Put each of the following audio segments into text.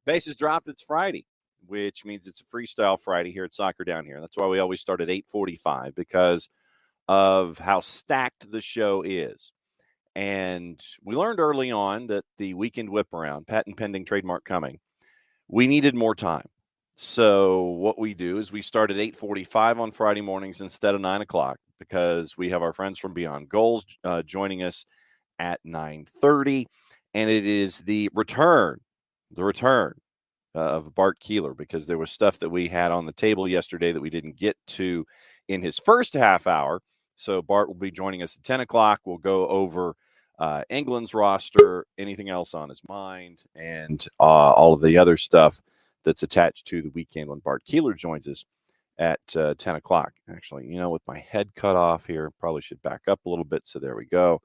Bases dropped. It's Friday, which means it's a freestyle Friday here at Soccer Down Here. That's why we always start at 8:45 because of how stacked the show is. And we learned early on that the Weekend Whiparound, patent pending, trademark coming, we needed more time. So what we do is we start at 8:45 on Friday mornings instead of 9 o'clock because we have our friends from Beyond Goals joining us at 9:30. And it is the return of Bart Keeler because there was stuff that we had on the table yesterday that we didn't get to in his first half hour. So Bart will be joining us at 10 o'clock. We'll go over England's roster, anything else on his mind, and all of the other stuff that's attached to the weekend when Bart Keeler joins us at 10 o'clock. Actually, with my head cut off here, probably should back up a little bit. So there we go.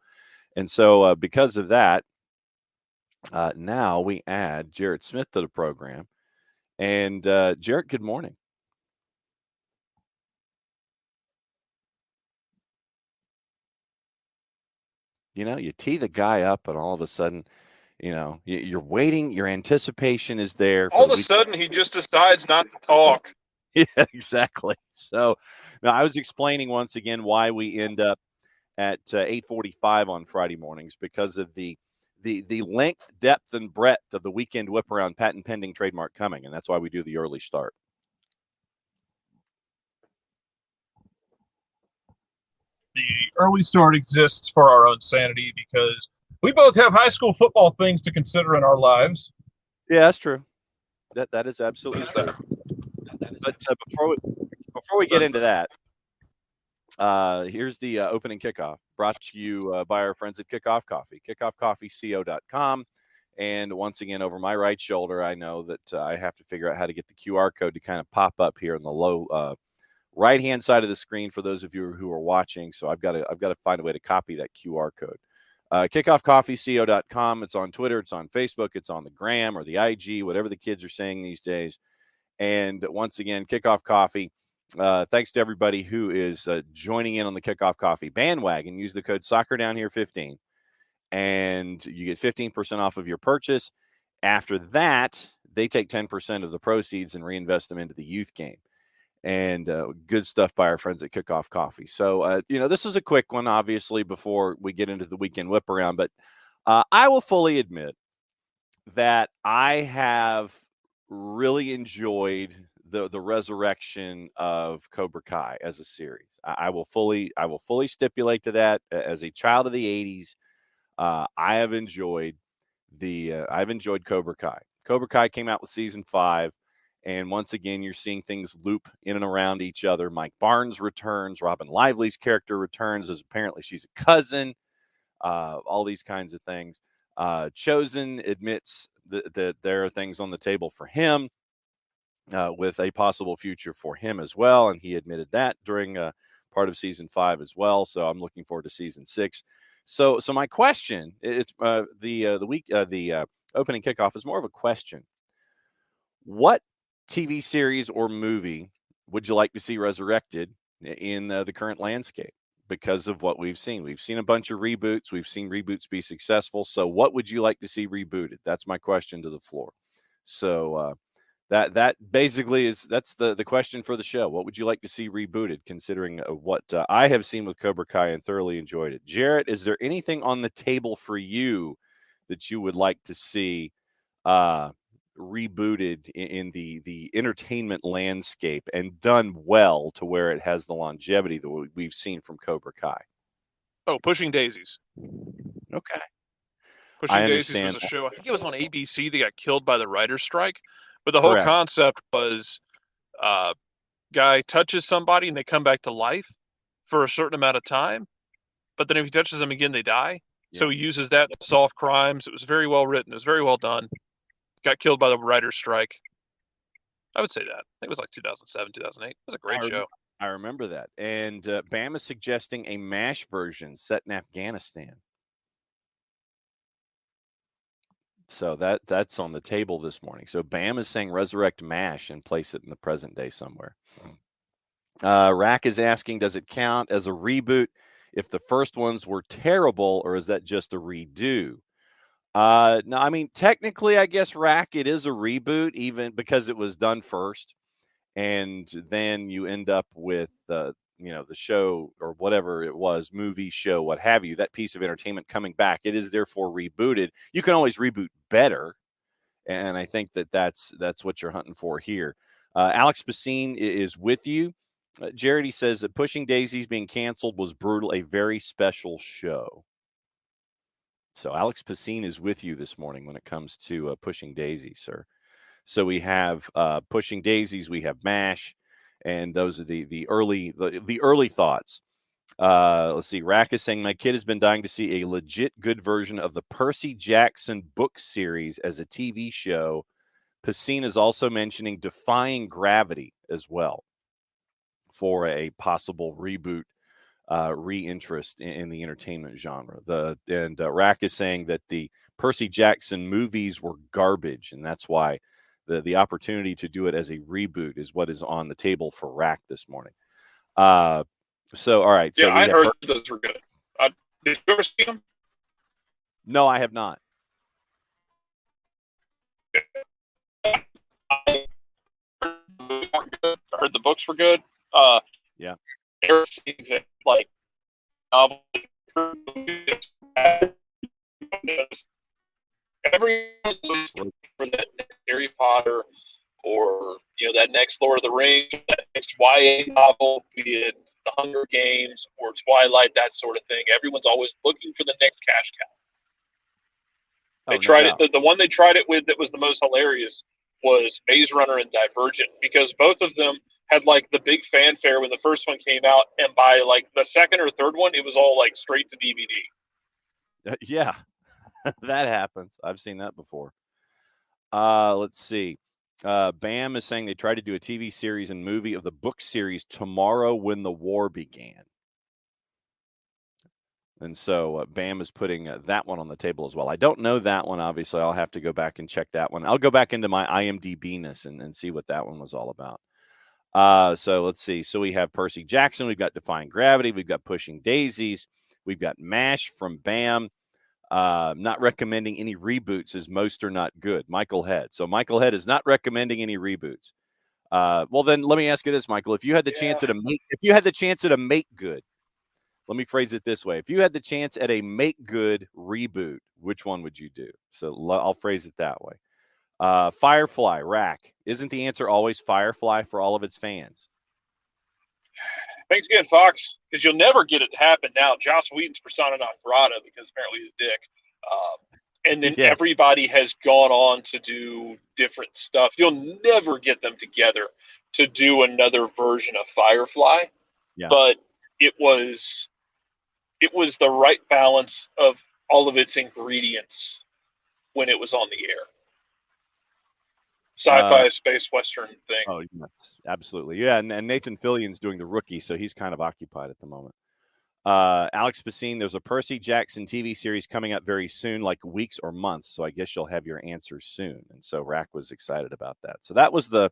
And so because of that, now we add Jarrett Smith to the program. And Jarrett, good morning. You tee the guy up and all of a sudden, you're waiting. Your anticipation is there. All of a sudden, he just decides not to talk. Yeah, exactly. So now I was explaining once again why we end up at 8:45 on Friday mornings because of the length, depth, and breadth of the Weekend Whiparound patent pending trademark coming. And that's why we do the early start. The early start exists for our own sanity because we both have high school football things to consider in our lives. Yeah, that's true. That is absolutely true. But before we get into that, here's the opening kickoff brought to you by our friends at Kickoff Coffee, kickoffcoffeeco.com. And once again, over my right shoulder, I know that I have to figure out how to get the QR code to kind of pop up here in the low right-hand side of the screen for those of you who are watching. So I've got to find a way to copy that QR code. Kickoffcoffeeco.com. It's on Twitter. It's on Facebook. It's on the Gram or the IG, whatever the kids are saying these days. And once again, Kickoff Coffee. Thanks to everybody who is joining in on the Kickoff Coffee bandwagon. Use the code SoccerDownHere15, and you get 15% off of your purchase. After that, they take 10% of the proceeds and reinvest them into the youth game. And good stuff by our friends at Kickoff Coffee. So, this is a quick one, obviously, before we get into the Weekend Whiparound. But I will fully admit that I have really enjoyed the resurrection of Cobra Kai as a series. I will fully stipulate to that. As a child of the 80s, I've enjoyed Cobra Kai. Cobra Kai came out with season 5. And once again, you're seeing things loop in and around each other. Mike Barnes returns. Robin Lively's character returns as apparently she's a cousin. All these kinds of things. Chosen admits that there are things on the table for him with a possible future for him as well. And he admitted that during part of season 5 as well. So I'm looking forward to season 6. So my question, it's the opening kickoff is more of a question. What TV series or movie would you like to see resurrected in the current landscape because of what we've seen? We've seen a bunch of reboots. We've seen reboots be successful. So what would you like to see rebooted? That's my question to the floor. So that basically that's the question for the show. What would you like to see rebooted considering what I have seen with Cobra Kai and thoroughly enjoyed it? Jarrett, is there anything on the table for you that you would like to see rebooted in the entertainment landscape and done well to where it has the longevity that we've seen from Cobra Kai? Oh, Pushing Daisies. Okay. Pushing Daisies was a show. I think it was on ABC. They got killed by the writer's strike. But the whole concept was guy touches somebody and they come back to life for a certain amount of time. But then if he touches them again, they die. Yeah. So he uses that to solve crimes. It was very well written. It was very well done. Got killed by the writer's strike. I would say that. I think it was like 2007, 2008. It was a great show. I remember that. And Bam is suggesting a MASH version set in Afghanistan. So that's on the table this morning. So Bam is saying resurrect MASH and place it in the present day somewhere. Rack is asking, does it count as a reboot if the first ones were terrible, or is that just a redo? No, I mean, technically, I guess Rack, it is a reboot, even because it was done first. And then you end up with, the show or whatever it was, movie, show, what have you, that piece of entertainment coming back. It is therefore rebooted. You can always reboot better. And I think that's what you're hunting for here. Alex Basine is with you. Jarrett, he says that Pushing Daisies being canceled was brutal, a very special show. So Alex Pacine is with you this morning when it comes to Pushing Daisies, sir. So we have Pushing Daisies, we have MASH, and those are the early thoughts. Let's see. Rack is saying, my kid has been dying to see a legit good version of the Percy Jackson book series as a TV show. Pacine is also mentioning Defying Gravity as well for a possible reboot, re-interest in the entertainment genre. Rack is saying that the Percy Jackson movies were garbage, and that's why the opportunity to do it as a reboot is what is on the table for Rack this morning. So, all right. Yeah, so I heard those were good. Did you ever see them? No, I have not. I heard the books were good. Yeah. Like novel. Every for that next Harry Potter or that next Lord of the Rings, that next YA novel, be it The Hunger Games or Twilight, that sort of thing. Everyone's always looking for the next cash cow. They tried it. The one they tried it with that was the most hilarious was Maze Runner and Divergent, because both of them had like the big fanfare when the first one came out, and by like the second or third one, it was all like straight to DVD. Yeah, that happens. I've seen that before. Let's see. Bam is saying they tried to do a TV series and movie of the book series Tomorrow When the War Began. And so Bam is putting that one on the table as well. I don't know that one, obviously. I'll have to go back and check that one. I'll go back into my IMDb-ness and see what that one was all about. So let's see. So we have Percy Jackson. We've got Defying Gravity. We've got Pushing Daisies. We've got MASH from Bam. Not recommending any reboots as most are not good. Michael Head. So Michael Head is not recommending any reboots. Well, then let me ask you this, Michael. If you had the chance at a make good, let me phrase it this way. If you had the chance at a make good reboot, which one would you do? So I'll phrase it that way. Firefly, Rack. Isn't the answer always Firefly for all of its fans? Thanks again, Fox, because you'll never get it to happen now. Joss Whedon's persona non grata because apparently he's a dick. And then everybody has gone on to do different stuff. You'll never get them together to do another version of Firefly. Yeah. But it was the right balance of all of its ingredients when it was on the air. Sci-fi, space western thing. Oh, yes, absolutely. Yeah, and Nathan Fillion's doing The Rookie, so he's kind of occupied at the moment. Alex Pacine, there's a Percy Jackson TV series coming up very soon, like weeks or months. So I guess you'll have your answers soon. And so Rack was excited about that. So that was the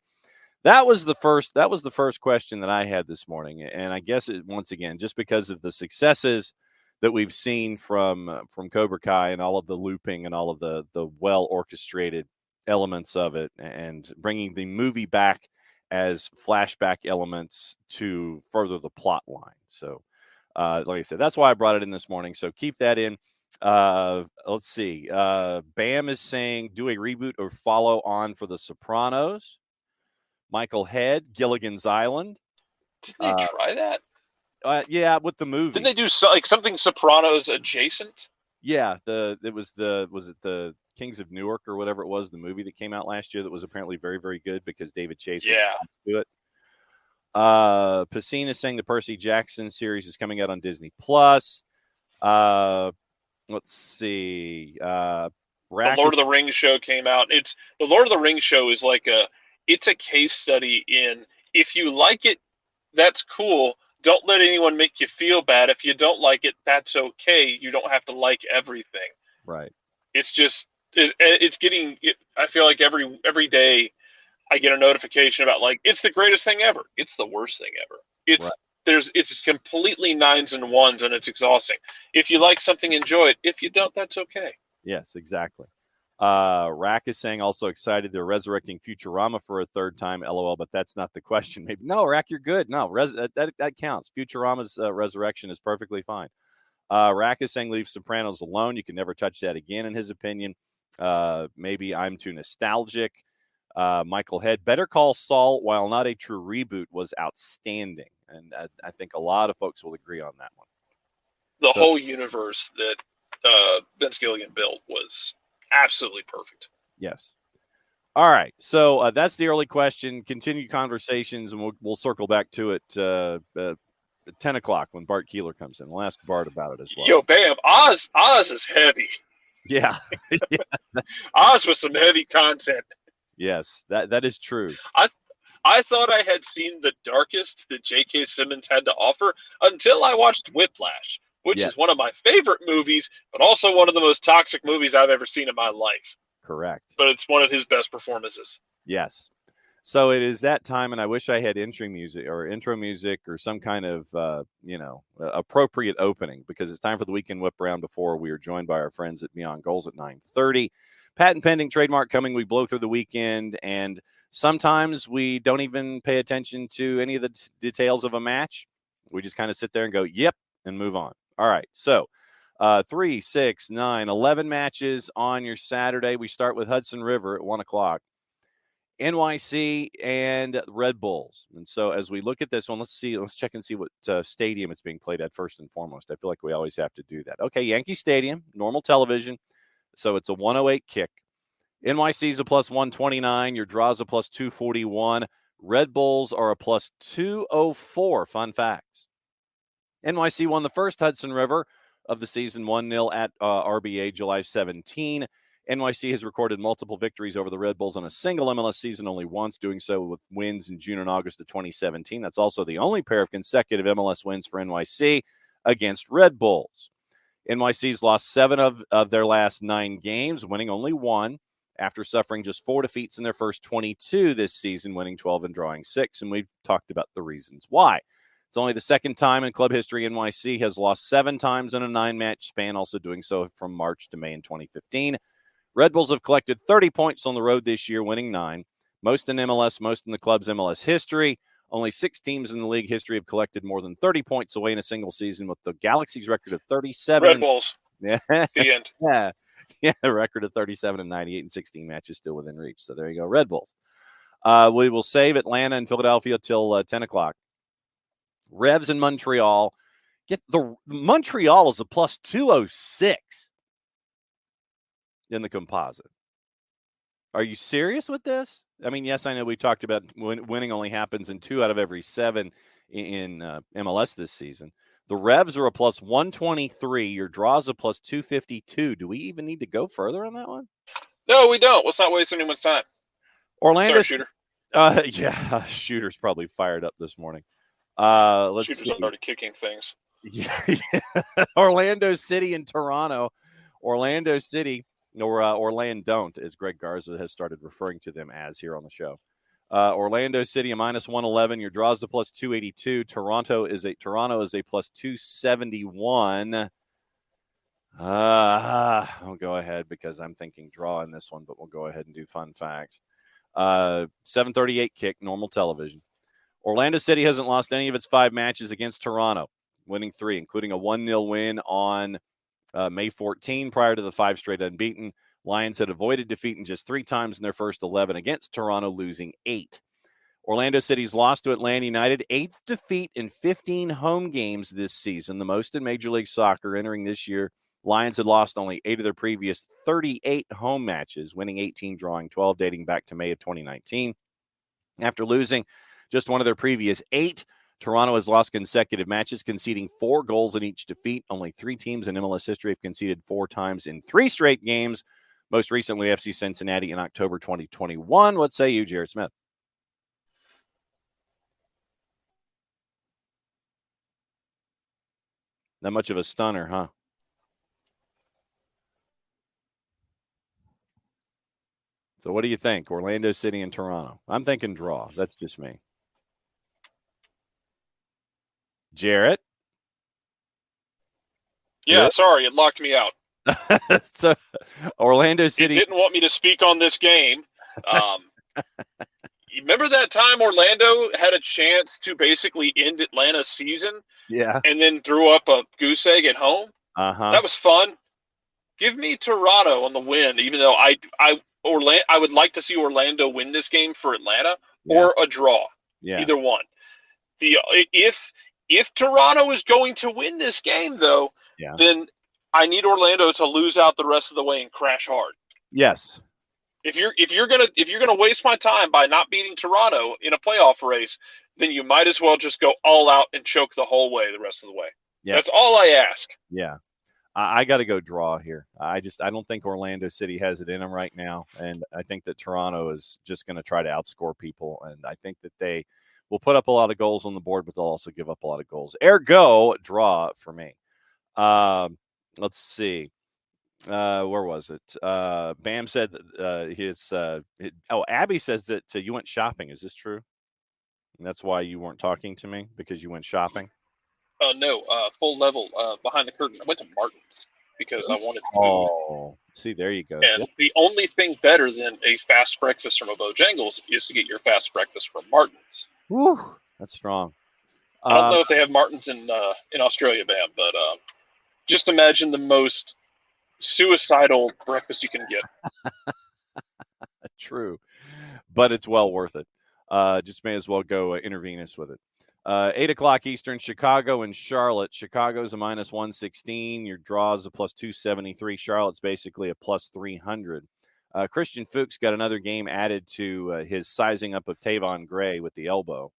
first question that I had this morning. And I guess once again, just because of the successes that we've seen from Cobra Kai and all of the looping and all of the well orchestrated elements of it, and bringing the movie back as flashback elements to further the plot line. So, like I said, that's why I brought it in this morning. So keep that in. Let's see. Bam is saying do a reboot or follow on for The Sopranos. Michael Head, Gilligan's Island. Did they try that? Yeah, with the movie. Didn't they do something Sopranos adjacent? Yeah, was it the Kings of Newark or whatever it was, the movie that came out last year that was apparently very, very good because David Chase was attached to it. Pacine is saying the Percy Jackson series is coming out on Disney Plus. Let's see. The Lord of the Rings show came out. The Lord of the Rings show is like it's a case study in, if you like it, that's cool. Don't let anyone make you feel bad. If you don't like it, that's okay. You don't have to like everything. Right. It's just, I feel like every day I get a notification about like, it's the greatest thing ever. It's the worst thing ever. It's completely nines and ones and it's exhausting. If you like something, enjoy it. If you don't, that's okay. Yes, exactly. Rack is saying also excited they're resurrecting Futurama for a third time. LOL, but that's not the question. Maybe no, Rack, you're good. No, that counts. Futurama's resurrection is perfectly fine. Rack is saying leave Sopranos alone. You can never touch that again, in his opinion. Maybe I'm too nostalgic. Michael Head, Better Call Saul, while not a true reboot, was outstanding. And I think a lot of folks will agree on that one. The whole universe that Vince Gilligan built was absolutely perfect. Yes. All right. So that's the early question. Continue conversations, and we'll circle back to it at 10 o'clock when Bart Keeler comes in. We'll ask Bart about it as well. Yo, Bam, Oz is heavy. Yeah. Yeah. Oz was some heavy content. Yes, that is true. I thought I had seen the darkest that J.K. Simmons had to offer until I watched Whiplash, which is one of my favorite movies, but also one of the most toxic movies I've ever seen in my life. Correct. But it's one of his best performances. Yes. So it is that time, and I wish I had intro music or some kind of, appropriate opening, because it's time for the Weekend Whiparound before we are joined by our friends at Beyond Goals at 9:30. Patent pending, trademark coming. We blow through the weekend, and sometimes we don't even pay attention to any of the details of a match. We just kind of sit there and go, yep, and move on. All right. So 3, 6, 9, 11 matches on your Saturday. We start with Hudson River at 1 o'clock. NYC and Red Bulls. And so as we look at this one, let's check and see what stadium it's being played at first and foremost. I feel like we always have to do that. Okay, Yankee Stadium, normal television. So it's a 108 kick. NYC's a plus 129. Your draw's a plus 241. Red Bulls are a plus 204. Fun facts. NYC won the first Hudson River of the season 1-0 at RBA July 17. NYC has recorded multiple victories over the Red Bulls in a single MLS season only once, doing so with wins in June and August of 2017. That's also the only pair of consecutive MLS wins for NYC against Red Bulls. NYC's lost 7 of their last 9 games, winning only 1 after suffering just 4 defeats in their first 22 this season, winning 12 and drawing 6. And we've talked about the reasons why. It's only the second time in club history NYC has lost 7 times in a 9-match span, also doing so from March to May in 2015. Red Bulls have collected 30 points on the road this year, winning 9. Most in MLS, most in the club's MLS history. Only 6 teams in the league history have collected more than 30 points away in a single season, with the Galaxy's record of 37. Red Bulls. Yeah. The end. Yeah, a record of 37 and 98 and 16 matches still within reach. So there you go, Red Bulls. We will save Atlanta and Philadelphia till 10 o'clock. Revs in Montreal. Montreal is a plus 206 in the composite. Are you serious with this? I mean, yes, I know we talked about winning only happens in 2 out of every 7 in MLS this season. The Revs are a plus 123. Your draw's a plus 252. Do we even need to go further on that one? No, we don't. Let's not waste anyone's time. Orlando. Sorry, Shooter. Yeah, Shooter's probably fired up this morning. Let's Shooter's see. already kicking things. Yeah. Orlando City and Toronto. Orlando City, or Orlando, as Greg Garza has started referring to them as here on the show. Orlando City a minus 111. Your draw's a plus 282. Toronto is a plus 271. I'll go ahead because I'm thinking draw in this one, but we'll go ahead and do fun facts. 7:38 kick, normal television. Orlando City hasn't lost any of its 5 matches against Toronto, winning 3, including a 1-0 win on May 14 prior to the 5 straight unbeaten. Lions had avoided defeat in just 3 times in their first 11 against Toronto, losing 8. Orlando City's lost to Atlanta United, 8th defeat in 15 home games this season, the most in Major League Soccer entering this year. Lions had lost only 8 of their previous 38 home matches, winning 18, drawing 12, dating back to May of 2019. After losing just one of their previous 8, Toronto has lost consecutive matches, conceding 4 goals in each defeat. Only 3 teams in MLS history have conceded 4 times in 3 straight games. Most recently, FC Cincinnati in October 2021. What say you, Jarrett Smith? Not much of a stunner, huh? So what do you think? Orlando City and Toronto. I'm thinking draw. That's just me. Jarrett? Yeah, sorry, it locked me out. So, Orlando City. He didn't want me to speak on this game. You remember that time Orlando had a chance to basically end Atlanta's season? Yeah. And then threw up a goose egg at home? Uh-huh. That was fun. Give me Toronto on the win, even though I would like to see Orlando win this game for Atlanta or a draw. Yeah. Either one. If Toronto is going to win this game, though, then I need Orlando to lose out the rest of the way and crash hard. Yes. If you're gonna waste my time by not beating Toronto in a playoff race, then you might as well just go all out and choke the whole way the rest of the way. Yeah. That's all I ask. Yeah. I got to go draw here. I don't think Orlando City has it in them right now, and I think that Toronto is just going to try to outscore people, and I think that they will put up a lot of goals on the board, but they'll also give up a lot of goals. Ergo, draw for me. Let's see. Where was it? Bam said Abby says that you went shopping. Is this true? And that's why you weren't talking to me, because you went shopping? No, full level behind the curtain. I went to Martin's because I wanted food. Oh, see, there you go. And the only thing better than a fast breakfast from a Bojangles is to get your fast breakfast from Martin's. Woo, that's strong. I don't know if they have Martin's in Australia, Bam, but just imagine the most suicidal breakfast you can get. True, but it's well worth it. Just may as well go intravenous with it. 8 o'clock Eastern, Chicago and Charlotte. Chicago's a minus 116. Your draw's a plus 273. Charlotte's basically a plus 300. Christian Fuchs got another game added to his sizing up of Tavon Gray with the elbow.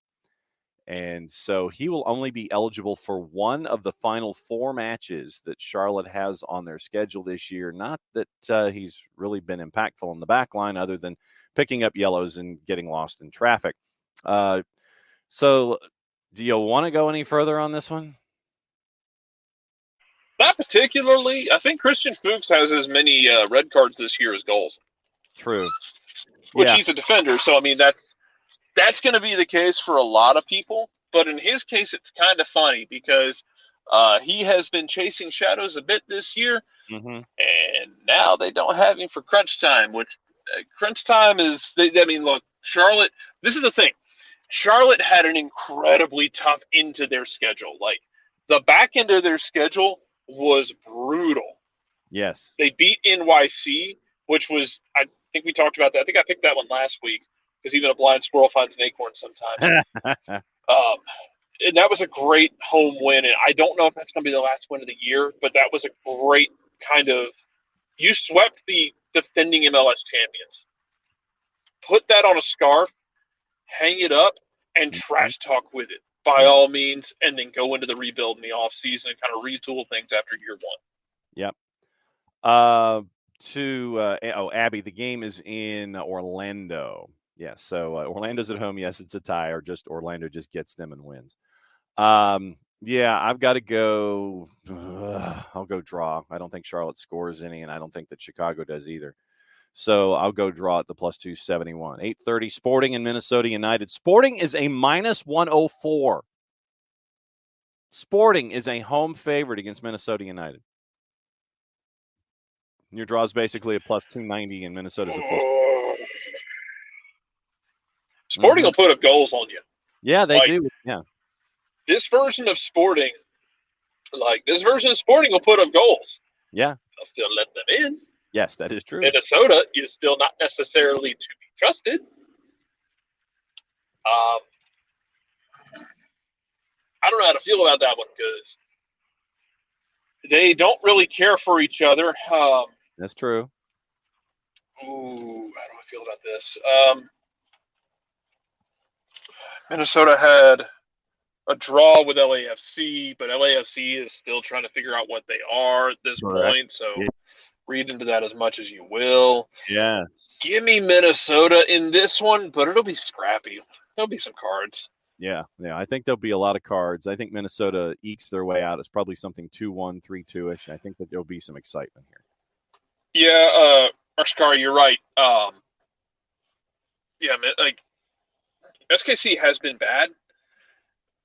And so he will only be eligible for one of the final 4 matches that Charlotte has on their schedule this year. Not that he's really been impactful on the back line other than picking up yellows and getting lost in traffic. So do you want to go any further on this one? Not particularly. I think Christian Fuchs has as many red cards this year as goals. True. Which he's a defender, so I mean that's going to be the case for a lot of people. But in his case, it's kind of funny because he has been chasing shadows a bit this year, and now they don't have him for crunch time. Which crunch time is. Look, Charlotte. This is the thing. Charlotte had an incredibly tough end to their schedule. Like, the back end of their schedule was brutal. Yes. They beat NYC, which was, I think we talked about that. I think I picked that one last week because even a blind squirrel finds an acorn sometimes. And that was a great home win. And I don't know if that's going to be the last win of the year, but that was a great kind of – you swept the defending MLS champions. Put that on a scarf. Hang it up and trash talk with it by all means, and then go into the rebuild in the off season and kind of retool things after year one. Yep. Abby, the game is in Orlando. Yes. So Orlando's at home. Yes, it's a tie, or just Orlando just gets them and wins. Yeah, I've got to go. I'll go draw. I don't think Charlotte scores any, and I don't think that Chicago does either. So I'll go draw at the plus 271. 8:30 Sporting and Minnesota United. Sporting is a minus 104. Sporting is a home favorite against Minnesota United. Your draw is basically a plus 290, and Minnesota's a plus 290. Sporting will put up goals on you. Yeah, they do. Yeah. This version of Sporting will put up goals. Yeah. They'll still let them in. Yes, that is true. Minnesota is still not necessarily to be trusted. I don't know how to feel about that one because they don't really care for each other. That's true. Ooh, how do I feel about this? Minnesota had a draw with LAFC, but LAFC is still trying to figure out what they are at this point. So read into that as much as you will. Yes. Give me Minnesota in this one, but it'll be scrappy. There'll be some cards. Yeah. I think there'll be a lot of cards. I think Minnesota ekes their way out. It's probably something 2-1, 3-2-ish. I think that there'll be some excitement here. Yeah, Arshkar, you're right. SKC has been bad,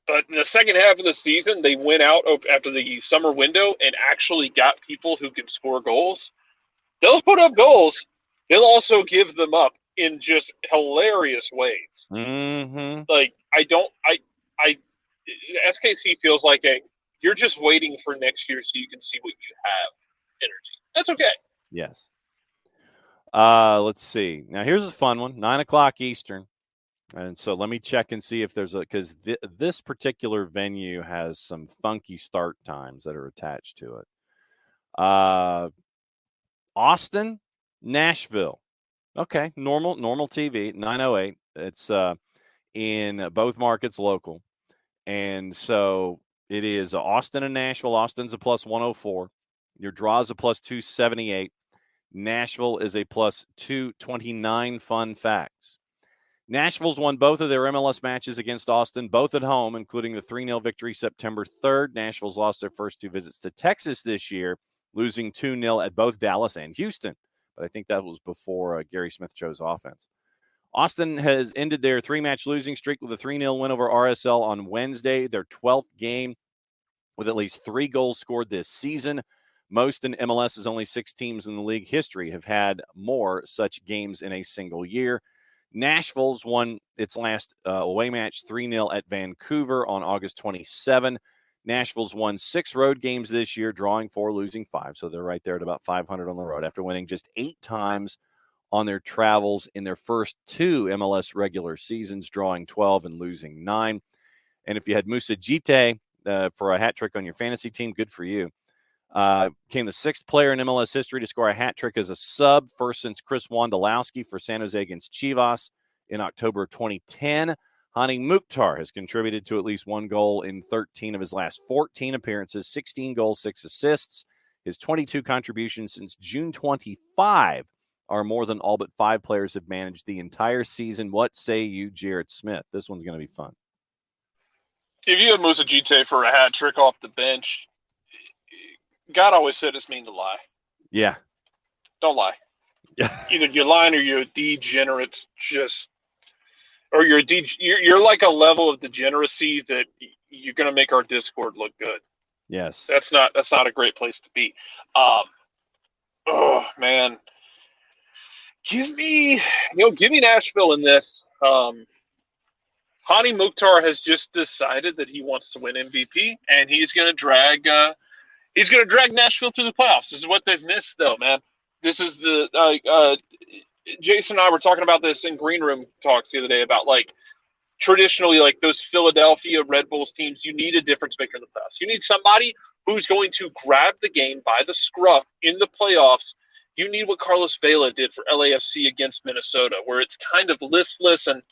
But in the second half of the season, they went out after the summer window and actually got people who can score goals. They'll put up goals. They'll also give them up in just hilarious ways. Mm-hmm. Like, SKC feels like you're just waiting for next year so you can see what you have energy. That's okay. Yes. Let's see. Now, here's a fun one, 9 o'clock Eastern. And so let me check and see if there's because this particular venue has some funky start times that are attached to it. Austin, Nashville. Okay, normal TV, 9:08. It's in both markets local. And so it is Austin and Nashville. Austin's a plus 104. Your draw is a plus 278. Nashville is a plus 229. Fun facts. Nashville's won both of their MLS matches against Austin, both at home, including the 3-0 victory September 3rd. Nashville's lost their first two visits to Texas this year, losing 2-0 at both Dallas and Houston. But I think that was before Gary Smith chose offense. Austin has ended their 3-match losing streak with a 3-0 win over RSL on Wednesday, their 12th game with at least 3 goals scored this season. Most in MLS's only 6 teams in the league history have had more such games in a single year. Nashville's won its last away match 3-0 at Vancouver on August 27. Nashville's won 6 road games this year, drawing 4, losing 5. So they're right there at about 500 on the road after winning just 8 times on their travels in their first 2 MLS regular seasons, drawing 12 and losing 9. And if you had Moussa Djite for a hat trick on your fantasy team, good for you. Became the 6th player in MLS history to score a hat trick as a sub, first since Chris Wondolowski for San Jose against Chivas in October of 2010. Hani Mukhtar has contributed to at least 1 goal in 13 of his last 14 appearances, 16 goals, 6 assists. His 22 contributions since June 25 are more than all but 5 players have managed the entire season. What say you, Jarrett Smith? This one's going to be fun. If you have Moussa Djite for a hat trick off the bench, God always said it's mean to lie. Yeah. Don't lie. Either you're lying or you're a degenerate, or you're like a level of degeneracy that you're going to make our Discord look good. Yes. That's not a great place to be. Oh man. Give me Nashville in this. Hani Mukhtar has just decided that he wants to win MVP, and he's going to drag Nashville through the playoffs. This is what they've missed, though, man. This is Jason and I were talking about this in green room talks the other day about traditionally those Philadelphia Red Bulls teams. You need a difference maker in the playoffs. You need somebody who's going to grab the game by the scruff in the playoffs. You need what Carlos Vela did for LAFC against Minnesota, where it's kind of listless, and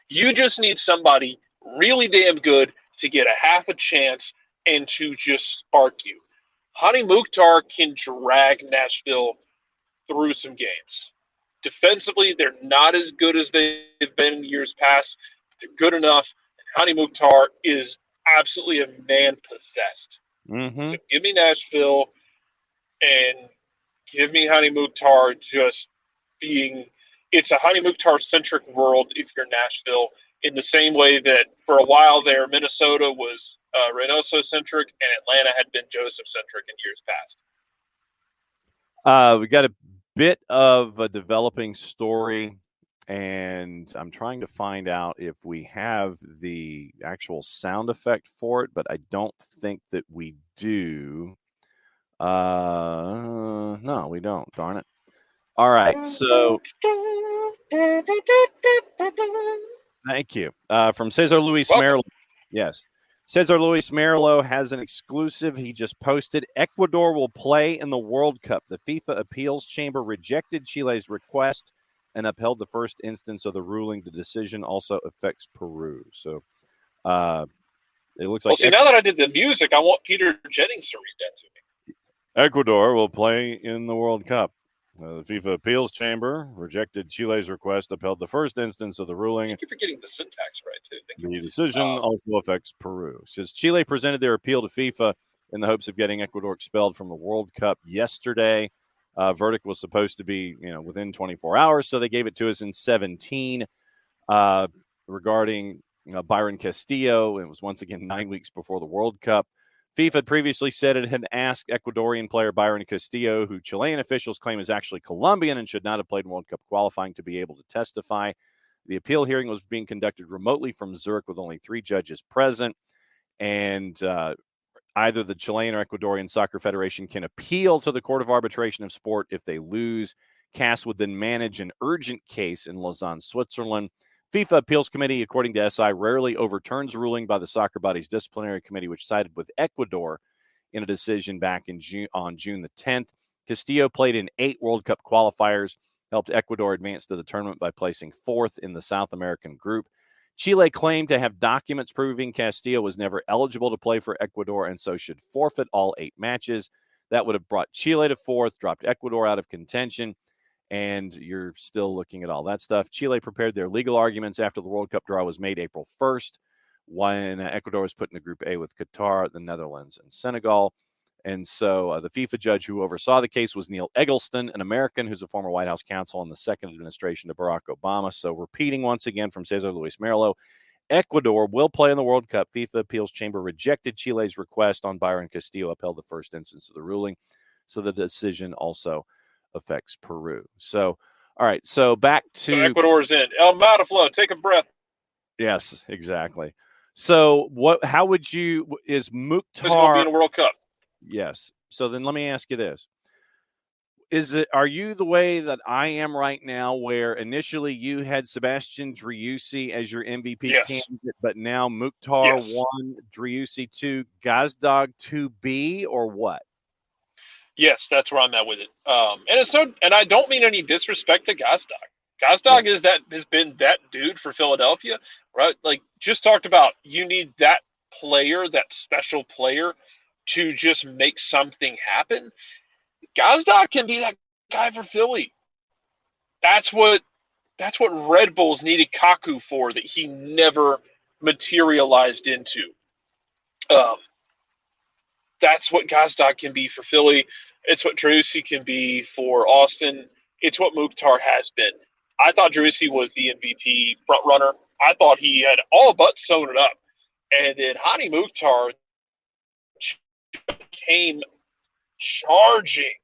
you just need somebody really damn good to get a half a chance and to just spark you. Hani Mukhtar can drag Nashville through some games. Defensively, they're not as good as they've been in years past. They're good enough. Hani Mukhtar is absolutely a man possessed. Mm-hmm. So give me Nashville and give me Hani Mukhtar just being – it's a Hani Mukhtar-centric world if you're Nashville, in the same way that for a while there Minnesota was Reynoso-centric and Atlanta had been Joseph-centric in years past. We got a bit of a developing story, and I'm trying to find out if we have the actual sound effect for it, but I don't think that we do. No, we don't. Darn it. All right, so thank you. From Cesar Luis Merlo. Yes. Cesar Luis Merlo has an exclusive he just posted. Ecuador will play in the World Cup. The FIFA appeals chamber rejected Chile's request and upheld the first instance of the ruling. The decision also affects Peru. So it looks like. Now that I did the music, I want Peter Jennings to read that to me. Ecuador will play in the World Cup. The FIFA appeals chamber rejected Chile's request, upheld the first instance of the ruling. Thank you for getting the syntax right, too. The decision also affects Peru. It says Chile presented their appeal to FIFA in the hopes of getting Ecuador expelled from the World Cup yesterday. Verdict was supposed to be, within 24 hours, so they gave it to us in 17. Regarding, Byron Castillo. It was once again 9 weeks before the World Cup. FIFA had previously said it had asked Ecuadorian player Byron Castillo, who Chilean officials claim is actually Colombian and should not have played in World Cup qualifying, to be able to testify. The appeal hearing was being conducted remotely from Zurich with only 3 judges present. And either the Chilean or Ecuadorian Soccer Federation can appeal to the Court of Arbitration of Sport. If they lose, CAS would then manage an urgent case in Lausanne, Switzerland. FIFA Appeals Committee, according to SI, rarely overturns ruling by the soccer body's disciplinary committee, which sided with Ecuador in a decision back in on June the 10th. Castillo played in 8 World Cup qualifiers, helped Ecuador advance to the tournament by placing 4th in the South American group. Chile claimed to have documents proving Castillo was never eligible to play for Ecuador and so should forfeit all 8 matches. That would have brought Chile to 4th, dropped Ecuador out of contention, and you're still looking at all that stuff. Chile prepared their legal arguments after the World Cup draw was made April 1st, when Ecuador was put into Group A with Qatar, the Netherlands, and Senegal. And so the FIFA judge who oversaw the case was Neil Eggleston, an American who's a former White House counsel in the second administration of Barack Obama. So repeating once again from Cesar Luis Merlo, Ecuador will play in the World Cup. FIFA Appeals Chamber rejected Chile's request on Byron Castillo, upheld the first instance of the ruling. So the decision also affects Peru. So, all right. So back to Ecuador's in. El Mataflow, take a breath. Yes, exactly. So how would you, is Mukhtar be in a World Cup? Yes. So then let me ask you this. Are you the way that I am right now, where initially you had Sebastian Driussi as your MVP candidate, but now Mukhtar 1, Driussi 2, Gazdag 2B, or what? Yes, that's where I'm at with it. And I don't mean any disrespect to Gazdag. Gazdag has been that dude for Philadelphia, right? Like, just talked about, you need that player, that special player, to just make something happen. Gazdag can be that guy for Philly. That's what Red Bulls needed Kaku for, that he never materialized into. That's what Gazdag can be for Philly. It's what Driussi can be for Austin. It's what Mukhtar has been. I thought Driussi was the MVP front runner. I thought he had all but sewn it up. And then Hani Mukhtar came charging.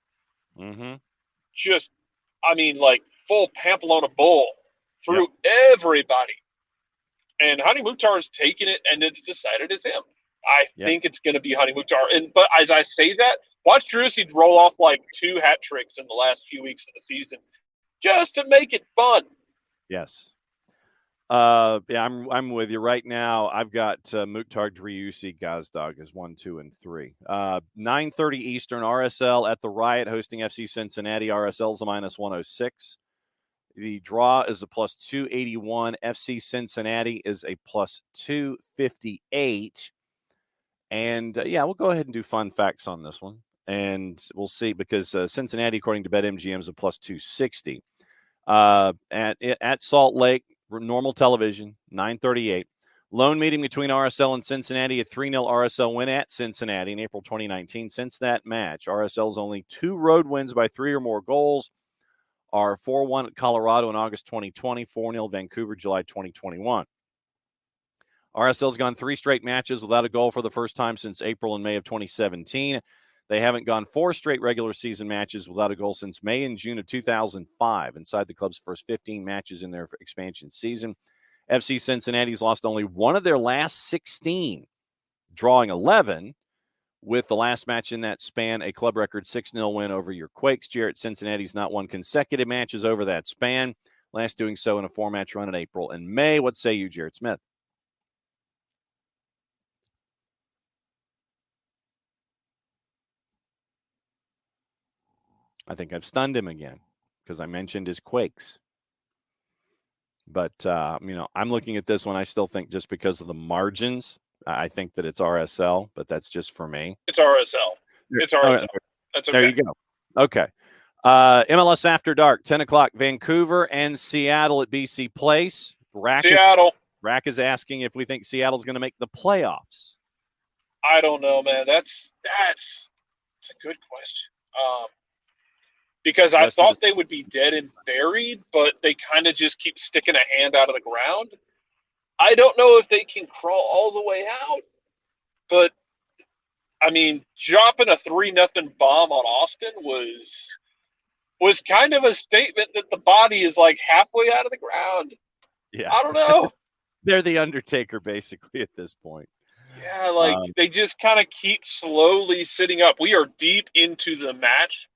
Mm-hmm. Just, like full Pamplona bull through everybody. And Hani Mukhtar's taken it, and it's decided it's him. I think it's going to be Hani Mukhtar. But as I say that, watch Driussi roll off like 2 hat tricks in the last few weeks of the season just to make it fun. Yes. I'm with you right now. I've got Mukhtar, Driussi, Gazdag as 1, 2, and 3. 9:30 Eastern, RSL at the Riot hosting FC Cincinnati. RSL's a -106. The draw is a +281. FC Cincinnati is a +258. And we'll go ahead and do fun facts on this one, and we'll see, because Cincinnati, according to BetMGM, is a +260. At Salt Lake, normal television, 9:38. Lone meeting between RSL and Cincinnati, a 3-0 RSL win at Cincinnati in April 2019. Since that match, RSL's only 2 road wins by 3 or more goals are 4-1 at Colorado in August 2020, 4-0 Vancouver, July 2021. RSL's gone 3 straight matches without a goal for the first time since April and May of 2017. They haven't gone 4 straight regular season matches without a goal since May and June of 2005, inside the club's first 15 matches in their expansion season. FC Cincinnati's lost only 1 of their last 16, drawing 11, with the last match in that span a club record 6-0 win over your Quakes. Jarrett, Cincinnati's not won consecutive matches over that span, last doing so in a 4-match run in April and May. What say you, Jarrett Smith? I think I've stunned him again because I mentioned his Quakes. But, I'm looking at this one. I still think, just because of the margins, I think that it's RSL, but that's just for me. It's RSL. It's RSL. That's okay. There you go. Okay. MLS After Dark, 10 o'clock, Vancouver and Seattle at BC Place. Seattle. Rack is asking if we think Seattle's going to make the playoffs. I don't know, man. That's a good question. Because I thought they would be dead and buried, but they kind of just keep sticking a hand out of the ground. I don't know if they can crawl all the way out, but I mean, dropping a 3-0 bomb on Austin was kind of a statement that the body is like halfway out of the ground. Yeah. I don't know. They're the Undertaker basically at this point. Yeah, like they just kind of keep slowly sitting up. We are deep into the match.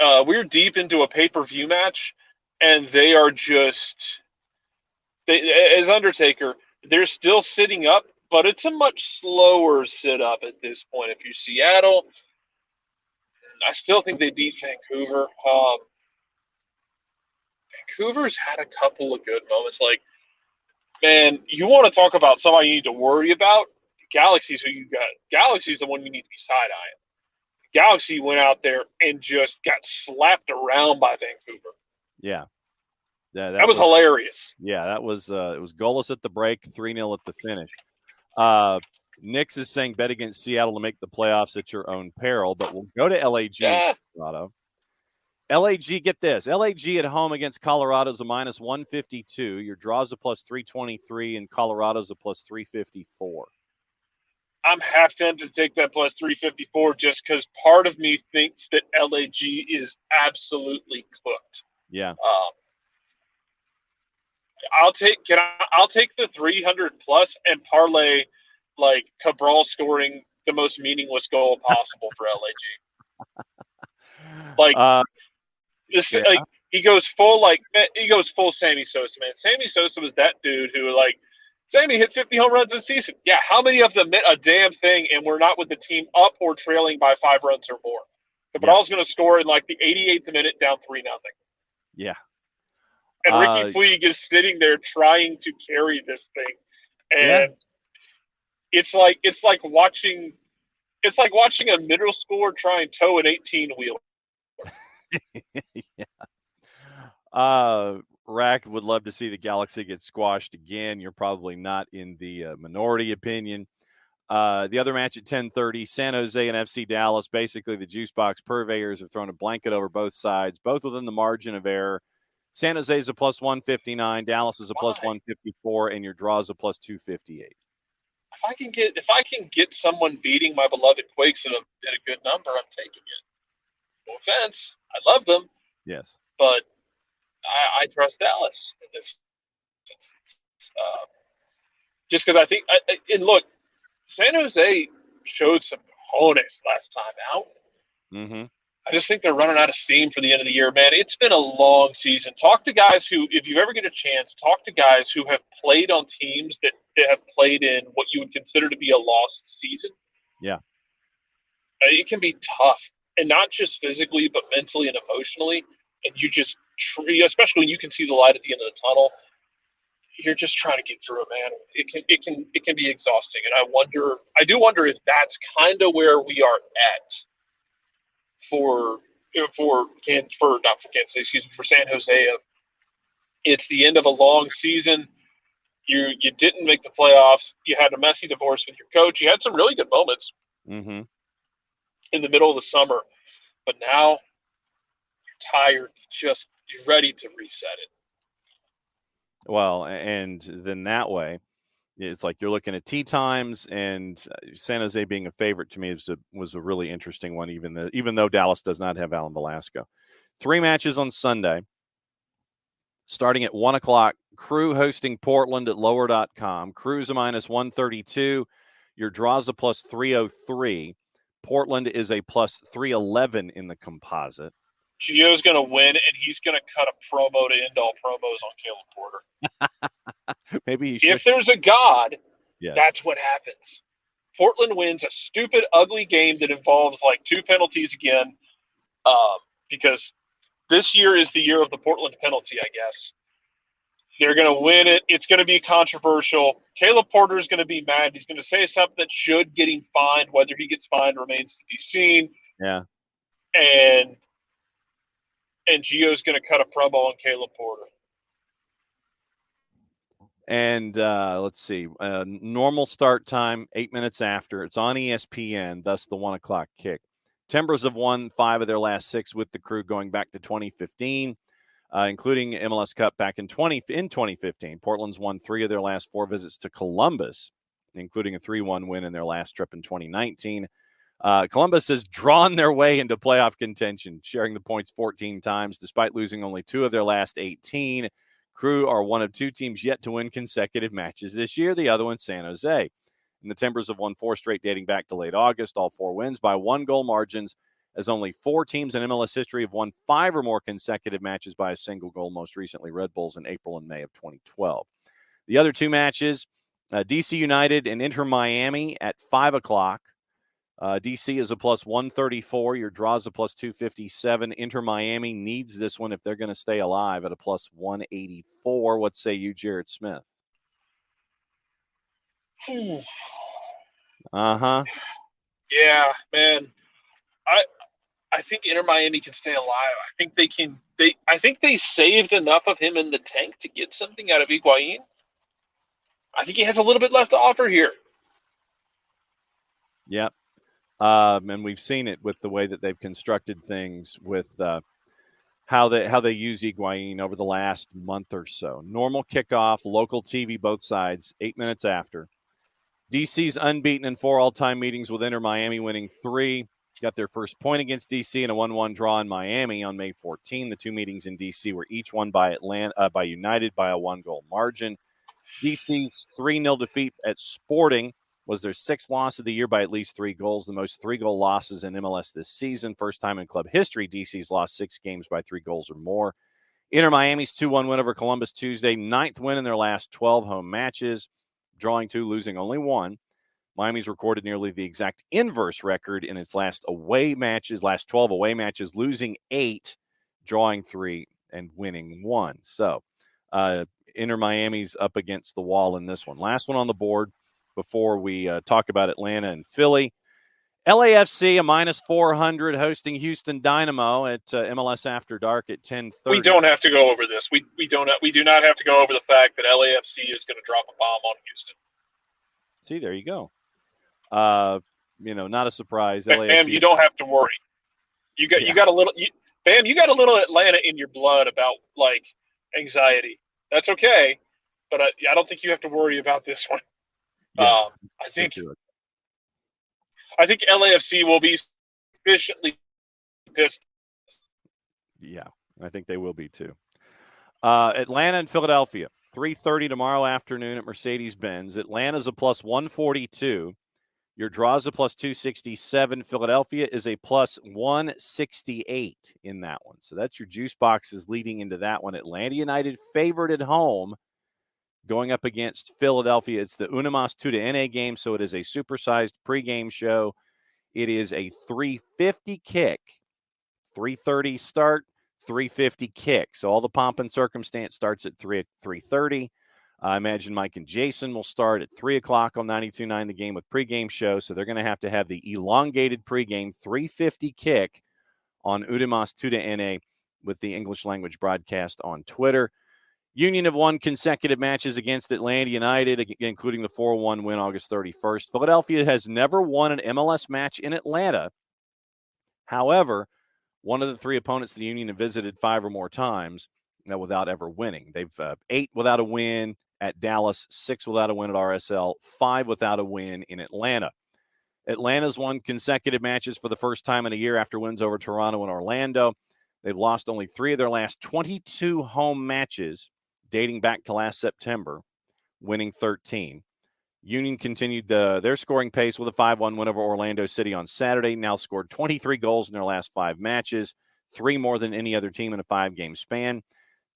We're deep into a pay-per-view match, and they are as Undertaker, they're still sitting up, but it's a much slower sit-up at this point. If you're Seattle, I still think they beat Vancouver. Vancouver's had a couple of good moments. Like, man, you want to talk about somebody you need to worry about? Galaxy's who you got. Galaxy's the one you need to be side-eyeing. Galaxy went out there and just got slapped around by Vancouver. Yeah. That was hilarious. Yeah, that was it was goalless at the break, 3-0 at the finish. Nix is saying bet against Seattle to make the playoffs at your own peril, but we'll go to LAG. Yeah. Colorado. LAG, get this. LAG at home against Colorado's a minus 152. Your draw's a plus 323, and Colorado's a plus 354. I'm half tempted to take that plus 354 just because part of me thinks that LAG is absolutely cooked. Yeah. I'll take the 300 plus and parlay like Cabral scoring the most meaningless goal possible for LAG. Like like he goes full Sammy Sosa, man. Sammy Sosa was that dude who like Sammy hit 50 home runs this season. Yeah, how many of them meant a damn thing and we're not with the team up or trailing by 5 runs or more? Cabral's going to score in like the 88th minute down 3-0. Yeah. And Ricky Puig is sitting there trying to carry this thing. And it's like watching a middle schooler try and tow an 18-wheeler. Yeah. Rack would love to see the Galaxy get squashed again. You're probably not in the minority opinion. The other match at 10:30, San Jose and FC Dallas. Basically, the juice box purveyors have thrown a blanket over both sides, both within the margin of error. San Jose is a plus 159, Dallas is a plus 154, and your draw is a plus 258. If I can get someone beating my beloved Quakes at a good number, I'm taking it. No offense, I love them. Yes, but I trust Dallas in this. Just because I think, and look, San Jose showed some cojones last time out. Mm-hmm. I just think they're running out of steam for the end of the year, man. It's been a long season. Talk to guys who, if you ever get a chance, talk to guys who have played on teams that have played in what you would consider to be a lost season. Yeah. It can be tough, and not just physically, but mentally and emotionally. And you just, especially when you can see the light at the end of the tunnel, you're just trying to get through it, man. It can be exhausting. And I do wonder if that's kind of where we are at for San Jose. It's the end of a long season. You didn't make the playoffs. You had a messy divorce with your coach. You had some really good moments in the middle of the summer, but now you're tired. You're ready to reset it. Well, and then that way, it's like you're looking at tee times, and San Jose being a favorite to me was a really interesting one, even though Dallas does not have Alan Velasco. 3 matches on Sunday, starting at 1 o'clock. Crew hosting Portland at lower.com. Crew's a minus 132. Your draw's a plus 303. Portland is a plus 311 in the composite. Gio's going to win, and he's going to cut a promo to end all promos on Caleb Porter. Maybe he should. If there's a God, that's what happens. Portland wins a stupid, ugly game that involves like 2 penalties again, because this year is the year of the Portland penalty, I guess. They're going to win it. It's going to be controversial. Caleb Porter is going to be mad. He's going to say something that should get him fined. Whether he gets fined remains to be seen. Yeah. And Gio's going to cut a promo on Caleb Porter. And let's see. Normal start time, 8 minutes after. It's on ESPN, thus the 1 o'clock kick. Timbers have won 5 of their last 6 with the Crew going back to 2015. including MLS Cup back in 2015. Portland's won 3 of their last 4 visits to Columbus, including a 3-1 win in their last trip in 2019. Columbus has drawn their way into playoff contention, sharing the points 14 times, despite losing only 2 of their last 18. Crew are one of 2 teams yet to win consecutive matches this year, the other one San Jose. And the Timbers have won 4 straight dating back to late August, all 4 wins by 1-goal margins, as only 4 teams in MLS history have won 5 or more consecutive matches by a single goal, most recently Red Bulls in April and May of 2012. The other 2 matches, DC United and Inter Miami at 5 o'clock. DC is a plus 134. Your draw is a plus 257. Inter Miami needs this one if they're going to stay alive at a plus 184. What say you, Jarrett Smith? Yeah, man. I think Inter Miami can stay alive. I think they can. I think they saved enough of him in the tank to get something out of Higuain. I think he has a little bit left to offer here. Yep. And we've seen it with the way that they've constructed things with how they use Higuain over the last month or so. Normal kickoff, local TV, both sides, 8 minutes after. DC's unbeaten in 4 all-time meetings with Inter Miami, winning 3. Got their first point against DC in a 1-1 draw in Miami on May 14. The 2 meetings in DC were each won by United by a 1-goal margin. DC's 3-0 defeat at Sporting was their 6th loss of the year by at least 3 goals, the most 3-goal losses in MLS this season. First time in club history, DC's lost 6 games by 3 goals or more. Inter Miami's 2-1 win over Columbus Tuesday, 9th win in their last 12 home matches, drawing 2, losing only 1. Miami's recorded nearly the exact inverse record in its last 12 away matches, losing 8, drawing 3, and winning 1. So Inter Miami's up against the wall in this one. Last one on the board before we talk about Atlanta and Philly. LAFC, a minus 400, hosting Houston Dynamo at MLS After Dark at 10:30. We don't have to go over this. We do not have to go over the fact that LAFC is going to drop a bomb on Houston. See, there you go. Not a surprise. Bam, you don't have to worry. You got a little Atlanta in your blood about like anxiety. That's okay, but I don't think you have to worry about this one. Yeah, I think LAFC will be sufficiently pissed. Yeah, I think they will be too. Atlanta and Philadelphia, 3:30 tomorrow afternoon at Mercedes-Benz. Atlanta's a plus 142. Your draw is a plus 267. Philadelphia is a plus 168 in that one. So that's your juice boxes leading into that one. Atlanta United favored at home going up against Philadelphia. It's the Una Mas Tuta NA game, so it is a supersized pregame show. It is a 3:50 kick, 3:30 start, 3:50 kick. So all the pomp and circumstance starts at 3:30. I imagine Mike and Jason will start at 3 o'clock on 92.9 The Game with pregame show. So they're going to have the elongated pregame 3:50 kick on Udamas Tuta NA with the English language broadcast on Twitter. Union have won consecutive matches against Atlanta United, including the 4-1 win August 31st. Philadelphia has never won an MLS match in Atlanta. However, one of the 3 opponents the Union have visited 5 or more times without ever winning. They've 8 without a win at Dallas, 6 without a win at RSL, 5 without a win in Atlanta. Atlanta's won consecutive matches for the first time in a year after wins over Toronto and Orlando. They've lost only 3 of their last 22 home matches dating back to last September, winning 13. Union continued their scoring pace with a 5-1 win over Orlando City on Saturday, now scored 23 goals in their last 5 matches, 3 more than any other team in a 5-game span.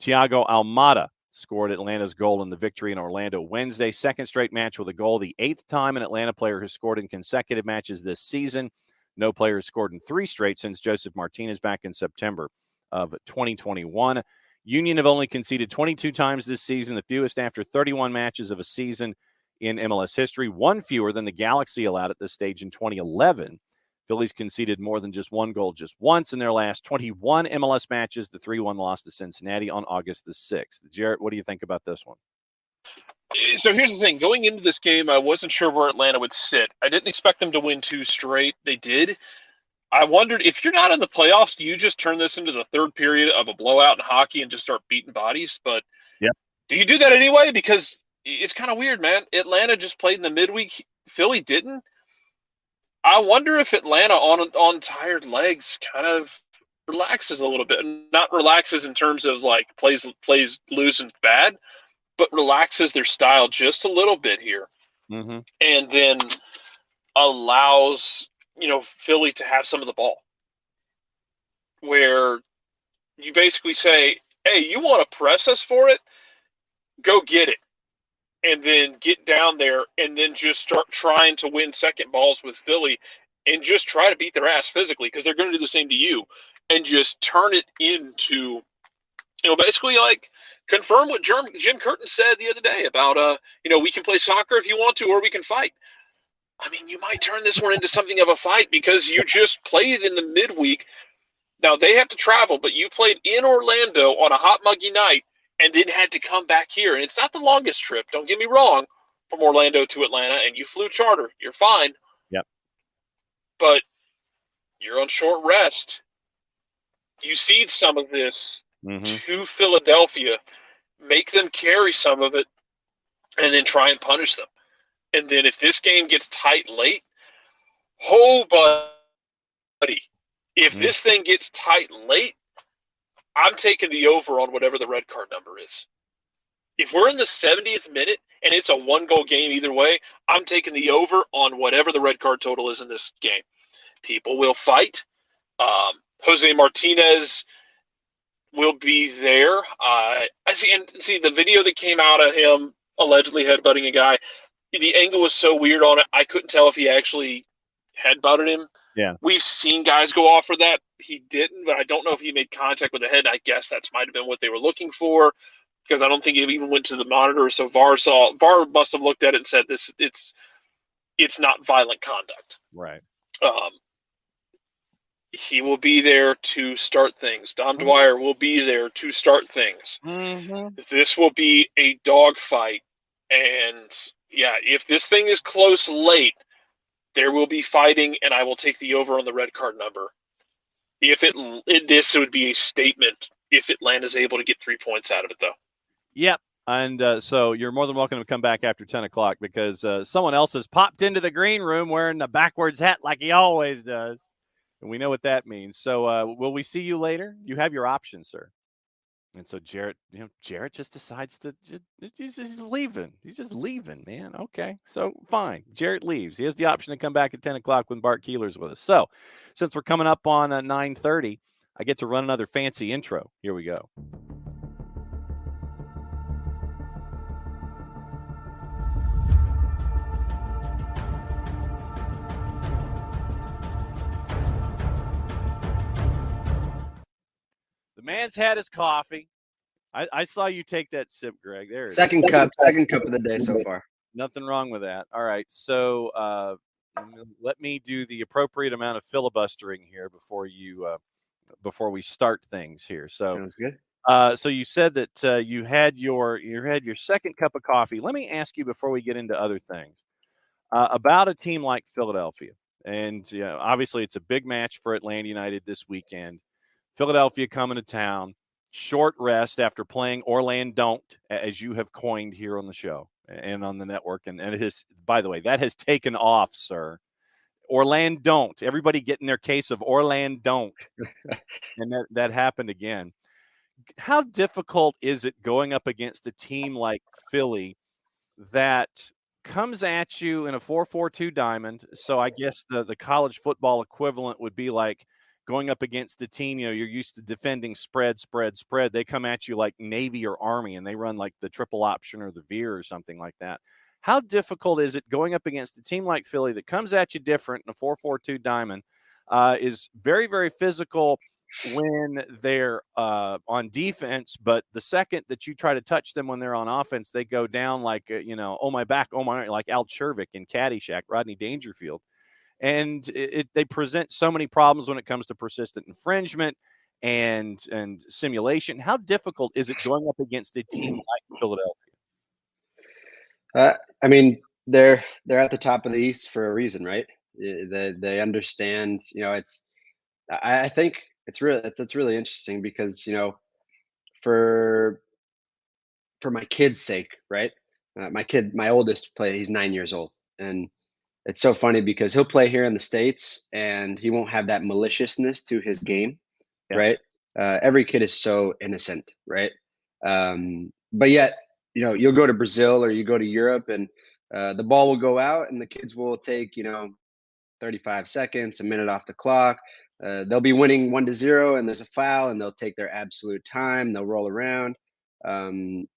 Thiago Almada scored Atlanta's goal in the victory in Orlando Wednesday. 2nd straight match with a goal, the 8th time an Atlanta player has scored in consecutive matches this season. No player has scored in 3 straight since Joseph Martinez back in September of 2021. Union have only conceded 22 times this season, the fewest after 31 matches of a season in MLS history, 1 fewer than the Galaxy allowed at this stage in 2011. Phillies conceded more than just 1 goal just once in their last 21 MLS matches, the 3-1 loss to Cincinnati on August the 6th. Jarrett, what do you think about this one? So here's the thing. Going into this game, I wasn't sure where Atlanta would sit. I didn't expect them to win 2 straight. They did. I wondered, if you're not in the playoffs, do you just turn this into the third period of a blowout in hockey and just start beating bodies? But Yep. do you do that anyway? Because it's kind of weird, man. Atlanta just played in the midweek. Philly didn't. I wonder if Atlanta on tired legs kind of relaxes a little bit. Not relaxes in terms of like plays loose and bad, but relaxes their style just a little bit here, and then allows Philly to have some of the ball, where you basically say, "Hey, you want to press us for it? Go get it." And then get down there and then just start trying to win second balls with Philly and just try to beat their ass physically, because they're going to do the same to you, and just turn it into, basically like confirm what Jim Curtin said the other day about, we can play soccer if you want to, or we can fight. I mean, you might turn this one into something of a fight because you just played in the midweek. Now they have to travel, but you played in Orlando on a hot, muggy night and then had to come back here. And it's not the longest trip, don't get me wrong, from Orlando to Atlanta, and you flew charter. You're fine. Yep. But you're on short rest. You cede some of this to Philadelphia, make them carry some of it, and then try and punish them. And then if this game gets tight late, oh, buddy, if this thing gets tight late, I'm taking the over on whatever the red card number is. If we're in the 70th minute and it's a 1-goal game either way, I'm taking the over on whatever the red card total is in this game. People will fight. Jose Martinez will be there. I see the video that came out of him allegedly headbutting a guy. The angle was so weird on it, I couldn't tell if he actually headbutted him. Yeah. We've seen guys go off for that. He didn't, but I don't know if he made contact with the head. I guess that might have been what they were looking for, because I don't think it even went to the monitor. So VAR must have looked at it and said it's not violent conduct. Right. He will be there to start things. Dom Dwyer will be there to start things. This will be a dogfight. And yeah, if this thing is close late, there will be fighting, and I will take the over on the red card number. This would be a statement if Atlanta's able to get 3 points out of it, though. Yep. And so you're more than welcome to come back after 10 o'clock, because someone else has popped into the green room wearing the backwards hat like he always does. And we know what that means. So will we see you later? You have your options, sir. And so Jarrett just decides to he's leaving. He's just leaving, man. Okay, so fine. Jarrett leaves. He has the option to come back at 10 o'clock when Bart Keeler's with us. So since we're coming up on 9:30, I get to run another fancy intro. Here we go. The man's had his coffee. I saw you take that sip, Greg. There. Second cup of the day so far. Nothing wrong with that. All right. So let me do the appropriate amount of filibustering here before we start things here. So sounds good. So you said that you had your second cup of coffee. Let me ask you, before we get into other things, about a team like Philadelphia. And obviously it's a big match for Atlanta United this weekend. Philadelphia coming to town. Short rest after playing Orlando, as you have coined here on the show and on the network. And it is, by the way, that has taken off, sir. Orlando. Everybody getting their case of Orlando. And that happened again. How difficult is it going up against a team like Philly that comes at you in a 4-4-2 diamond? So I guess the college football equivalent would be like going up against a team, you're used to defending spread. They come at you like Navy or Army, and they run like the triple option or the veer or something like that. How difficult is it going up against a team like Philly that comes at you different in a 4-4-2 diamond, is very, very physical when they're on defense, but the second that you try to touch them when they're on offense, they go down like, oh my back, oh my, like Al Chervik in Caddyshack, Rodney Dangerfield. And they present so many problems when it comes to persistent infringement and simulation. How difficult is it going up against a team like Philadelphia? I mean, they're at the top of the East for a reason, right? They understand. I think it's really interesting because, for my kid's sake, right? My oldest he's 9 years old, and it's so funny because he'll play here in the States and he won't have that maliciousness to his game, Yeah. right? Every kid is so innocent, right? But yet, you'll go to Brazil or you go to Europe and the ball will go out and the kids will take, 35 seconds, a minute off the clock. They'll be winning 1-0 and there's a foul and they'll take their absolute time. They'll roll around. And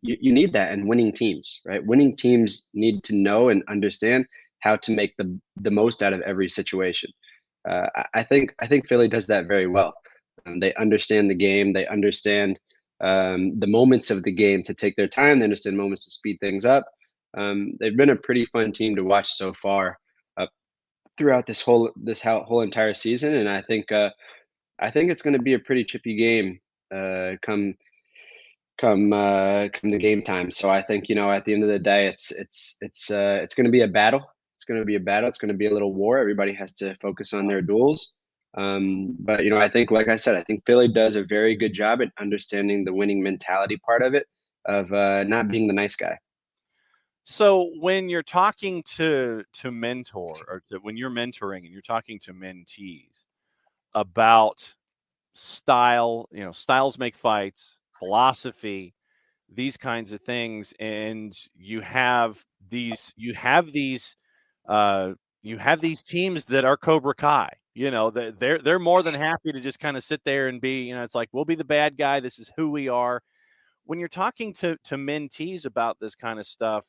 you need that in winning teams, right? Winning teams need to know and understand how to make the most out of every situation. I think Philly does that very well. They understand the game. They understand the moments of the game to take their time. They understand moments to speed things up. They've been a pretty fun team to watch so far throughout this whole entire season, and I think it's going to be a pretty chippy game come the game time. So I think at the end of the day, it's going to be a battle. It's going to be a battle. It's going to be a little war. Everybody has to focus on their duels. But I think, like I said, I think Philly does a very good job at understanding the winning mentality part of it, of not being the nice guy. So when you're talking to mentor or when you're mentoring and you're talking to mentees about style, styles make fights, philosophy, these kinds of things, and you have these teams that are Cobra Kai. They're more than happy to just kind of sit there and be, it's like, we'll be the bad guy. This is who we are. When you're talking to mentees about this kind of stuff,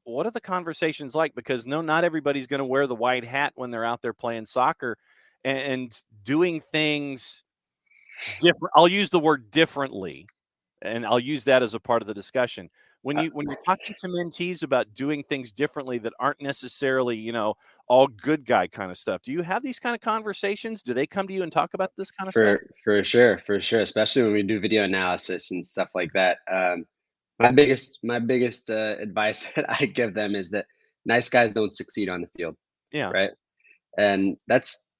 what are the conversations like? Because not everybody's going to wear the white hat when they're out there playing soccer and doing things different. I'll use the word differently, and I'll use that as a part of the discussion. When you're talking to mentees about doing things differently that aren't necessarily, all good guy kind of stuff, do you have these kind of conversations? Do they come to you and talk about this kind of stuff? For sure, especially when we do video analysis and stuff like that. My biggest advice that I give them is that nice guys don't succeed on the field, Yeah. right? And that's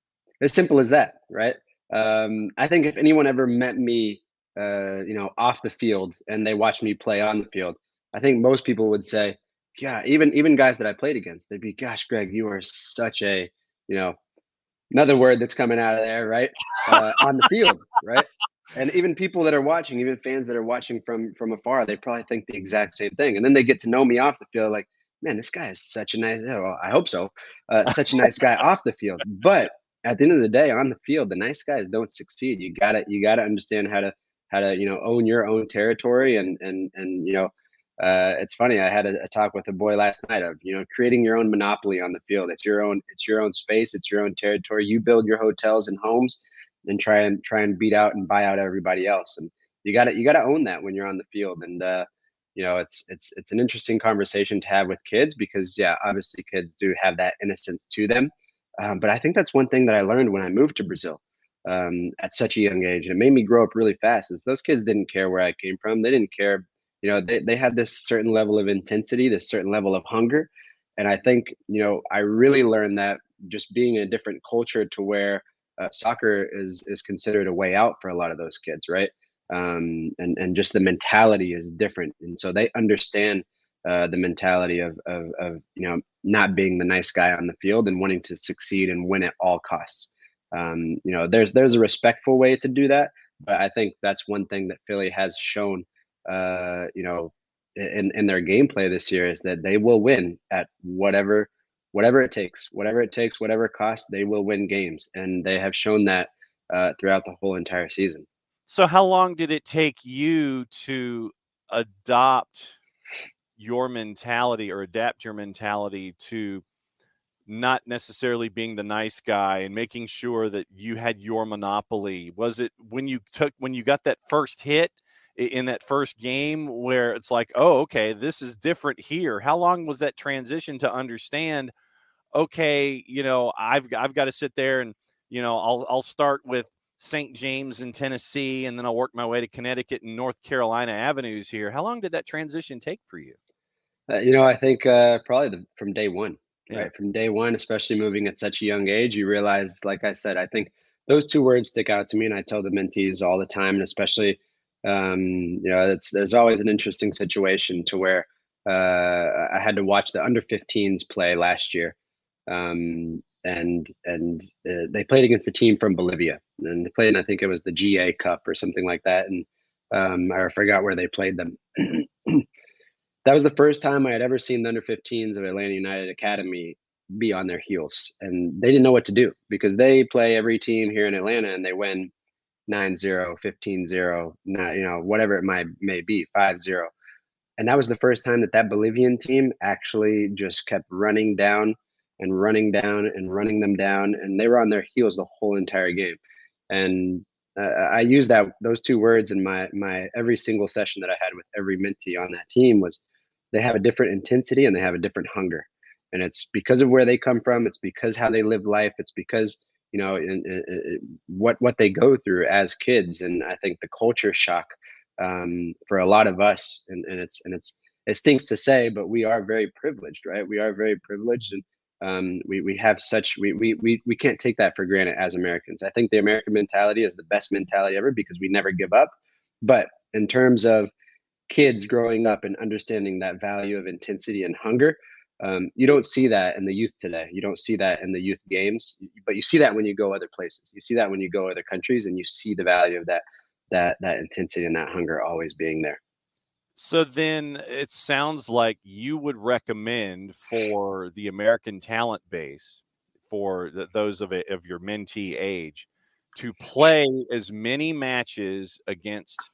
as simple as that, right? I think if anyone ever met me, off the field and they watched me play on the field, I think most people would say, "Yeah." Even guys that I played against, they'd be, "Gosh, Greg, you are such a," you know, another word that's coming out of there, right? On the field, right? And even people that are watching, even fans that are watching from afar, they probably think the exact same thing. And then they get to know me off the field, like, man, this guy is such a nice. Well, I hope so. Such a nice guy off the field, but at the end of the day, on the field, the nice guys don't succeed. You gotta understand how to own your own territory and it's funny. I had a talk with a boy last night of creating your own monopoly on the field. It's your own space. It's your own territory. You build your hotels and homes, and try and beat out and buy out everybody else. And you gotta own that when you're on the field. And it's an interesting conversation to have with kids because yeah, obviously kids do have that innocence to them. But I think that's one thing that I learned when I moved to Brazil at such a young age. And it made me grow up really fast. Is those kids didn't care where I came from. They didn't care. They had this certain level of intensity, this certain level of hunger. And I think, I really learned that just being in a different culture to where soccer is considered a way out for a lot of those kids, right? And just the mentality is different, and so they understand the mentality of not being the nice guy on the field and wanting to succeed and win at all costs. There's a respectful way to do that, but I think that's one thing that Philly has shown in their gameplay this year is that they will win at whatever it takes, whatever it costs. They will win games, and they have shown that throughout the whole entire season. So how long did it take you to adopt your mentality or adapt your mentality to not necessarily being the nice guy and making sure that you had your monopoly? Was it when you got that first hit in that first game where it's like, oh, okay, this is different here? How long was that transition to understand, okay, I've got to sit there and, I'll start with St. James in Tennessee, and then I'll work my way to Connecticut and North Carolina avenues here. How long did that transition take for you? I think probably from day one. right? From day one, especially moving at such a young age, you realize, like I said, I think those two words stick out to me, and I tell the mentees all the time, and especially, there's always an interesting situation to where I had to watch the under 15s play last year, and they played against a team from Bolivia, and they played in, I think it was the GA Cup or something like that, and I forgot where they played them. That was the first time I had ever seen the under 15s of Atlanta United Academy be on their heels. And they didn't know what to do because they play every team here in Atlanta and they win 9-0, 15-0, whatever it may be, 5-0. And that was the first time that Bolivian team actually just kept running down and running down and running them down. And they were on their heels the whole entire game. And I use those two words in my every single session that I had with every mentee on that team was they have a different intensity and they have a different hunger. And it's because of where they come from. It's because how they live life. It's because, what they go through as kids. And I think the culture shock for a lot of us, and it stinks to say, but we are very privileged, right? We are very privileged, and we have such we can't take that for granted as Americans. I think the American mentality is the best mentality ever because we never give up. But in terms of kids growing up and understanding that value of intensity and hunger, you don't see that in the youth today. You don't see that in the youth games, but you see that when you go other places. You see that when you go other countries, and you see the value of that intensity and that hunger always being there. So then it sounds like you would recommend for the American talent base, for those of your mentee age, to play as many matches against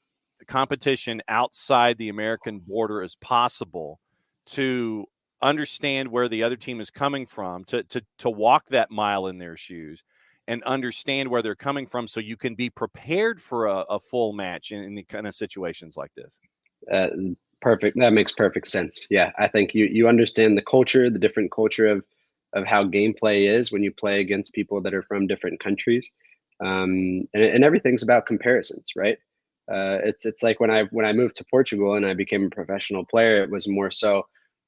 competition outside the American border as possible to understand where the other team is coming from, to walk that mile in their shoes and understand where they're coming from so you can be prepared for a full match in the kind of situations like this. Perfect. That makes perfect sense. Yeah, I think you understand the culture, the different culture of how gameplay is when you play against people that are from different countries, and everything's about comparisons, right? It's like when I moved to Portugal and I became a professional player, it was more so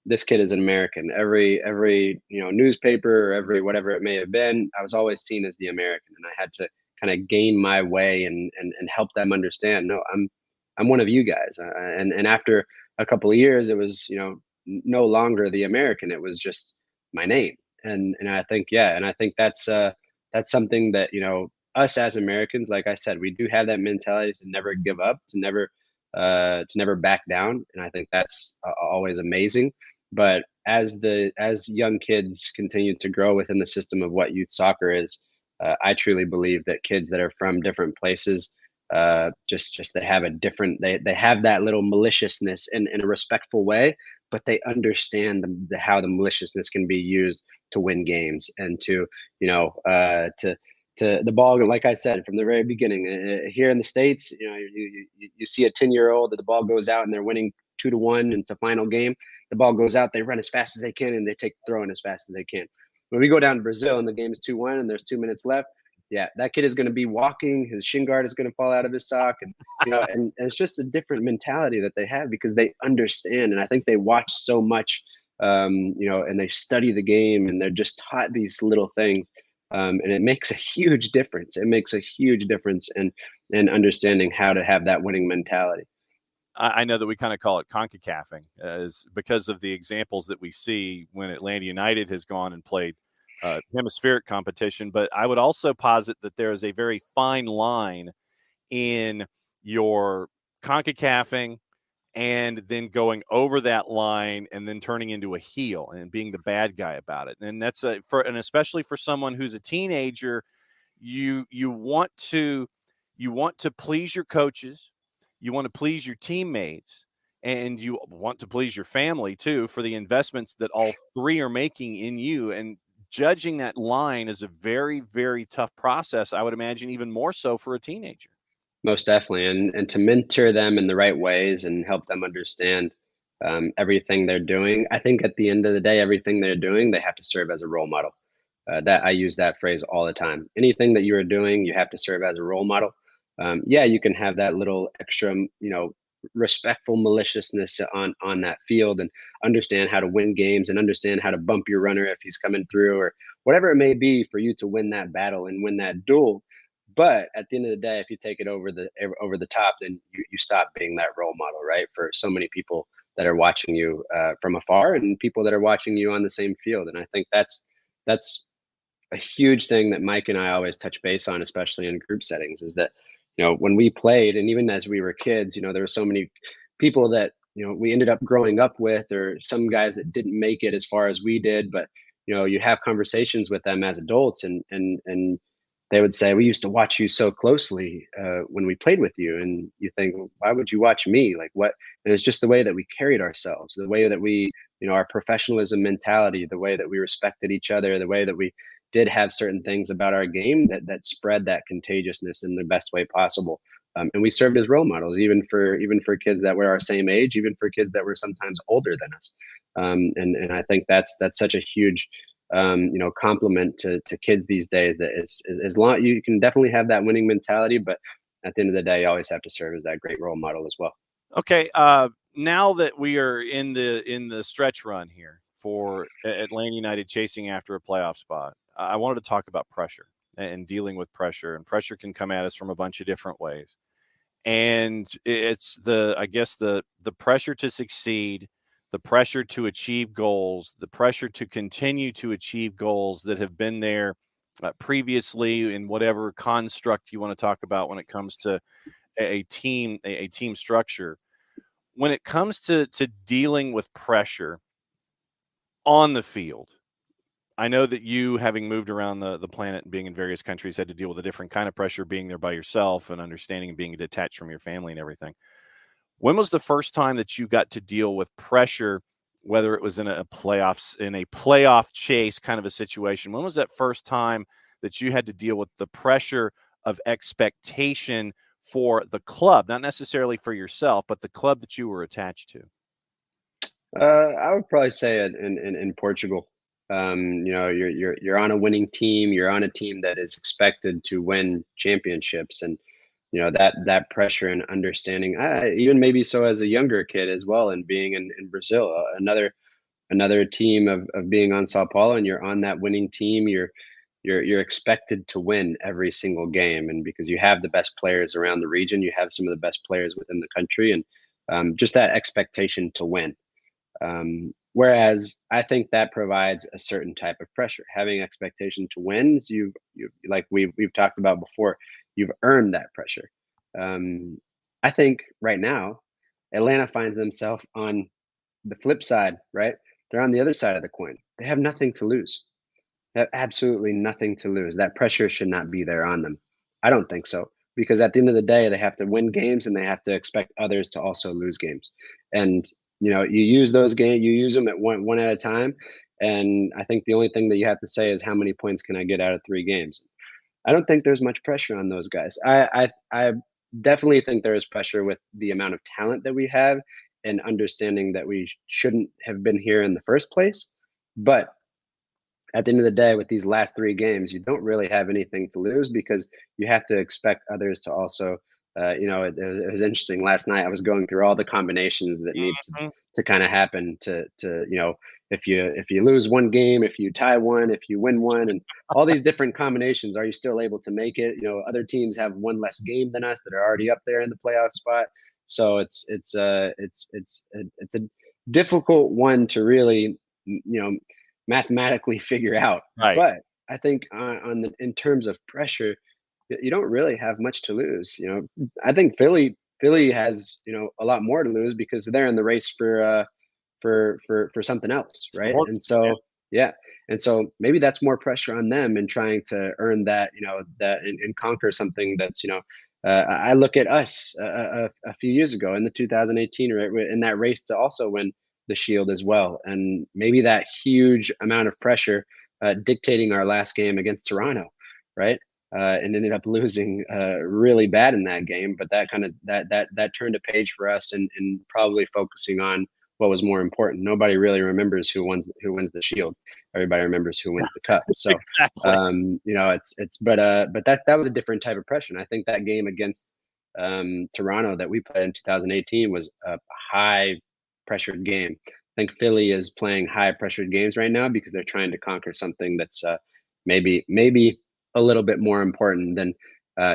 this kid is an American. Every newspaper or every whatever it may have been, I was always seen as the American, and I had to kind of gain my way and help them understand. No, I'm one of you guys, and after a couple of years, it was no longer the American. It was just my name, and I think that's something that us as Americans, like I said, we do have that mentality to never give up, to never back down, and I think that's always amazing. But as young kids continue to grow within the system of what youth soccer is, I truly believe that kids that are from different places, just they have a different they have that little maliciousness in a respectful way, but they understand how the maliciousness can be used to win games and to to the ball, like I said from the very beginning, here in the States, you see a 10-year-old that the ball goes out and they're winning 2-1, and it's a final game. The ball goes out, they run as fast as they can, and they take the throw in as fast as they can. When we go down to Brazil and the game is 2-1 and there's 2 minutes left, yeah, that kid is going to be walking. His shin guard is going to fall out of his sock, and and it's just a different mentality that they have because they understand, and I think they watch so much, and they study the game, and they're just taught these little things, and it makes a huge difference. It makes a huge difference in understanding how to have that winning mentality. I know that we kind of call it CONCACAFing, as because of the examples that we see when Atlanta United has gone and played hemispheric competition. But I would also posit that there is a very fine line in your CONCACAFing and then going over that line and then turning into a heel and being the bad guy about it. And that's and especially for someone who's a teenager, you want to please your coaches, you want to please your teammates, and you want to please your family too for the investments that all three are making in you. And judging that line is a very, very tough process, I would imagine, even more so for a teenager. Most definitely, and to mentor them in the right ways and help them understand everything they're doing. I think at the end of the day, everything they're doing, they have to serve as a role model. That I use that phrase all the time. Anything that you are doing, you have to serve as a role model. Yeah, you can have that little extra, respectful maliciousness on that field, and understand how to win games and understand how to bump your runner if he's coming through, or whatever it may be for you to win that battle and win that duel. But at the end of the day, if you take it over the top, then you stop being that role model, right? For so many people that are watching you from afar, and people that are watching you on the same field. And I think that's a huge thing that Mike and I always touch base on, especially in group settings, is that, when we played, and even as we were kids, there were so many people that, we ended up growing up with, or some guys that didn't make it as far as we did, but, you have conversations with them as adults, and they would say, we used to watch you so closely when we played with you. And you think, well, why would you watch me? Like, what? And it's just the way that we carried ourselves, the way that we, our professionalism mentality, the way that we respected each other, the way that we did have certain things about our game that spread that contagiousness in the best way possible. And we served as role models, even for kids that were our same age, even for kids that were sometimes older than us. And I think that's such a huge compliment to kids these days, that is as long, you can definitely have that winning mentality, but at the end of the day, you always have to serve as that great role model as well. Okay. Now that we are in the stretch run here for Atlanta United chasing after a playoff spot, I wanted to talk about pressure and dealing with pressure. And pressure can come at us from a bunch of different ways. And it's the pressure to succeed, the pressure to achieve goals, the pressure to continue to achieve goals that have been there previously, in whatever construct you want to talk about when it comes to a team structure. When it comes to dealing with pressure on the field, I know that you, having moved around the planet and being in various countries, had to deal with a different kind of pressure, being there by yourself and understanding and being detached from your family and everything. When was the first time that you got to deal with pressure, whether it was in a playoff chase kind of a situation? When was that first time that you had to deal with the pressure of expectation for the club, not necessarily for yourself, but the club that you were attached to? I would probably say in Portugal. You're on a winning team. You're on a team that is expected to win championships, and that pressure and understanding. Even maybe so as a younger kid as well, and being in Brazil, another team of being on Sao Paulo, and you're on that winning team. You're expected to win every single game, and because you have the best players around the region, you have some of the best players within the country, and just that expectation to win. Whereas I think that provides a certain type of pressure. Having expectation to wins, you like we've talked about before, you've earned that pressure. I think right now, Atlanta finds themselves on the flip side, right? They're on the other side of the coin. They have nothing to lose. They have absolutely nothing to lose. That pressure should not be there on them. I don't think so. Because at the end of the day, they have to win games, and they have to expect others to also lose games. And you use those games, you use them at one at a time. And I think the only thing that you have to say is, how many points can I get out of 3 games? I don't think there's much pressure on those guys. I definitely think there is pressure with the amount of talent that we have, and understanding that we shouldn't have been here in the first place. But at the end of the day, with these last 3 games, you don't really have anything to lose, because you have to expect others to also. It was interesting. Last night, I was going through all the combinations that need to kind of happen to if you lose one game, if you tie one, if you win one, and all these different combinations. Are you still able to make it? Other teams have one less game than us that are already up there in the playoff spot. So it's a difficult one to really mathematically figure out. Right. But I think in terms of pressure, you don't really have much to lose. I think Philly has a lot more to lose, because they're in the race for something else, right? And so and so maybe that's more pressure on them in trying to earn that, and conquer something that's I look at us a few years ago in the 2018, right, in that race to also win the Shield as well, and maybe that huge amount of pressure dictating our last game against Toronto, right? And ended up losing really bad in that game. But that kind of that turned a page for us, and probably focusing on what was more important. Nobody really remembers who wins the Shield. Everybody remembers who wins the Cup. So exactly. but that was a different type of pressure. And I think that game against Toronto that we played in 2018 was a high pressured game. I think Philly is playing high pressured games right now because they're trying to conquer something that's maybe a little bit more important than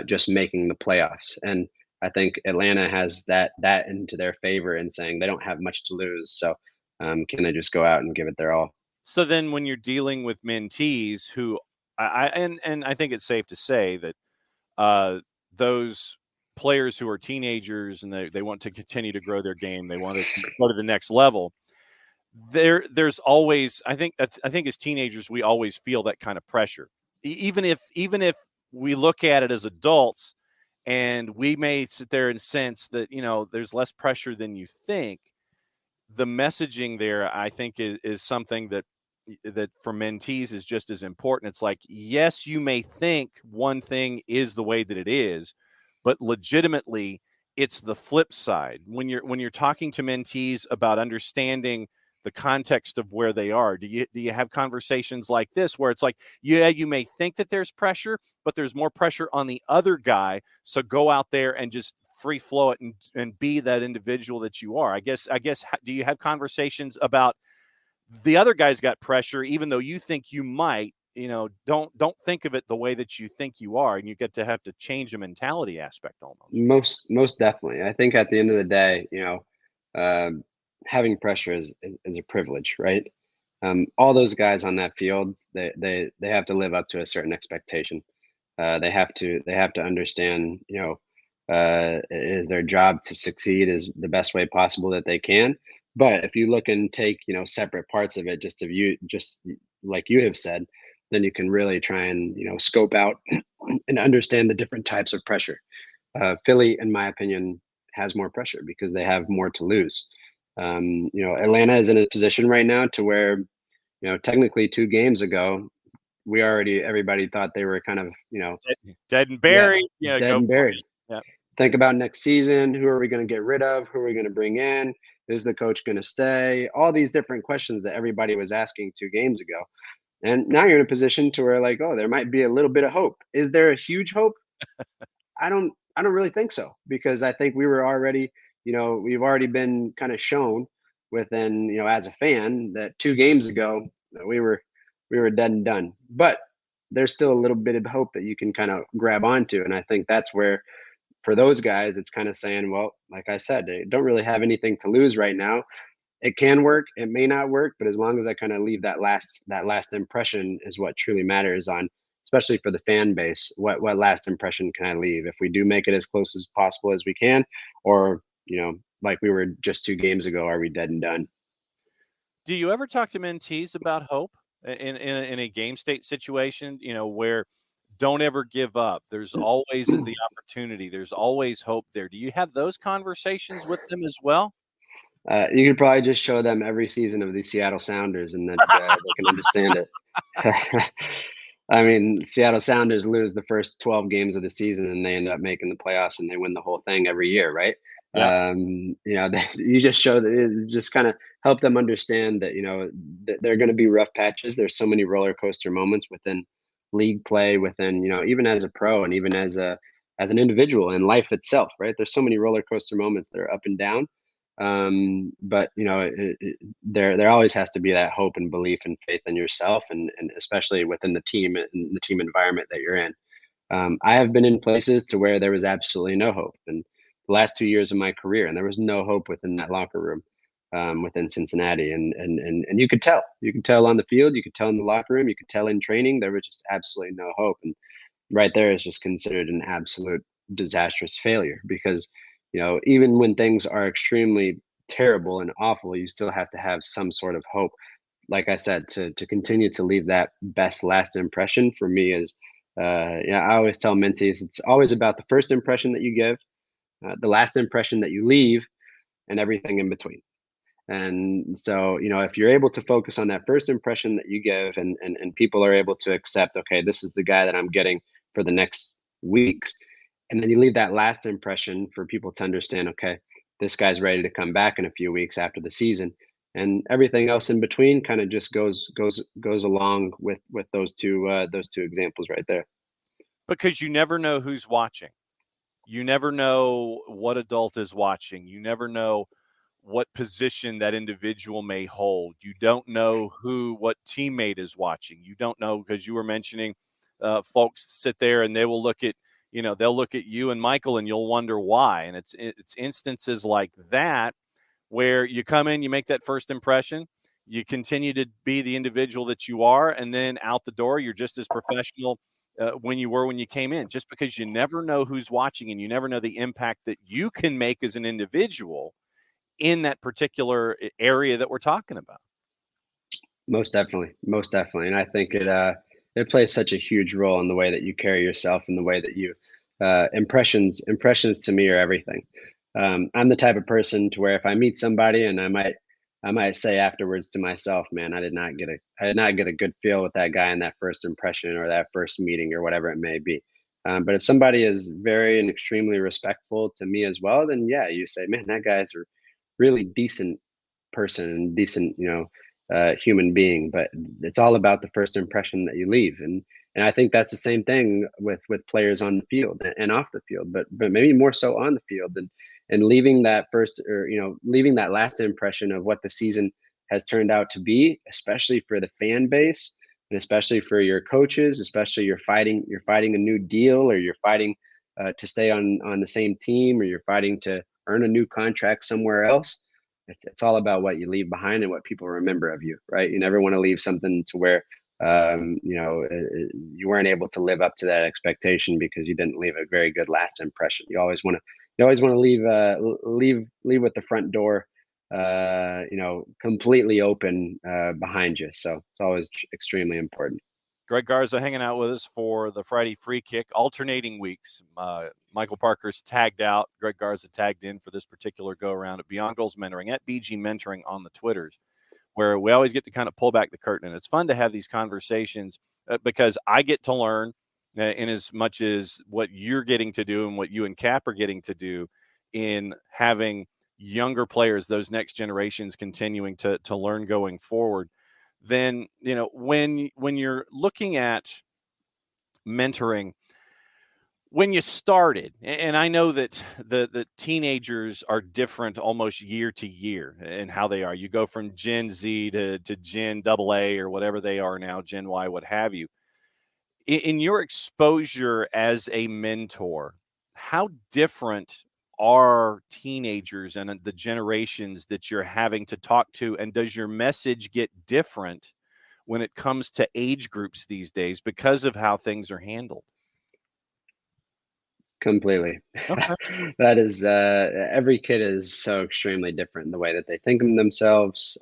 just making the playoffs. And I think Atlanta has that into their favor in saying they don't have much to lose. So can they just go out and give it their all? So then when you're dealing with mentees who and I think it's safe to say that those players who are teenagers and they want to continue to grow their game, they want to go to the next level. There's always, I think as teenagers, we always feel that kind of pressure. Even if we look at it as adults and we may sit there and sense that, there's less pressure than you think, the messaging there, I think, is something that for mentees is just as important. It's like, yes, you may think one thing is the way that it is, but legitimately it's the flip side. When you're talking to mentees about understanding the context of where they are, do you have conversations like this where it's like, yeah, you may think that there's pressure, but there's more pressure on the other guy, so go out there and just free flow it and be that individual that you are? I guess do you have conversations about the other guy's got pressure, even though you think you might, don't think of it the way that you think you are, and you get to have to change the mentality aspect almost. Most definitely. I think at the end of the day, having pressure is a privilege, right? All those guys on that field, they have to live up to a certain expectation. They have to understand, it is their job to succeed is the best way possible that they can. But if you look and take, separate parts of it, just like you have said, then you can really try and, scope out and understand the different types of pressure. Philly, in my opinion, has more pressure because they have more to lose. Atlanta is in a position right now to where, technically 2 games ago, everybody thought they were kind of, dead and buried. Dead and buried. Yeah. Think about next season. Who are we going to get rid of? Who are we going to bring in? Is the coach going to stay? All these different questions that everybody was asking 2 games ago. And now you're in a position to where like, oh, there might be a little bit of hope. Is there a huge hope? I don't really think so, because I think we were already, we've already been kind of shown within, as a fan, that 2 games ago we were dead and done. But there's still a little bit of hope that you can kind of grab onto. And I think that's where, for those guys, it's kind of saying, well, like I said, they don't really have anything to lose right now. It can work, it may not work, but as long as I kind of leave that last impression is what truly matters on, especially for the fan base. What last impression can I leave? If we do make it as close as possible as we can, or, like we were just 2 games ago, are we dead and done? Do you ever talk to mentees about hope in a game state situation, where don't ever give up? There's always the opportunity. There's always hope there. Do you have those conversations with them as well? You could probably just show them every season of the Seattle Sounders, and then they can understand it. I mean, Seattle Sounders lose the first 12 games of the season, and they end up making the playoffs, and they win the whole thing every year, right? Yeah. You just show that, just kind of help them understand that, there are going to be rough patches. There's so many roller coaster moments within league play, within, even as a pro and even as an individual in life itself, right? There's so many roller coaster moments that are up and down. But there always has to be that hope and belief and faith in yourself, and especially within the team and the team environment that you're in. I have been in places to where there was absolutely no hope, and the last 2 years of my career, and there was no hope within that locker room, within Cincinnati, and you could tell on the field, you could tell in the locker room, you could tell in training, there was just absolutely no hope. And right there is just considered an absolute disastrous failure, because even when things are extremely terrible and awful, you still have to have some sort of hope. Like I said, to continue to leave that best last impression for me is, I always tell mentees, it's always about the first impression that you give, the last impression that you leave, and everything in between. And so, if you're able to focus on that first impression that you give, and people are able to accept, okay, this is the guy that I'm getting for the next weeks. And then you leave that last impression for people to understand, okay, this guy's ready to come back in a few weeks after the season. And everything else in between kind of just goes along with those two examples right there. Because you never know who's watching. You never know what adult is watching. You never know what position that individual may hold. You don't know what teammate is watching. You don't know, because you were mentioning folks sit there and they will look at, they'll look at you and Michael and you'll wonder why. And it's instances like that where you come in, you make that first impression, you continue to be the individual that you are, and then out the door, you're just as professional when you came in, just because you never know who's watching and you never know the impact that you can make as an individual in that particular area that we're talking about. Most definitely. And I think it plays such a huge role in the way that you carry yourself and the way that you impressions to me are everything. I'm the type of person to where if I meet somebody and I might say afterwards to myself, man, I did not get a good feel with that guy in that first impression or that first meeting or whatever it may be. But if somebody is very and extremely respectful to me as well, then yeah, you say, man, that guy's a really decent person and decent, human being. But it's all about the first impression that you leave. And I think that's the same thing with players on the field and off the field, but maybe more so on the field, and leaving that first, or leaving that last impression of what the season has turned out to be, especially for the fan base and especially for your coaches, especially you're fighting a new deal, or you're fighting to stay on the same team, or you're fighting to earn a new contract somewhere else. It's all about what you leave behind and what people remember of you, right? You never want to leave something to where you weren't able to live up to that expectation because you didn't leave a very good last impression. You always want to leave with the front door completely open behind you. So it's always extremely important. Greg Garza hanging out with us for the Friday Free Kick, alternating weeks. Michael Parker's tagged out. Greg Garza tagged in for this particular go-around at Beyond Goals Mentoring, at BG Mentoring on the Twitters, where we always get to kind of pull back the curtain. And it's fun to have these conversations because I get to learn in as much as what you're getting to do and what you and Cap are getting to do in having younger players, those next generations continuing to learn going forward. Then, when you're looking at mentoring, when you started, and I know that the teenagers are different almost year to year in how they are. You go from Gen Z to Gen AA or whatever they are now, Gen Y, what have you. In your exposure as a mentor, how different are teenagers and the generations that you're having to talk to? And does your message get different when it comes to age groups these days because of how things are handled? Completely. Okay. That is, every kid is so extremely different in the way that they think of themselves.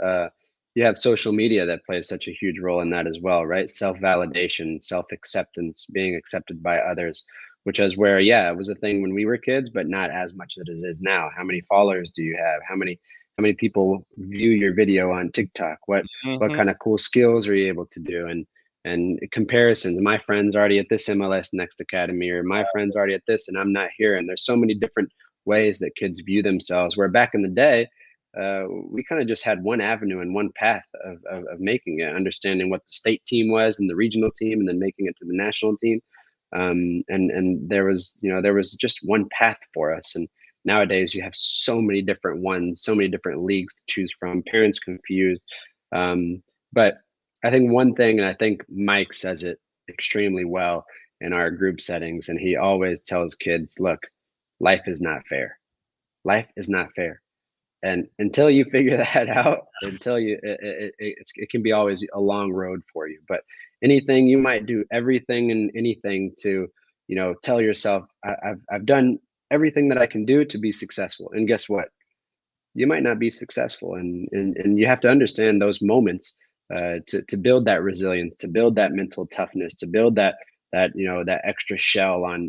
You have social media that plays such a huge role in that as well, right? Self-validation, self-acceptance, being accepted by others, which is where, yeah, it was a thing when we were kids, but not as much as it is now. How many followers do you have? How many people view your video on TikTok? What kind of cool skills are you able to do? And comparisons. My friend's already at this MLS Next Academy, or my friend's already at this and I'm not here. And there's so many different ways that kids view themselves, where back in the day, we kind of just had one avenue and one path of making it, understanding what the state team was and the regional team, and then making it to the national team. And there was just one path for us. And nowadays you have so many different ones, so many different leagues to choose from, parents confused. But I think one thing, and I think Mike says it extremely well in our group settings, and he always tells kids, look, life is not fair. Life is not fair. And until you figure that out, until it can be always a long road for you. But anything you might do, everything and anything to, tell yourself, I've done everything that I can do to be successful. And guess what? You might not be successful. And you have to understand those moments to build that resilience, to build that mental toughness, to build that extra shell on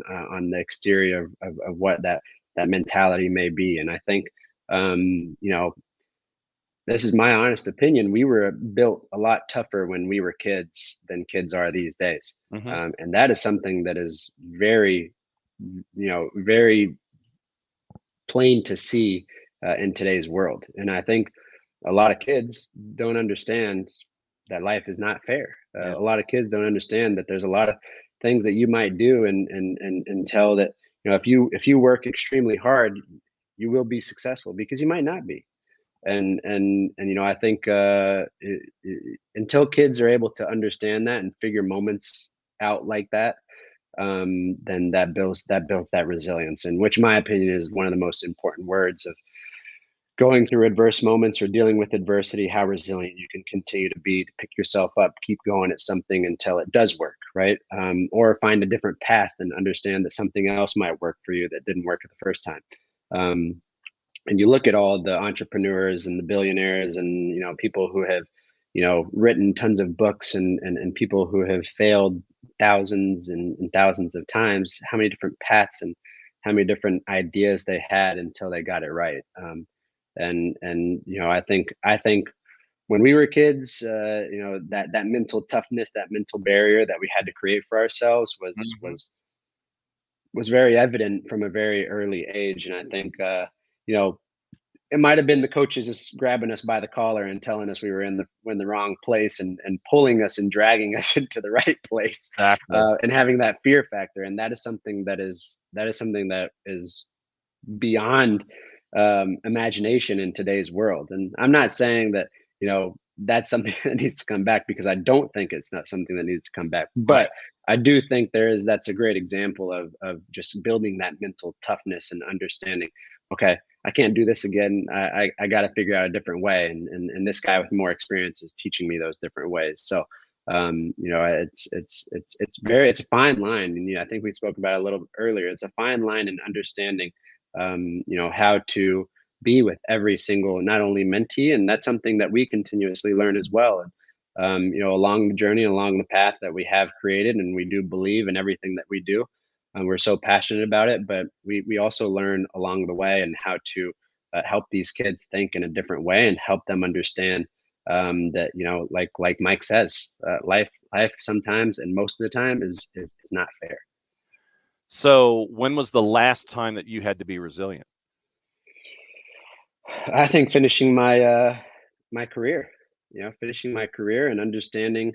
the exterior of what that mentality may be. And I think this is my honest opinion. We were built a lot tougher when we were kids than kids are these days. And that is something that is very, very plain to see in today's world. And I think a lot of kids don't understand that life is not fair. A lot of kids don't understand that there's a lot of things that you might do and tell that, if you work extremely hard, you will be successful, because you might not be. And I think until kids are able to understand that and figure moments out like that, then that builds that resilience, and which, in my opinion, is one of the most important words of going through adverse moments or dealing with adversity. How resilient you can continue to be, to pick yourself up, keep going at something until it does work, right? Or find a different path and understand that something else might work for you that didn't work at the first time. And you look at all the entrepreneurs and the billionaires and people who have written tons of books, and people who have failed thousands and thousands of times, how many different paths and how many different ideas they had until they got it right. And I think when we were kids, that mental toughness, that mental barrier that we had to create for ourselves was very evident from a very early age. And I think it might have been the coaches just grabbing us by the collar and telling us we were in the wrong place, and pulling us and dragging us into the right place. Exactly. And having that fear factor. And that is something that is beyond imagination in today's world. And I'm not saying that that's something that needs to come back, because I don't think it's not something that needs to come back. But Right. I do think that's a great example of just building that mental toughness and understanding, okay, I can't do this again. I got to figure out a different way. And this guy with more experience is teaching me those different ways. So, it's a fine line. And I think we spoke about it a little bit earlier. It's a fine line in understanding, how to be with every single, not only mentee, and that's something that we continuously learn as well. And, along the journey, along the path that we have created, and we do believe in everything that we do. We're so passionate about it, but we also learn along the way, and how to help these kids think in a different way, and help them understand that like Mike says, life sometimes, and most of the time, is not fair. So when was the last time that you had to be resilient? I think finishing my career, finishing my career and understanding,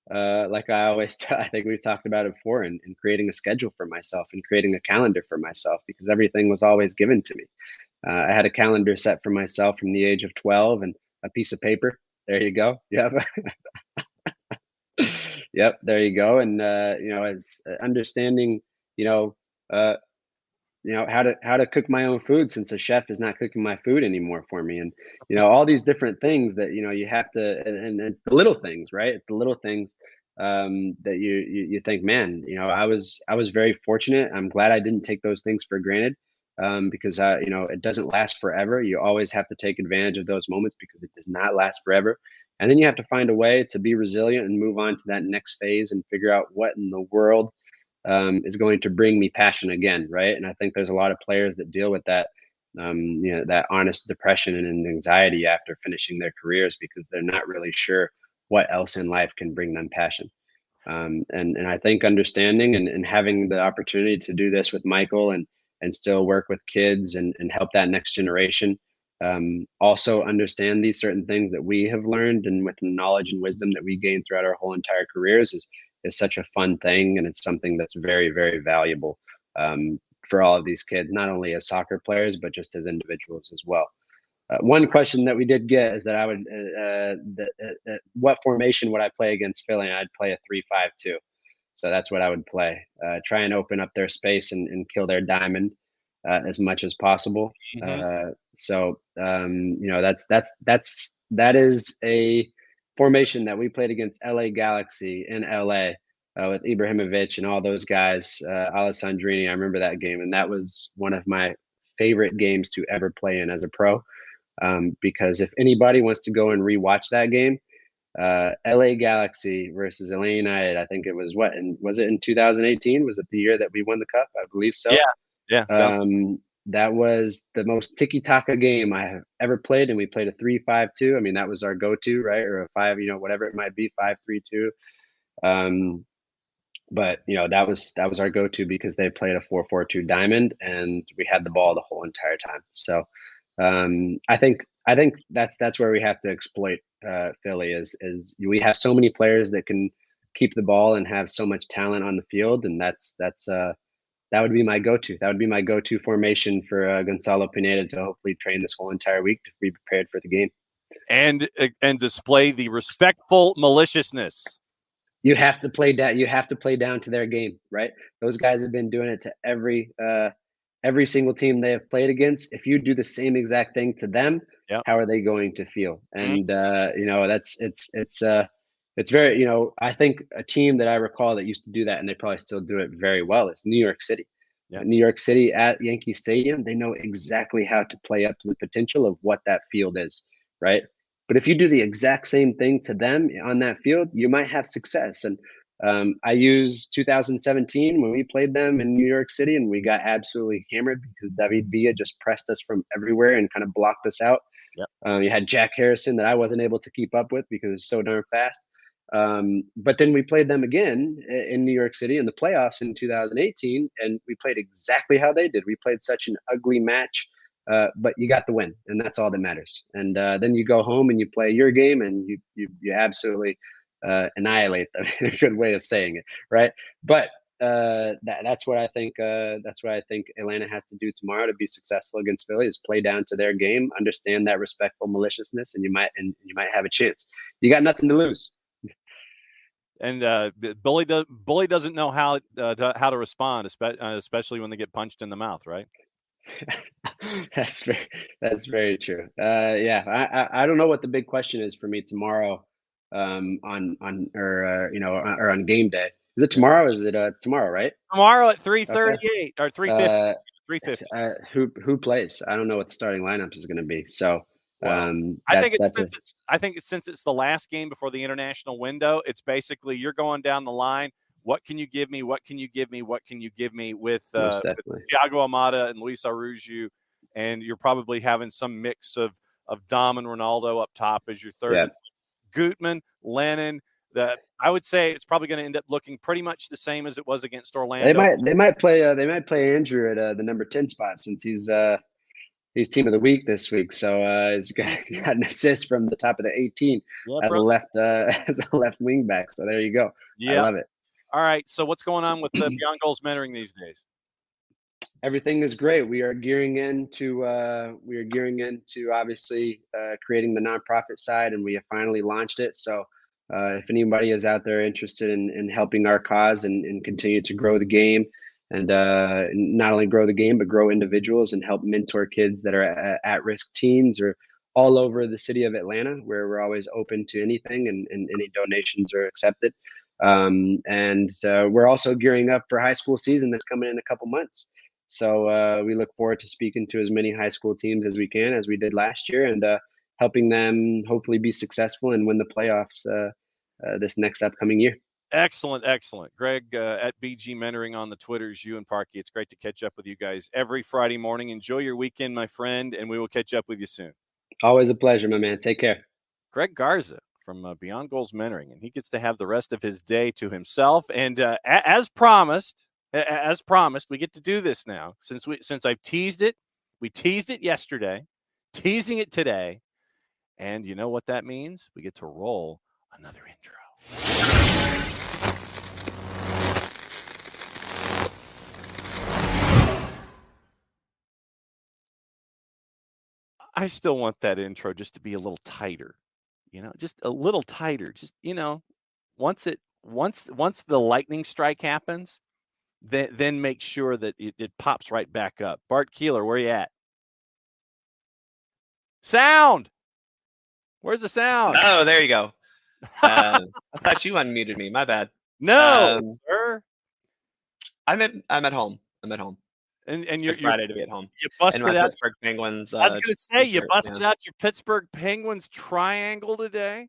like I always, I think we've talked about it before, and creating a schedule for myself and creating a calendar for myself, because everything was always given to me. I had a calendar set for myself from the age of 12, and a piece of paper. There you go. Yep. Yep. There you go. And, it's understanding, uh, how to cook my own food, since a chef is not cooking my food anymore for me. And all these different things that you have to, and it's the little things, right? It's the little things that you think, man, I was very fortunate. I'm glad I didn't take those things for granted, because it doesn't last forever. You always have to take advantage of those moments, because it does not last forever. And then you have to find a way to be resilient and move on to that next phase, and figure out what in the world is going to bring me passion again, right? And I think there's a lot of players that deal with that, that honest depression and anxiety after finishing their careers, because they're not really sure what else in life can bring them passion. And I think understanding and having the opportunity to do this with Michael, and still work with kids, and help that next generation, also understand these certain things that we have learned, and with the knowledge and wisdom that we gained throughout our whole entire careers, is such a fun thing. And it's something that's very, very valuable, for all of these kids, not only as soccer players, but just as individuals as well. One question that we did get is that I would, what formation would I play against Philly? And I'd play a 3-5-2. So that's what I would play. Try and open up their space, and kill their diamond as much as possible. Mm-hmm. That is a formation that we played against LA Galaxy in LA, with Ibrahimovic and all those guys, Alessandrini. I remember that game, and that was one of my favorite games to ever play in as a pro. Because if anybody wants to go and rewatch that game, LA Galaxy versus LA United, I think it was was it in 2018? Was it the year that we won the cup? I believe so. Yeah. That was the most tiki-taka game I have ever played, and we played a 3-5-2. I mean, that was our go-to, right? Or a 5, whatever it might be, 5-3-2. But that was our go-to, because they played a 4-4-2 diamond, and we had the ball the whole entire time. So I think that's where we have to exploit Philly, is we have so many players that can keep the ball and have so much talent on the field, and that's that would be my go-to. That would be my go-to formation for Gonzalo Pineda to hopefully train this whole entire week to be prepared for the game. And display the respectful maliciousness. You have to play down. You have to play down to their game, right? Those guys have been doing it to every single team they have played against. If you do the same exact thing to them, how are they going to feel? And it's very, I think a team that I recall that used to do that, and they probably still do it very well, is New York City. Yeah. New York City at Yankee Stadium, they know exactly how to play up to the potential of what that field is, right? But if you do the exact same thing to them on that field, you might have success. And I use 2017 when we played them in New York City, and we got absolutely hammered because David Villa just pressed us from everywhere and kind of blocked us out. Yep. You had Jack Harrison that I wasn't able to keep up with because it was so darn fast. But then we played them again in New York City in the playoffs in 2018, and we played exactly how they did. We played such an ugly match. But you got the win, and that's all that matters. And then you go home and you play your game, and you absolutely annihilate them. In a good way of saying it, right? But that's what I think. That's what I think Atlanta has to do tomorrow to be successful against Philly: is play down to their game, understand that respectful maliciousness, and you might have a chance. You got nothing to lose. And Bully doesn't know how to respond, especially when they get punched in the mouth, right? That's very true. I don't know what the big question is for me tomorrow, on game day. Is it tomorrow? Is it? It's tomorrow, right? Tomorrow at 3:38 or 3:50. 3:50. Who plays? I don't know what the starting lineup is going to be. So. Well, I think since it's the last game before the international window, it's basically you're going down the line. What can you give me? What can you give me? What can you give me with Thiago Almada and Luis Araujo? And you're probably having some mix of Dom and Ronaldo up top as your third. Yep. Gutman, Lennon. I would say it's probably going to end up looking pretty much the same as it was against Orlando. They might play Andrew at the number 10 spot since he's team of the week this week. So he's got an assist from the top of the 18 as a left wing back. So there you go. Yep. I love it. All right. So what's going on with the Beyond Goals mentoring these days? Everything is great. We are gearing into obviously creating the nonprofit side, and we have finally launched it. So if anybody is out there interested in helping our cause and continue to grow the game, and not only grow the game, but grow individuals and help mentor kids that are at-risk teens or all over the city of Atlanta, where we're always open to anything and any donations are accepted. And we're also gearing up for high school season that's coming in a couple months. So we look forward to speaking to as many high school teams as we can, as we did last year, and helping them hopefully be successful and win the playoffs this next upcoming year. Excellent. Greg, at BG Mentoring on the Twitters, you and Parky, it's great to catch up with you guys every Friday morning. Enjoy your weekend, my friend, and we will catch up with you soon. Always a pleasure, my man. Take care. Greg Garza from Beyond Goals Mentoring, and he gets to have the rest of his day to himself. And as promised, we get to do this now. Since I've teased it, we teased it yesterday, teasing it today, and you know what that means? We get to roll another intro. I still want that intro just to be a little tighter, just a little tighter. Just, once the lightning strike happens, then make sure that it pops right back up. Bart Keeler, where you at? Sound. Where's the sound? Oh, there you go. I thought you unmuted me. My bad. No, sir. I'm at home. And you're Friday to be at home. You busted out Pittsburgh Penguins. I was going to say you busted out your Pittsburgh Penguins triangle today.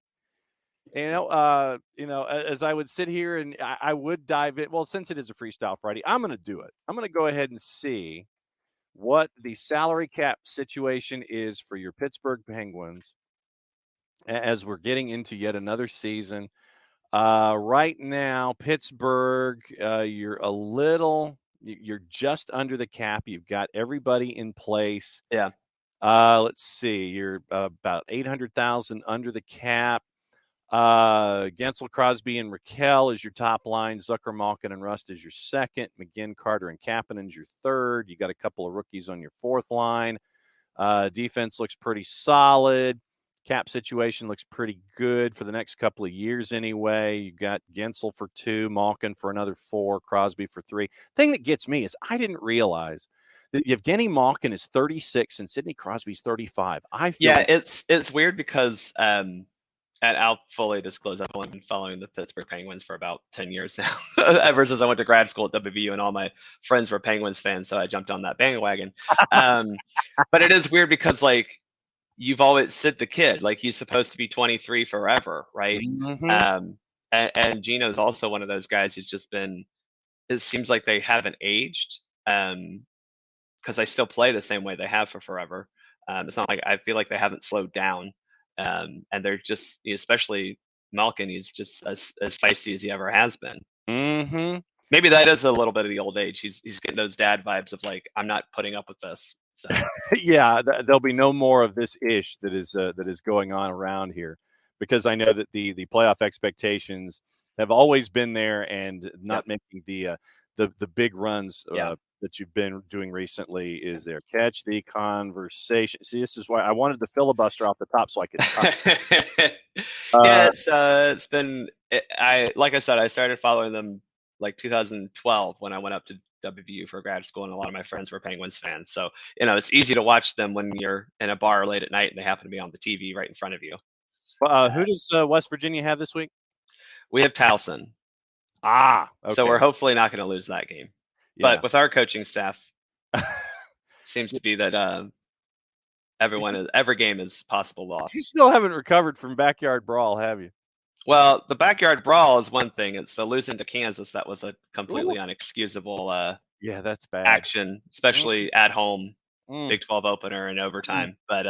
As I would sit here and I would dive in. Well, since it is a freestyle Friday, I'm going to do it. I'm going to go ahead and see what the salary cap situation is for your Pittsburgh Penguins as we're getting into yet another season. Right now, Pittsburgh, you're just under the cap. You've got everybody in place. Yeah. Let's see. You're about $800,000 under the cap. Gensel, Crosby, and Raquel is your top line. Zucker, Malkin, and Rust is your second. McGinn, Carter, and Kapanen's your third. You got a couple of rookies on your fourth line. Defense looks pretty solid. Cap situation looks pretty good for the next couple of years anyway. You got Gensel for 2, Malkin for another 4, Crosby for 3. Thing that gets me is I didn't realize that Evgeny Malkin is 36 and Sidney Crosby's 35. It's weird because and I'll fully disclose I've only been following the Pittsburgh Penguins for about 10 years now. Ever since I went to grad school at WVU and all my friends were Penguins fans, so I jumped on that bandwagon. But it is weird because like you've always said the kid, like he's supposed to be 23 forever, right? Mm-hmm. And Gino's also one of those guys who's just been, it seems like they haven't aged because they still play the same way they have for forever. It's not like I feel like they haven't slowed down. And they're just, especially Malkin, he's just as feisty as he ever has been. Mm-hmm. Maybe that is a little bit of the old age. He's getting those dad vibes of like, I'm not putting up with this. So. Yeah, there'll be no more of this ish that is going on around here, because I know that the playoff expectations have always been there, and not making the big runs that you've been doing recently is there. Catch the conversation. See, this is why I wanted the filibuster off the top so I could. It's been. Like I said, I started following them like 2012 when I went up to WVU for grad school, and a lot of my friends were Penguins fans. So, it's easy to watch them when you're in a bar late at night and they happen to be on the TV right in front of you. Who does West Virginia have this week? We have Towson. Okay. So we're hopefully not going to lose that game. Yeah. But with our coaching staff, seems to be that every game is possible loss. You still haven't recovered from backyard brawl, have you? Well, the backyard brawl is one thing. It's the losing to Kansas that was a completely unexcusable that's bad action, especially at home, Big 12 opener in overtime. But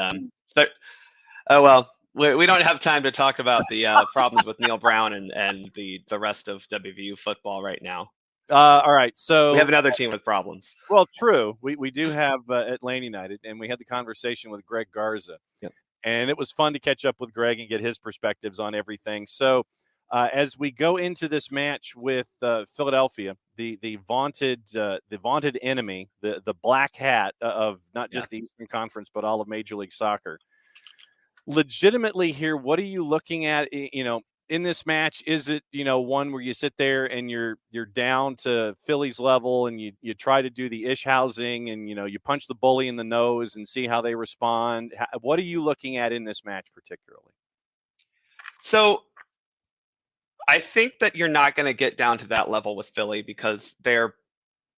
we don't have time to talk about the problems with Neil Brown and the rest of WVU football right now. All right, so we have another team with problems. Well, true. We do have Atlanta United, and we had the conversation with Greg Garza. Yep. And it was fun to catch up with Greg and get his perspectives on everything. So as we go into this match with Philadelphia, the vaunted enemy, the black hat of not just the Eastern Conference, but all of Major League Soccer. Legitimately here, what are you looking at, in this match? Is it, one where you sit there and you're down to Philly's level and you try to do the ish housing and, you punch the bully in the nose and see how they respond? What are you looking at in this match particularly? So I think that you're not going to get down to that level with Philly because they're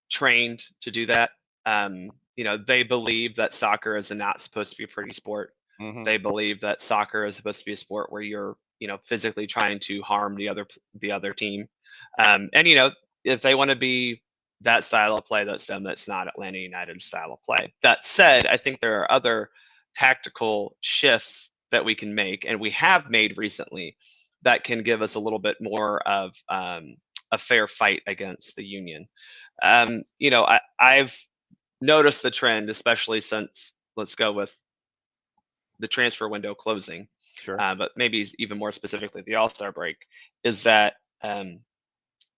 trained to do that. They believe that soccer is not supposed to be a pretty sport. Mm-hmm. They believe that soccer is supposed to be a sport where you're physically trying to harm the other team. And if they want to be that style of play, that's them. That's not Atlanta United style of play. That said, I think there are other tactical shifts that we can make, and we have made recently, that can give us a little bit more of a fair fight against the Union. I've noticed the trend, especially since, let's go with the transfer window closing. Sure. But maybe even more specifically, the All-Star break, is that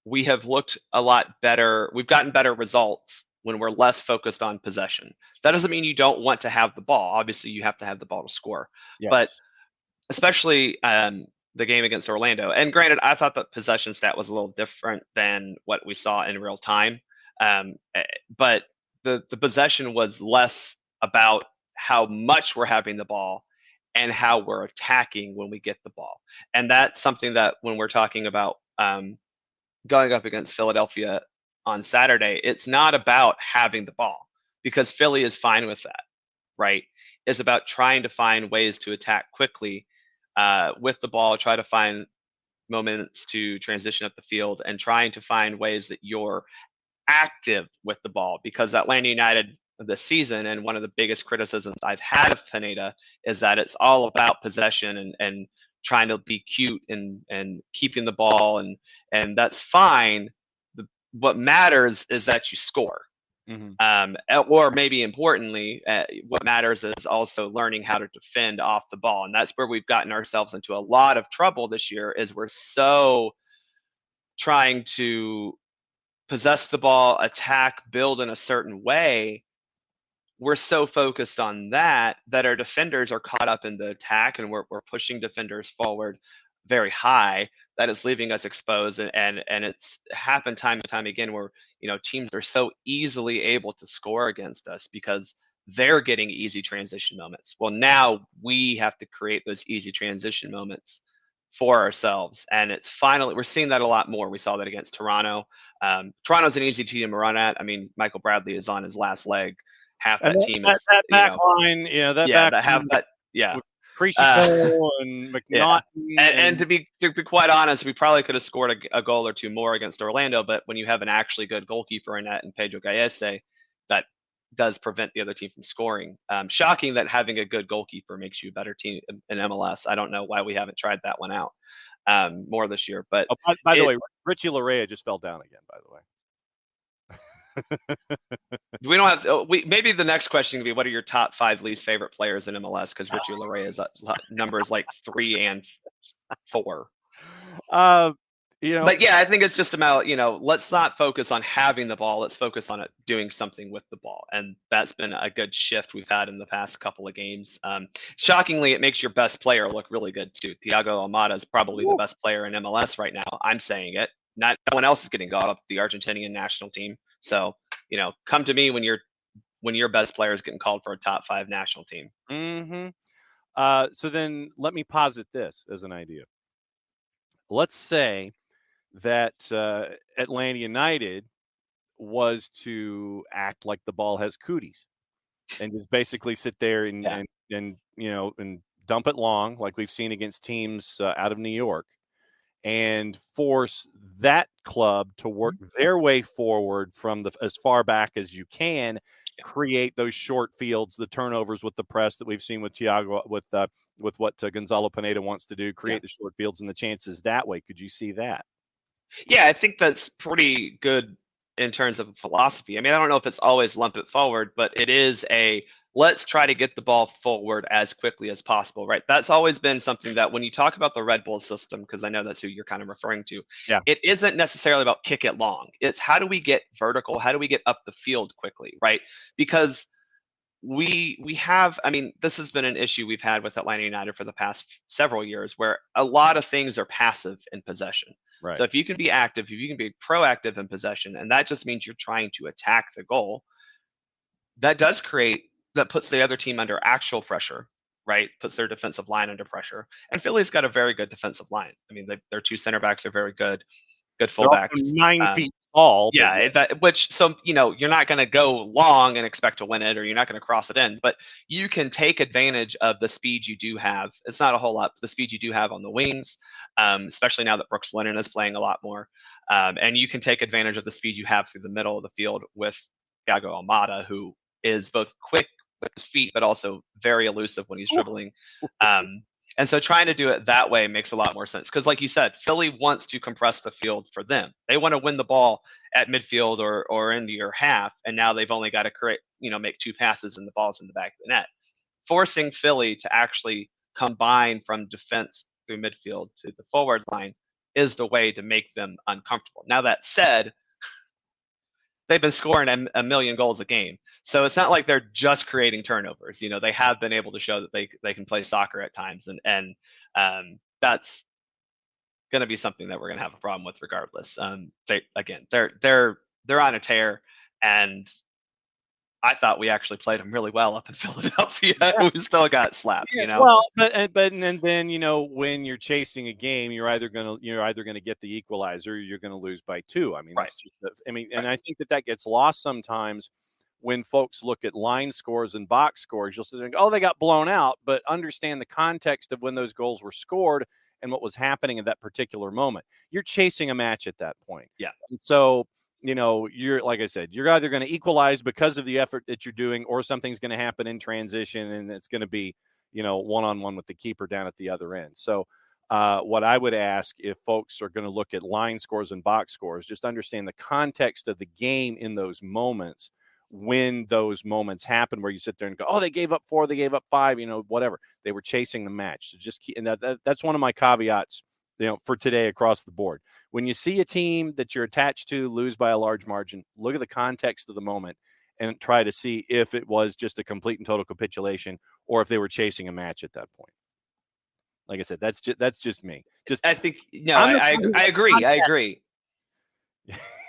we have looked a lot better. We've gotten better results when we're less focused on possession. That doesn't mean you don't want to have the ball. Obviously, you have to have the ball to score. Yes. But especially the game against Orlando. And granted, I thought the possession stat was a little different than what we saw in real time. But the possession was less about how much we're having the ball and how we're attacking when we get the ball. And that's something that when we're talking about going up against Philadelphia on Saturday, it's not about having the ball, because Philly is fine with that, right? It's about trying to find ways to attack quickly with the ball, try to find moments to transition up the field, and trying to find ways that you're active with the ball. Because Atlanta United this season, and one of the biggest criticisms I've had of Pineda, is that it's all about possession and trying to be cute and keeping the ball, and that's fine. What matters is that you score. Or maybe importantly, what matters is also learning how to defend off the ball. And that's where we've gotten ourselves into a lot of trouble this year, is we're so trying to possess the ball, attack, build in a certain way. We're so focused on that our defenders are caught up in the attack, and we're pushing defenders forward very high, that it's leaving us exposed. And it's happened time and time again where, teams are so easily able to score against us because they're getting easy transition moments. Well, now we have to create those easy transition moments for ourselves. And it's finally, we're seeing that a lot more. We saw that against Toronto. Toronto's an easy team to run at. I mean, Michael Bradley is on his last leg. Half that team is that back line, Criscito and McNaughton. And to be quite honest, we probably could have scored a goal or two more against Orlando, but when you have an actually good goalkeeper in that, and Pedro Gallese, that does prevent the other team from scoring. Shocking that having a good goalkeeper makes you a better team in MLS. I don't know why we haven't tried that one out more this year. But by the way, Richie Larea just fell down again, by the way. We don't have maybe the next question can be, what are your top 5 least favorite players in MLS? Because Richie Larea's number is like 3 and 4. But yeah, I think it's just about, let's not focus on having the ball. Let's focus on it doing something with the ball. And that's been a good shift we've had in the past couple of games. Shockingly, it makes your best player look really good too. Thiago Almada is probably the best player in MLS right now. I'm saying it. No one else is getting caught up, the Argentinian national team. So, come to me when your best player is getting called for a top 5 national team. So then let me posit this as an idea. Let's say that Atlanta United was to act like the ball has cooties and just basically sit there and dump it long, like we've seen against teams out of New York, and force that club to work their way forward from as far back as you can, create those short fields, the turnovers with the press that we've seen with Thiago, with what Gonzalo Pineda wants to do, create the short fields and the chances that way. Could you see that? Yeah, I think that's pretty good in terms of philosophy. I mean, I don't know if it's always lump it forward, but it is let's try to get the ball forward as quickly as possible, right? That's always been something that when you talk about the Red Bull system, because I know that's who you're kind of referring to, it isn't necessarily about kick it long. It's how do we get vertical? How do we get up the field quickly, right? Because we have, I mean, this has been an issue we've had with Atlanta United for the past several years, where a lot of things are passive in possession. Right. So if you can be active, if you can be proactive in possession, and that just means you're trying to attack the goal, that puts the other team under actual pressure, right? Puts their defensive line under pressure. And Philly's got a very good defensive line. I mean, their 2 center backs are very good fullbacks. 9 feet tall. Yeah, you're not going to go long and expect to win it, or you're not going to cross it in, but you can take advantage of the speed you do have. It's not a whole lot, but the speed you do have on the wings, especially now that Brooks Lennon is playing a lot more. And you can take advantage of the speed you have through the middle of the field with Thiago Almada, who is both quick with his feet, but also very elusive when he's dribbling. And so trying to do it that way makes a lot more sense. Because like you said, Philly wants to compress the field for them. They want to win the ball at midfield or into your half. And now they've only got to make 2 passes and the ball's in the back of the net. Forcing Philly to actually combine from defense through midfield to the forward line is the way to make them uncomfortable. Now that said, they've been scoring a million goals a game. So it's not like they're just creating turnovers. They have been able to show that they can play soccer at times. And that's going to be something that we're going to have a problem with regardless. They're on a tear, and I thought we actually played them really well up in Philadelphia. We still got slapped, Well, but then when you're chasing a game, you're either gonna get the equalizer, or you're gonna lose by 2. I mean, right. And I think that gets lost sometimes when folks look at line scores and box scores. You'll say, "Oh, they got blown out," but understand the context of when those goals were scored and what was happening at that particular moment. You're chasing a match at that point. Yeah. And so, you're, like I said, you're either going to equalize because of the effort that you're doing, or something's going to happen in transition, and it's going to be, one-on-one with the keeper down at the other end. So what I would ask, if folks are going to look at line scores and box scores, just understand the context of the game in those moments when those moments happen where you sit there and go, oh, they gave up 4, they gave up 5, whatever. They were chasing the match. So just keep, and that's one of my caveats, for today across the board. When you see a team that you're attached to lose by a large margin, look at the context of the moment and try to see if it was just a complete and total capitulation or if they were chasing a match at that point. Like I said, that's just me. I think I agree. I agree.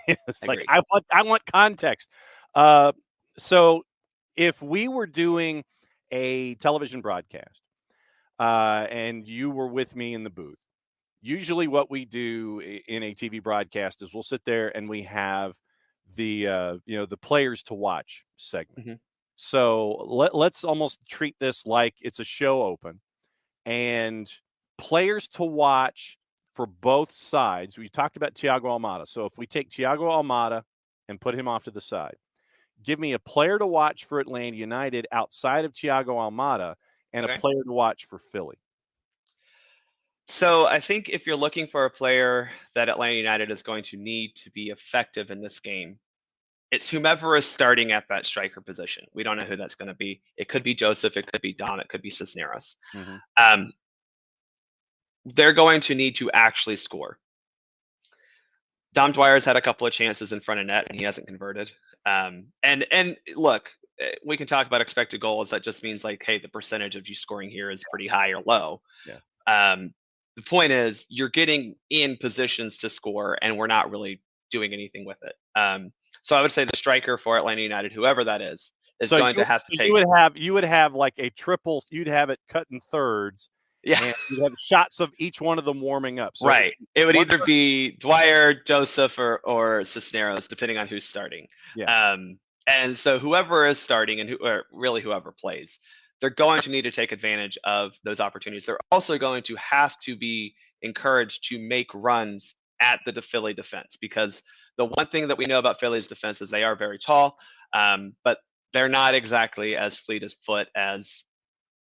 It's like I want context. So if we were doing a television broadcast and you were with me in the booth, usually what we do in a TV broadcast is we'll sit there and we have the the players to watch segment. Mm-hmm. So let's almost treat this like it's a show open, and players to watch for both sides. We talked about Thiago Almada. So if we take Thiago Almada and put him off to the side, give me a player to watch for Atlanta United outside of Thiago Almada and a player to watch for Philly. So I think if you're looking for a player that Atlanta United is going to need to be effective in this game, it's whomever is starting at that striker position. We don't know who that's going to be. It could be Joseph. It could be Dom. It could be Cisneros. Mm-hmm. They're going to need to actually score. Dom Dwyer's had a couple of chances in front of net, and he hasn't converted. And look, we can talk about expected goals. That just means like, hey, the percentage of you scoring here is pretty high or low. Yeah. The point is you're getting in positions to score, and we're not really doing anything with it. So I would say the striker for Atlanta United, whoever that is going to have to take. You would have like a triple. You'd have it cut in thirds. Yeah. And you'd have shots of each one of them warming up. So right. It would either be Dwyer, Joseph, or Cisneros, depending on who's starting. Yeah. And so whoever is starting and whoever plays, they're going to need to take advantage of those opportunities. They're also going to have to be encouraged to make runs at the Philly defense, because the one thing that we know about Philly's defense is they are very tall, but they're not exactly as fleet of foot as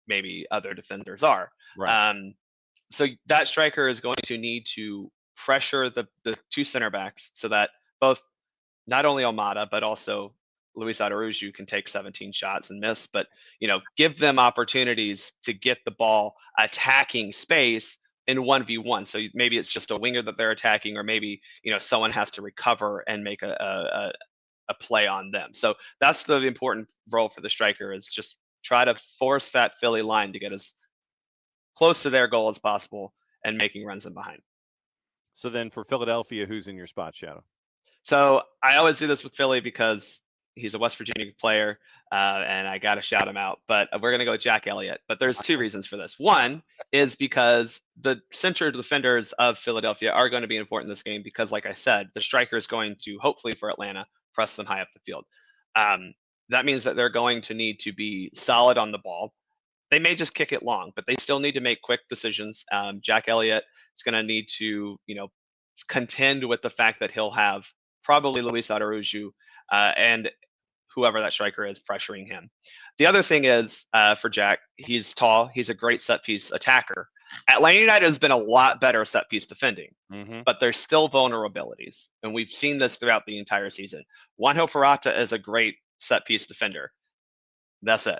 maybe other defenders are. Right. So that striker is going to need to pressure the two center backs so that both not only Almada but also Luis Araujo can take 17 shots and miss, but give them opportunities to get the ball attacking space in 1v1. So maybe it's just a winger that they're attacking, or maybe someone has to recover and make a play on them. So that's the important role for the striker, is just try to force that Philly line to get as close to their goal as possible and making runs in behind. So then for Philadelphia, who's in your spot, Shadow? So I always do this with Philly because he's a West Virginia player, and I got to shout him out. But we're going to go with Jack Elliott. But there's two reasons for this. One is because the center defenders of Philadelphia are going to be important in this game because, like I said, the striker is going to, hopefully for Atlanta, press them high up the field. That means that they're going to need to be solid on the ball. They may just kick it long, but they still need to make quick decisions. Jack Elliott is going to need to, contend with the fact that he'll have probably Luis Araujo and whoever that striker is pressuring him. The other thing is for Jack, he's tall. He's a great set piece attacker. Atlanta United has been a lot better set piece defending, but there's still vulnerabilities. And we've seen this throughout the entire season. Juanjo Purata is a great set piece defender. That's it.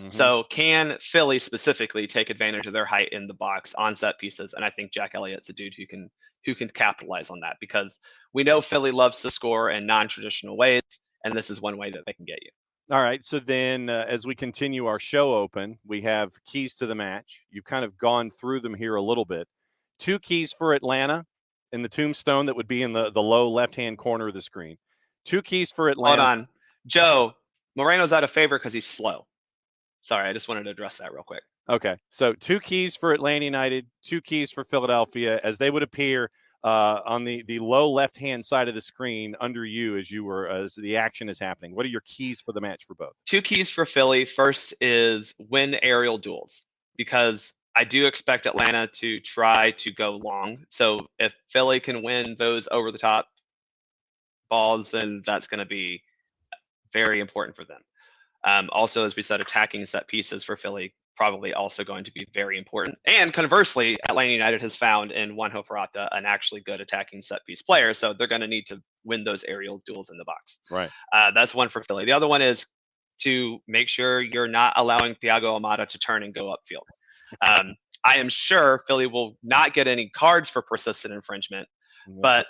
So can Philly specifically take advantage of their height in the box on set pieces? And I think Jack Elliott's a dude who can capitalize on that, because we know Philly loves to score in non-traditional ways, and this is one way that they can get you. All right, so then as we continue our show open, we have keys to the match. You've kind of gone through them here a little bit. 2 keys for Atlanta in the tombstone that would be in the low left-hand corner of the screen. 2 keys for Atlanta. Hold on. Joe, Moreno's out of favor because he's slow. Sorry, I just wanted to address that real quick. Okay, so 2 keys for Atlanta United, 2 keys for Philadelphia, as they would appear on the low left-hand side of the screen under you as the action is happening. What are your keys for the match for both? 2 keys for Philly. First is win aerial duels, because I do expect Atlanta to try to go long. So if Philly can win those over-the-top balls, then that's going to be very important for them. Also, as we said, attacking set pieces for Philly probably also going to be very important. And conversely, Atlanta United has found in Juan Hoferata an actually good attacking set piece player, so they're going to need to win those aerial duels in the box. Right. That's one for Philly. The other one is to make sure you're not allowing Thiago Almada to turn and go upfield. I am sure Philly will not get any cards for persistent infringement, but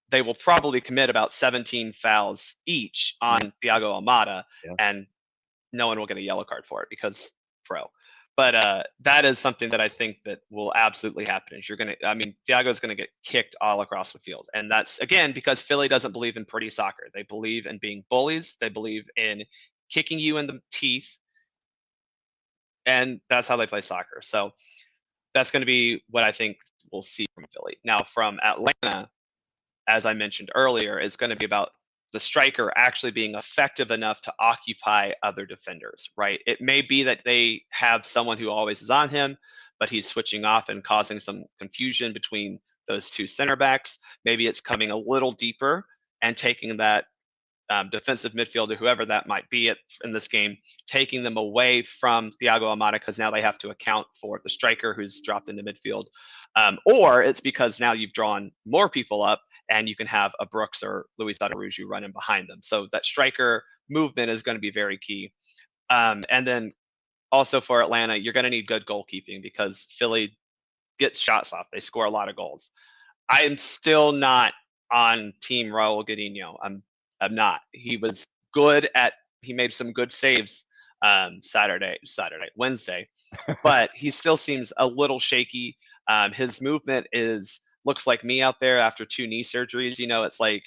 they will probably commit about 17 fouls each on Thiago Almada, and no one will get a yellow card for it because pro. But that is something that I think that will absolutely happen. Is Thiago is going to get kicked all across the field. And that's, again, because Philly doesn't believe in pretty soccer. They believe in being bullies. They believe in kicking you in the teeth. And that's how they play soccer. So that's going to be what I think we'll see from Philly. Now, from Atlanta, as I mentioned earlier, is going to be about the striker actually being effective enough to occupy other defenders, right? It may be that they have someone who always is on him, but he's switching off and causing some confusion between those two center backs. Maybe it's coming a little deeper and taking that defensive midfielder, whoever that might be in this game, taking them away from Thiago Almada because now they have to account for the striker who's dropped into midfield. Or it's because now you've drawn more people up and you can have a Brooks or Luis Araujo running behind them. So that striker movement is going to be very key. And then also for Atlanta, you're going to need good goalkeeping because Philly gets shots off. They score a lot of goals. I am still not on Team Raul Gudiño. I'm not. He was good he made some good saves Wednesday, but he still seems a little shaky. His movement looks like me out there after 2 knee surgeries. It's like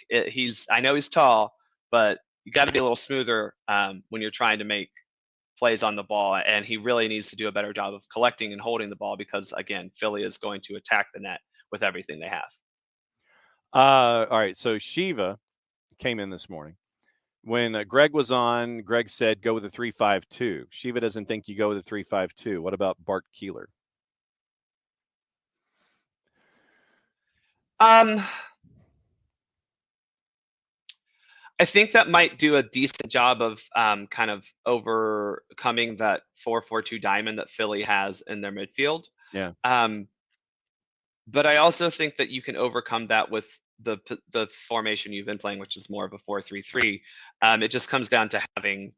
I know he's tall, but you got to be a little smoother when you're trying to make plays on the ball. And he really needs to do a better job of collecting and holding the ball because, again, Philly is going to attack the net with everything they have. All right. So Shiva came in this morning. When Greg was on, Greg said, go with a 3-5-2. Shiva doesn't think you go with a 3-5-2. What about Bart Keeler? I think that might do a decent job of kind of overcoming that 4-4-2 diamond that Philly has in their midfield. Yeah. But I also think that you can overcome that with the formation you've been playing, which is more of a 4-3-3. It just comes down to having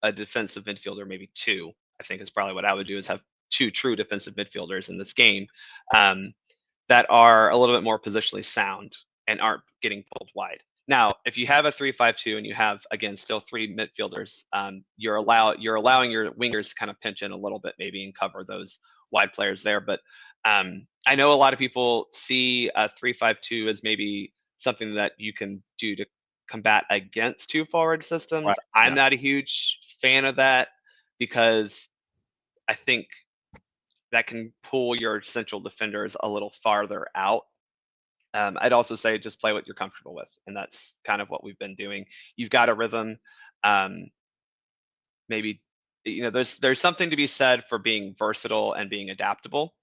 a defensive midfielder, maybe 2. I think is probably what I would do, is have 2 true defensive midfielders in this game that are a little bit more positionally sound and aren't getting pulled wide. Now, if you have a 3-5-2 and you have, again, still 3 midfielders, you're allowing your wingers to kind of pinch in a little bit maybe and cover those wide players there. But I know a lot of people see a 3-5-2 as maybe something that you can do to combat against 2 forward systems. Right. I'm not a huge fan of that because I think that can pull your central defenders a little farther out. I'd also say just play what you're comfortable with, and that's kind of what we've been doing. You've got a rhythm. Maybe there's something to be said for being versatile and being adaptable,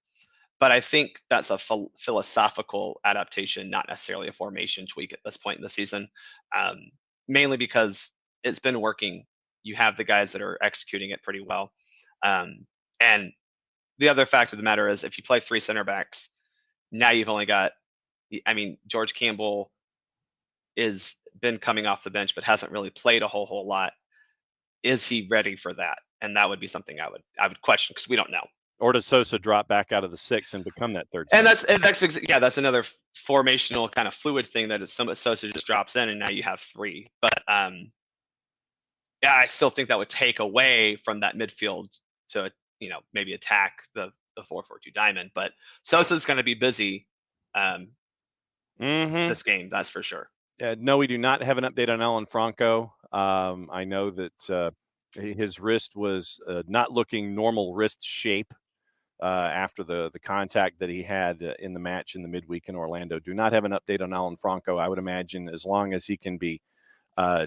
but I think that's a philosophical adaptation, not necessarily a formation tweak at this point in the season. Mainly because it's been working. You have the guys that are executing it pretty well, and the other fact of the matter is, if you play 3 center backs, now you've only got. George Campbell is been coming off the bench, but hasn't really played a whole lot. Is he ready for that? And that would be something I would question because we don't know. Or does Sosa drop back out of the 6 and become that third? And that's another formational kind of fluid thing that Sosa just drops in, and now you have 3. But I still think that would take away from that midfield to maybe attack the 4-4-2 diamond. But Sosa's going to be busy. This game, that's for sure. No, we do not have an update on Alan Franco. I know that his wrist was not looking normal wrist shape after the contact that he had in the match in the midweek in Orlando. Do not have an update on Alan Franco. I would imagine as long as he can be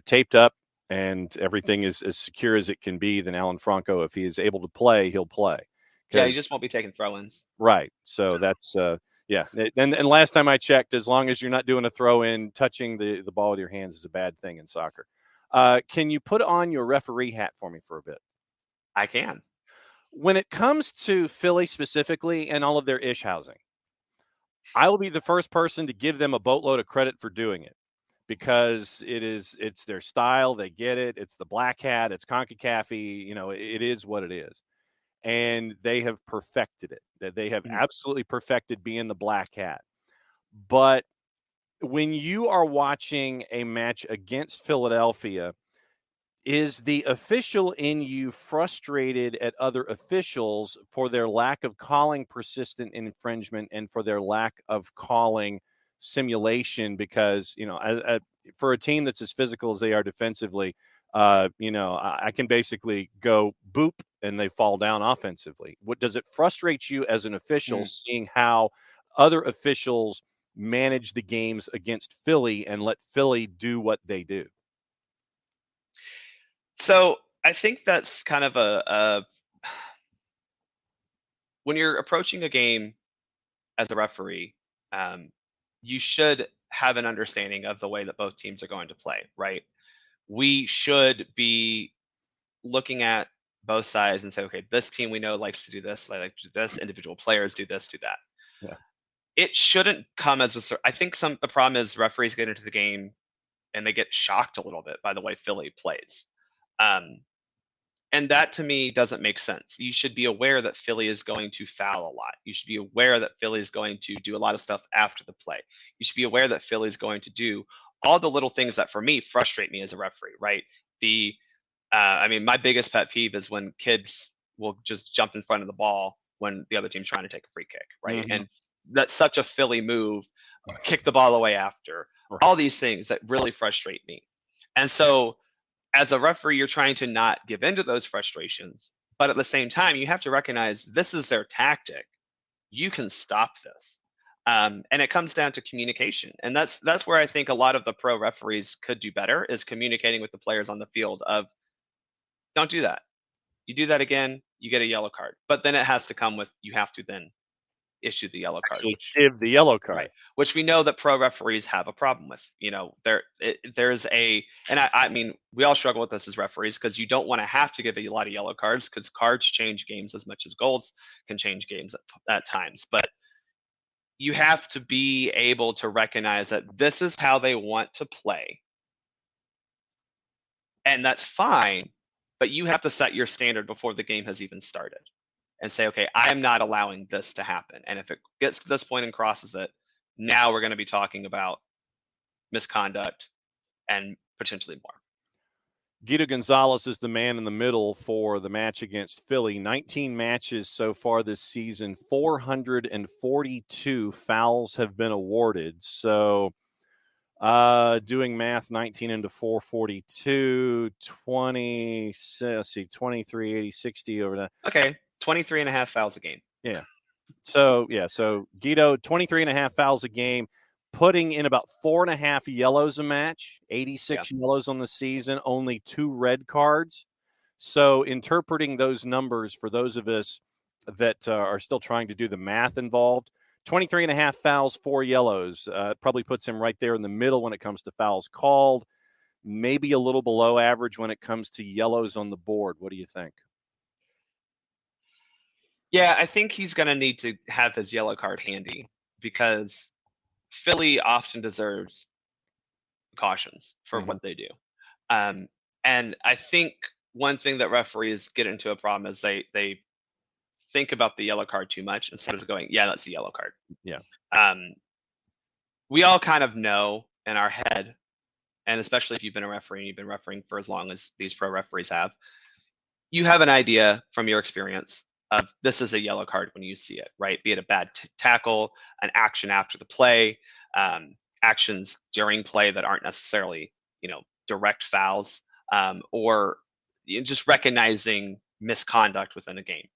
taped up and everything is as secure as it can be, then Alan Franco, if he is able to play, he'll play. Yeah, he just won't be taking throw-ins. Right. So that's yeah. And last time I checked, as long as you're not doing a throw-in, touching the ball with your hands is a bad thing in soccer. Can you put on your referee hat for me for a bit? I can. When it comes to Philly specifically and all of their ish housing, I will be the first person to give them a boatload of credit for doing it, because it's their style. They get it. It's the black hat. It's CONCACAF. It is what it is. And they have perfected it. That they have absolutely perfected being the black hat. But when you are watching a match against Philadelphia, is the official in you frustrated at other officials for their lack of calling persistent infringement and for their lack of calling simulation? Because, for a team that's as physical as they are defensively, I can basically go boop and they fall down offensively. What does it frustrate you as an official seeing how other officials manage the games against Philly and let Philly do what they do? So I think that's kind of when you're approaching a game as a referee, you should have an understanding of the way that both teams are going to play, right? We should be looking at both sides and say, okay, this team we know likes to do this, like to do this, individual players do this, do that. Yeah. It shouldn't come as I think the problem is referees get into the game and they get shocked a little bit by the way Philly plays. And that to me doesn't make sense. You should be aware that Philly is going to foul a lot. You should be aware that Philly is going to do a lot of stuff after the play. You should be aware that Philly is going to do all the little things that for me frustrate me as a referee, right? My biggest pet peeve is when kids will just jump in front of the ball when the other team's trying to take a free kick, right? And that's such a Philly move, kick the ball away after, all these things that really frustrate me. And so as a referee, you're trying to not give into those frustrations, but at the same time, you have to recognize this is their tactic. You can stop this. And it comes down to communication. And that's where I think a lot of the pro referees could do better, is communicating with the players on the field of, don't do that. You do that again, you get a yellow card. But then it has to come with, you have to then issue the yellow card. Give the yellow card. Right. Which we know that pro referees have a problem with. There's we all struggle with this as referees, because you don't want to have to give a lot of yellow cards, because cards change games as much as goals can change games at times. But you have to be able to recognize that this is how they want to play. And that's fine, but you have to set your standard before the game has even started and say, okay, I am not allowing this to happen. And if it gets to this point and crosses it, now we're going to be talking about misconduct and potentially more. Guido Gonzalez is the man in the middle for the match against Philly. 19 matches so far this season, 442 fouls have been awarded. So doing math, 19 into 442, 20, let's see, 23, 80, 60 over that. Okay, 23 and a half fouls a game. Yeah. So Guido, 23 and a half fouls a game, putting in about 4.5 yellows a match, 86 yellows on the season, only 2 red cards. So interpreting those numbers for those of us that are still trying to do the math involved, 23 and a half fouls, 4 yellows, probably puts him right there in the middle when it comes to fouls called, maybe a little below average when it comes to yellows on the board. What do you think? Yeah, I think he's going to need to have his yellow card handy, because Philly often deserves cautions for what they do. And I think one thing that referees get into a problem is they think about the yellow card too much instead of going, yeah, that's a yellow card. Yeah. We all kind of know in our head, and especially if you've been a referee and you've been refereeing for as long as these pro referees have, you have an idea from your experience of this is a yellow card when you see it, right? Be it a bad tackle, an action after the play, actions during play that aren't necessarily, direct fouls, or just recognizing misconduct within a game.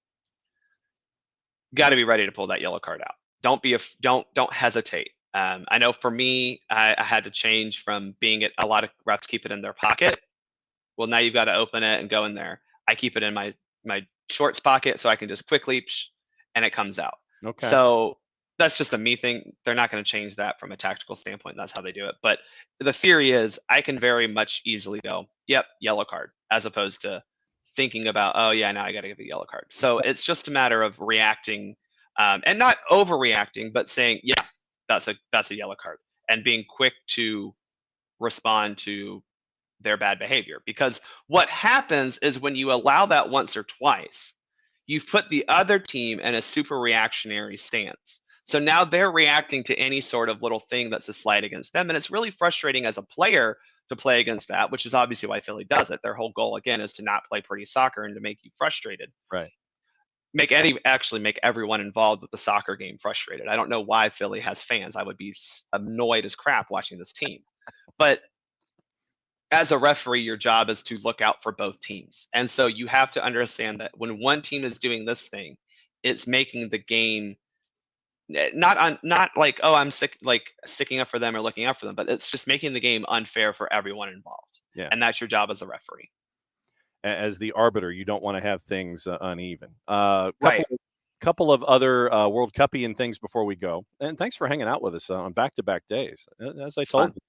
Got to be ready to pull that yellow card out. Don't hesitate. I know for me, I had to change from being a lot of reps keep it in their pocket. Well, now you've got to open it and go in there. I keep it in my shorts pocket so I can just quickly and it comes out. Okay. So that's just a me thing. They're not going to change that from a tactical standpoint. That's how they do it. But the theory is I can very much easily go, yep, yellow card, as opposed to thinking about, oh yeah, now I got to give a yellow card. So it's just a matter of reacting, and not overreacting, but saying, yeah, that's a yellow card, and being quick to respond to their bad behavior. Because what happens is when you allow that once or twice, you've put the other team in a super reactionary stance. So now they're reacting to any sort of little thing that's a slight against them. And it's really frustrating as a player to play against that, which is obviously why Philly does it. Their whole goal, again, is to not play pretty soccer and to make you frustrated. Right. Make everyone involved with the soccer game frustrated. I don't know why Philly has fans. I would be annoyed as crap watching this team. But as a referee, your job is to look out for both teams. And so you have to understand that when one team is doing this thing, it's making the game not like, oh, I'm sticking up for them or looking out for them, but it's just making the game unfair for everyone involved. Yeah. And that's your job as a referee. As the arbiter, you don't want to have things uneven. Right. Couple of other World Cup-ian things before we go. And thanks for hanging out with us on back-to-back days. As I told you.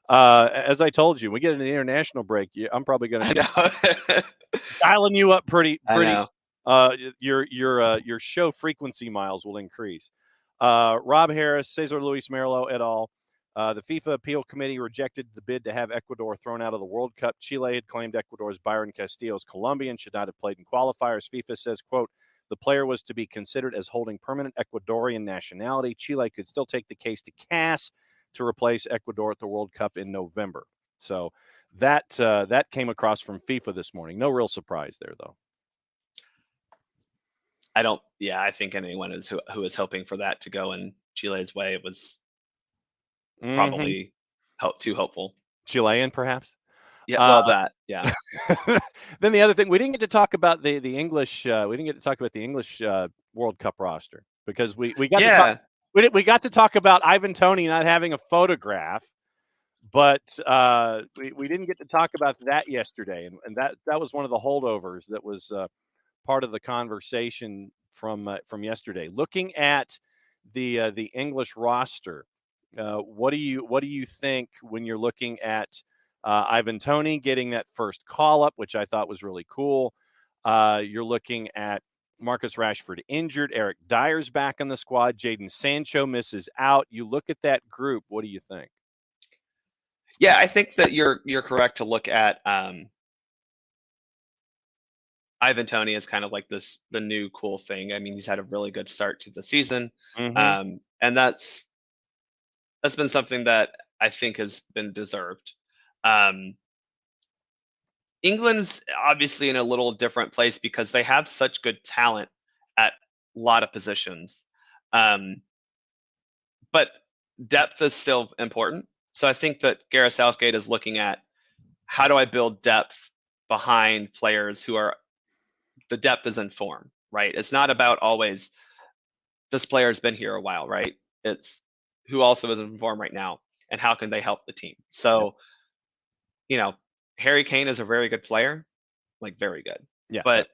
As I told you, when we get into the international break, I'm probably going to be dialing you up pretty. Your show frequency miles will increase. Rob Harris, Cesar Luis Merlo et al. The FIFA Appeal Committee rejected the bid to have Ecuador thrown out of the World Cup. Chile had claimed Ecuador's Byron Castillo's Colombian should not have played in qualifiers. FIFA says, quote, the player was to be considered as holding permanent Ecuadorian nationality. Chile could still take the case to CAS to replace Ecuador at the World Cup in November. So that came across from FIFA this morning. No real surprise there, though. I think anyone who is hoping for that to go in Chile's way, it was probably too hopeful. Chilean, perhaps? Yeah, well, yeah. Then the other thing, we didn't get to talk about the English. We didn't get to talk about the English World Cup roster because we got to talk. We got to talk about Ivan Toney not having a photograph, but we didn't get to talk about that yesterday, and that was one of the holdovers that was part of the conversation from yesterday. Looking at the English roster, what do you think when you're looking at Ivan Toney getting that first call up, which I thought was really cool? You're looking at Marcus Rashford injured. Eric Dyer's back in the squad. Jadon Sancho misses out. You look at that group. What do you think? Yeah, I think that you're correct to look at Ivan Toney is kind of like the new cool thing. I mean, he's had a really good start to the season, and that's been something that I think has been deserved. England's obviously in a little different place because they have such good talent at a lot of positions. But depth is still important. So I think that Gareth Southgate is looking at how do I build depth behind players who are the depth is in form, right? It's not about always this player's been here a while, right? It's who also is in form right now and how can they help the team. So, Harry Kane is a very good player, like very good. Yeah, but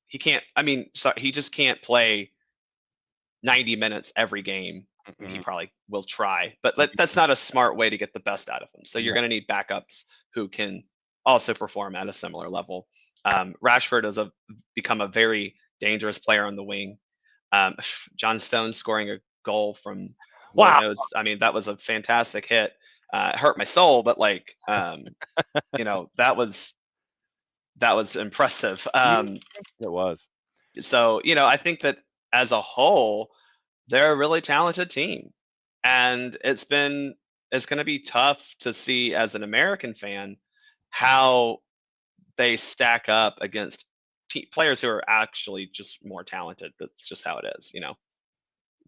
he can't. I mean, he just can't play 90 minutes every game. He probably will try, but that's not a smart way to get the best out of him. So you're going to need backups who can also perform at a similar level. Rashford has become a very dangerous player on the wing. John Stones scoring a goal from Lord knows. I mean, that was a fantastic hit. It hurt my soul, but that was impressive. It was. So, I think that as a whole, they're a really talented team, and it's going to be tough to see as an American fan how they stack up against players who are actually just more talented. That's just how it is,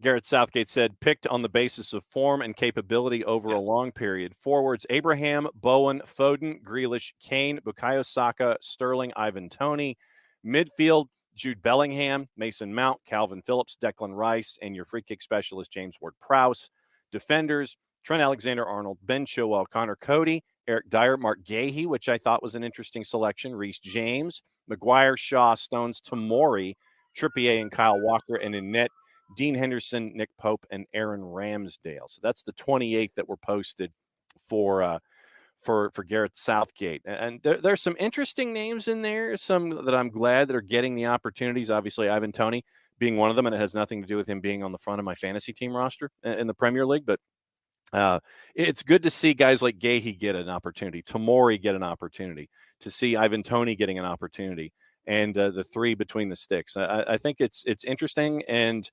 Gareth Southgate said, picked on the basis of form and capability over a long period. Forwards, Abraham, Bowen, Foden, Grealish, Kane, Bukayo Saka, Sterling, Ivan Toney. Midfield, Jude Bellingham, Mason Mount, Calvin Phillips, Declan Rice, and your free kick specialist, James Ward-Prowse. Defenders, Trent Alexander-Arnold, Ben Chilwell, Connor Cody, Eric Dyer, Mark Gahey, which I thought was an interesting selection, Reece James, Maguire, Shaw, Stones, Tomori, Trippier, and Kyle Walker, and in net, Dean Henderson, Nick Pope, and Aaron Ramsdale. So that's the 28 that were posted for for Garrett Southgate. And there's some interesting names in there, some that I'm glad that are getting the opportunities. Obviously, Ivan Toney being one of them, and it has nothing to do with him being on the front of my fantasy team roster in the Premier League. But it's good to see guys like Gahey get an opportunity, Tomori get an opportunity, to see Ivan Toney getting an opportunity, and the three between the sticks. I think it's interesting, and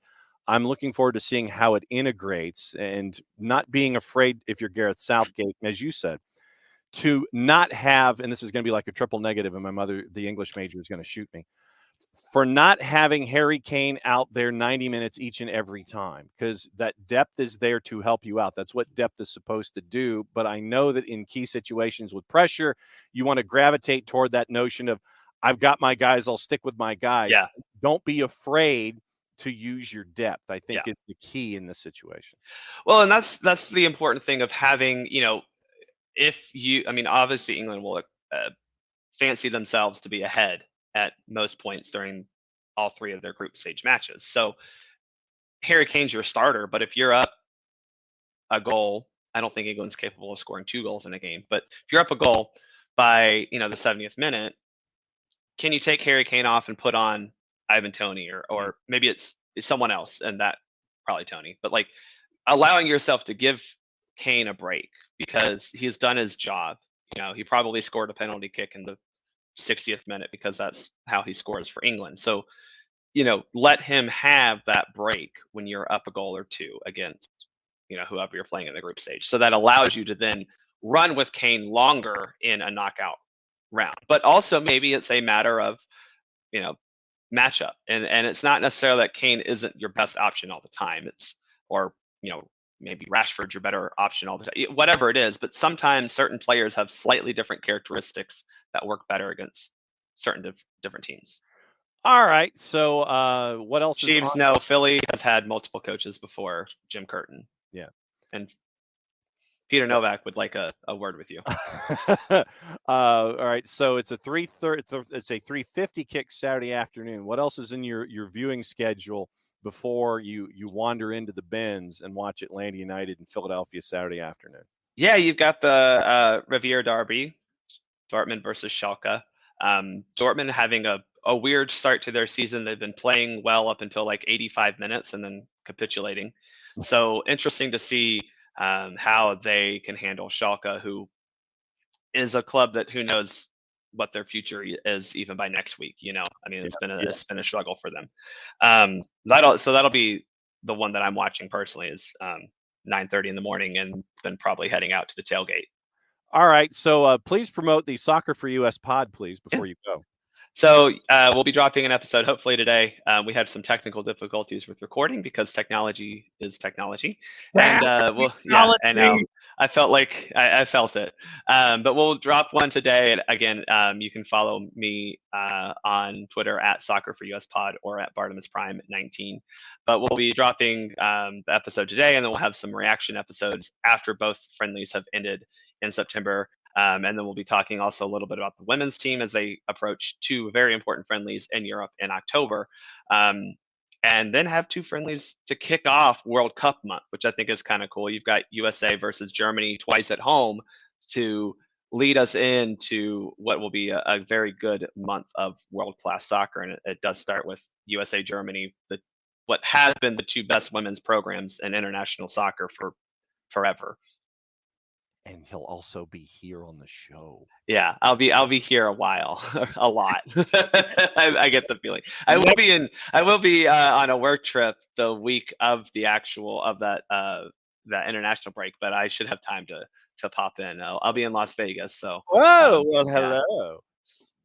I'm looking forward to seeing how it integrates, and not being afraid, if you're Gareth Southgate, as you said, to not have, and this is going to be like a triple negative, and my mother, the English major, is going to shoot me, for not having Harry Kane out there 90 minutes each and every time, because that depth is there to help you out. That's what depth is supposed to do. But I know that in key situations with pressure, you want to gravitate toward that notion of, I've got my guys, I'll stick with my guys. Yeah. Don't be afraid to use your depth. I think it's the key in this situation. Well, and that's the important thing of having, obviously England will fancy themselves to be ahead at most points during all three of their group stage matches. So Harry Kane's your starter, but if you're up a goal, I don't think England's capable of scoring 2 goals in a game, but if you're up a goal by, the 70th minute, can you take Harry Kane off and put on Ivan Toney, or maybe it's someone else, and that probably Toney, but like allowing yourself to give Kane a break because he's done his job. He probably scored a penalty kick in the 60th minute because that's how he scores for England. So, let him have that break when you're up a goal or 2 against, whoever you're playing in the group stage. So that allows you to then run with Kane longer in a knockout round. But also maybe it's a matter of, matchup. And it's not necessarily that Kane isn't your best option all the time. Maybe Rashford's your better option all the time, whatever it is. But sometimes certain players have slightly different characteristics that work better against certain different teams. All right. So what else Sheaves, is on? no, Philly has had multiple coaches before Jim Curtin. Yeah. And Peter Novak would like a word with you. All right. So it's a 3:50 kick Saturday afternoon. What else is in your viewing schedule before you wander into the bins and watch Atlanta United in Philadelphia Saturday afternoon? Yeah, you've got the Riviera Derby, Dortmund versus Schalke. Dortmund having a weird start to their season. They've been playing well up until like 85 minutes and then capitulating. So interesting to see how they can handle Schalke, who is a club that who knows what their future is even by next week. It's been a struggle for them. That'll be the one that I'm watching personally is 9:30 in the morning, and then probably heading out to the tailgate. All right. So please promote the Soccer for US pod, please, before you go. So we'll be dropping an episode hopefully today. We had some technical difficulties with recording because technology is technology. And I know. I felt like I felt it. But we'll drop one today. And again, you can follow me on Twitter at Soccer for US Pod or at Bartimus Prime 19. But we'll be dropping the episode today, and then we'll have some reaction episodes after both friendlies have ended in September. And then we'll be talking also a little bit about the women's team as they approach 2 very important friendlies in Europe in October. And then have 2 friendlies to kick off World Cup month, which I think is kind of cool. You've got USA versus Germany twice at home to lead us into what will be a very good month of world-class soccer. And it does start with USA Germany, what has been the 2 best women's programs in international soccer for forever. And he'll also be here on the show. Yeah, I'll be here a while, a lot. I get the feeling. I will be on a work trip the week of the actual of that international break, but I should have time to pop in. I'll be in Las Vegas, so. Oh, well, hello.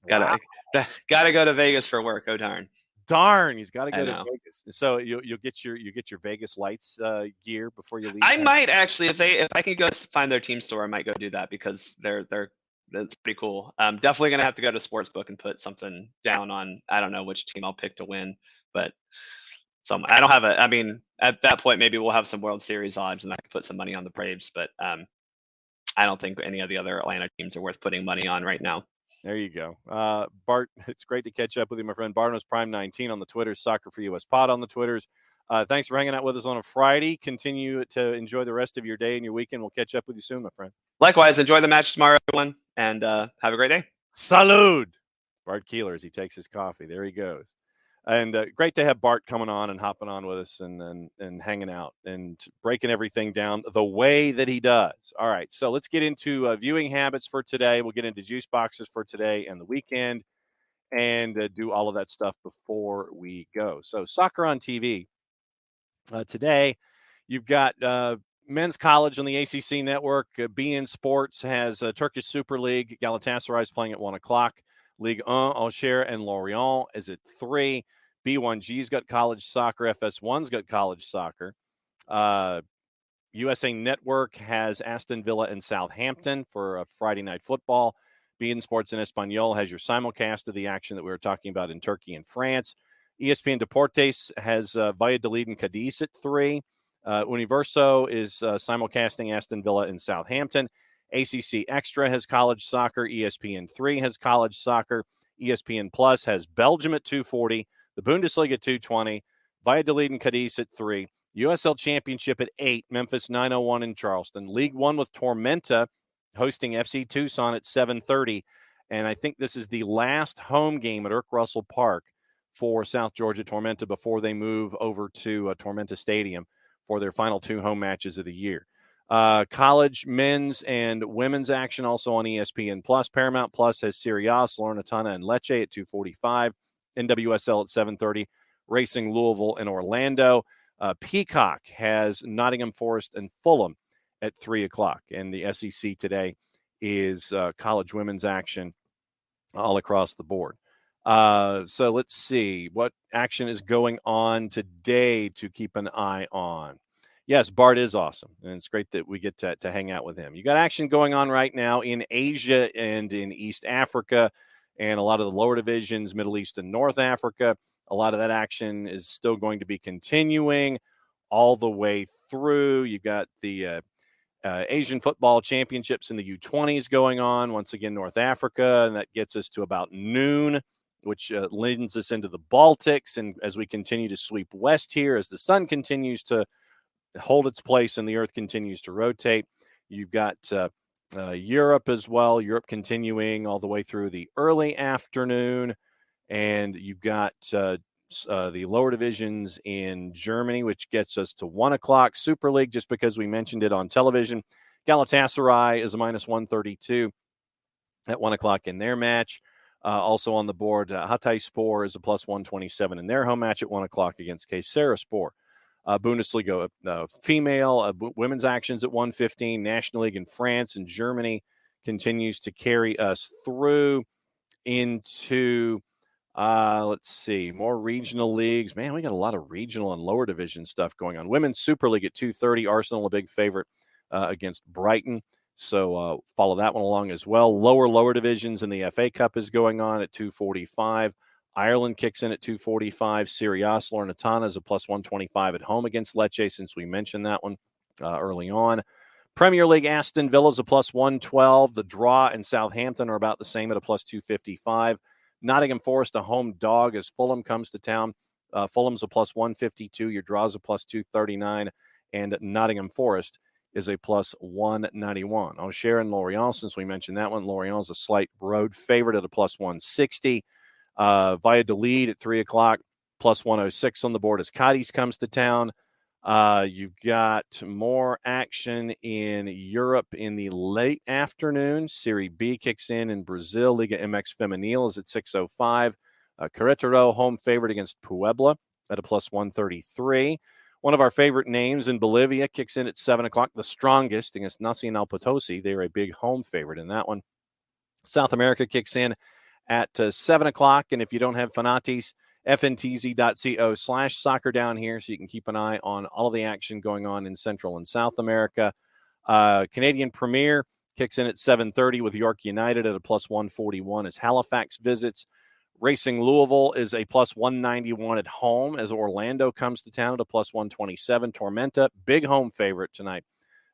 Gotta go to Vegas for work. Oh darn. Darn, he's got to go to Vegas. So you'll get your Vegas lights gear before you leave. I might actually, if I can go find their team store, I might go do that because that's pretty cool. I'm definitely gonna have to go to Sportsbook and put something down on. I don't know which team I'll pick to win, but I don't have I mean, at that point, maybe we'll have some World Series odds, and I can put some money on the Braves. But I don't think any of the other Atlanta teams are worth putting money on right now. There you go. Bart, it's great to catch up with you, my friend. Bartimus Prime 19 on the Twitters, Soccer for US Pod on the Twitters. Thanks for hanging out with us on a Friday. Continue to enjoy the rest of your day and your weekend. We'll catch up with you soon, my friend. Likewise, enjoy the match tomorrow, everyone, and have a great day. Salud! Bart Keeler as he takes his coffee. There he goes. And great to have Bart coming on and hopping on with us and hanging out and breaking everything down the way that he does. All right, so let's get into viewing habits for today. We'll get into juice boxes for today and the weekend and do all of that stuff before we go. So soccer on TV. Today, you've got men's college on the ACC network. BN Sports has Turkish Super League. Galatasaray is playing at 1 o'clock. Ligue 1, Auxerre and Lorient is at 3. B1G's got college soccer. FS1's got college soccer. USA Network has Aston Villa and Southampton for Friday night football. BN Sports in Espanol has your simulcast of the action that we were talking about in Turkey and France. ESPN Deportes has Valladolid and Cadiz at 3. Universo is simulcasting Aston Villa and Southampton. ACC Extra has college soccer. ESPN3 has college soccer. ESPN Plus has Belgium at 2:40. The Bundesliga at 2:20. Valladolid and Cadiz at 3. USL Championship at 8. Memphis 9:01 in Charleston. League 1 with Tormenta hosting FC Tucson at 7:30. And I think this is the last home game at Irk Russell Park for South Georgia Tormenta before they move over to Tormenta Stadium for their final 2 home matches of the year. College men's and women's action also on ESPN Plus. Paramount Plus has Serie A, Salernitana and Lecce at 2:45. NWSL at 7:30. Racing Louisville and Orlando. Peacock has Nottingham Forest and Fulham at 3 o'clock. And the SEC today is college women's action all across the board. So let's see what action is going on today to keep an eye on. Yes, Bart is awesome, and it's great that we get to hang out with him. You got action going on right now in Asia and in East Africa and a lot of the lower divisions, Middle East and North Africa. A lot of that action is still going to be continuing all the way through. You've got the Asian Football Championships in the U20s going on. Once again, North Africa, and that gets us to about noon, which leads us into the Baltics. And as we continue to sweep west here, as the sun continues to hold its place and the earth continues to rotate, you've got Europe as well. Europe continuing all the way through the early afternoon. And you've got the lower divisions in Germany, which gets us to 1 o'clock. Super League, just because we mentioned it on television. Galatasaray is a minus 132 at 1 o'clock in their match. Also on the board, Hatayspor is a plus 127 in their home match at 1 o'clock against Kayserispor. Bundesliga female, women's actions at 1:15. National League in France and Germany continues to carry us through into, let's see, more regional leagues. Man, we got a lot of regional and lower division stuff going on. Women's Super League at 2:30. Arsenal, a big favorite against Brighton. So follow that one along as well. Lower divisions in the FA Cup is going on at 2:45. Ireland kicks in at 2:45. Serie A, Salernitana is a plus 125 at home against Lecce, since we mentioned that one early on. Premier League, Aston Villa is a plus 112. The draw and Southampton are about the same at a plus 255. Nottingham Forest, a home dog as Fulham comes to town. Fulham's a plus 152. Your draw's a plus 239. And Nottingham Forest is a plus 191. Auxerre and Lorient, since we mentioned that one, Lorient's a slight road favorite at a plus 160. Valladolid at 3 o'clock, plus 106 on the board as Cadiz comes to town. You've got more action in Europe in the late afternoon. Serie B kicks in Brazil. Liga MX Femenil is at 6:05. Querétaro, home favorite against Puebla at a plus 133. One of our favorite names in Bolivia kicks in at 7 o'clock. The strongest against Nacional Potosi. They're a big home favorite in that one. South America kicks in at 7 o'clock. And if you don't have Fanatis, fntz.co/soccer down here, so you can keep an eye on all of the action going on in Central and South America. Canadian Premier kicks in at 7:30 with York United at a plus 141 as Halifax visits. Racing Louisville is a plus 191 at home as Orlando comes to town at a plus 127. Tormenta, big home favorite tonight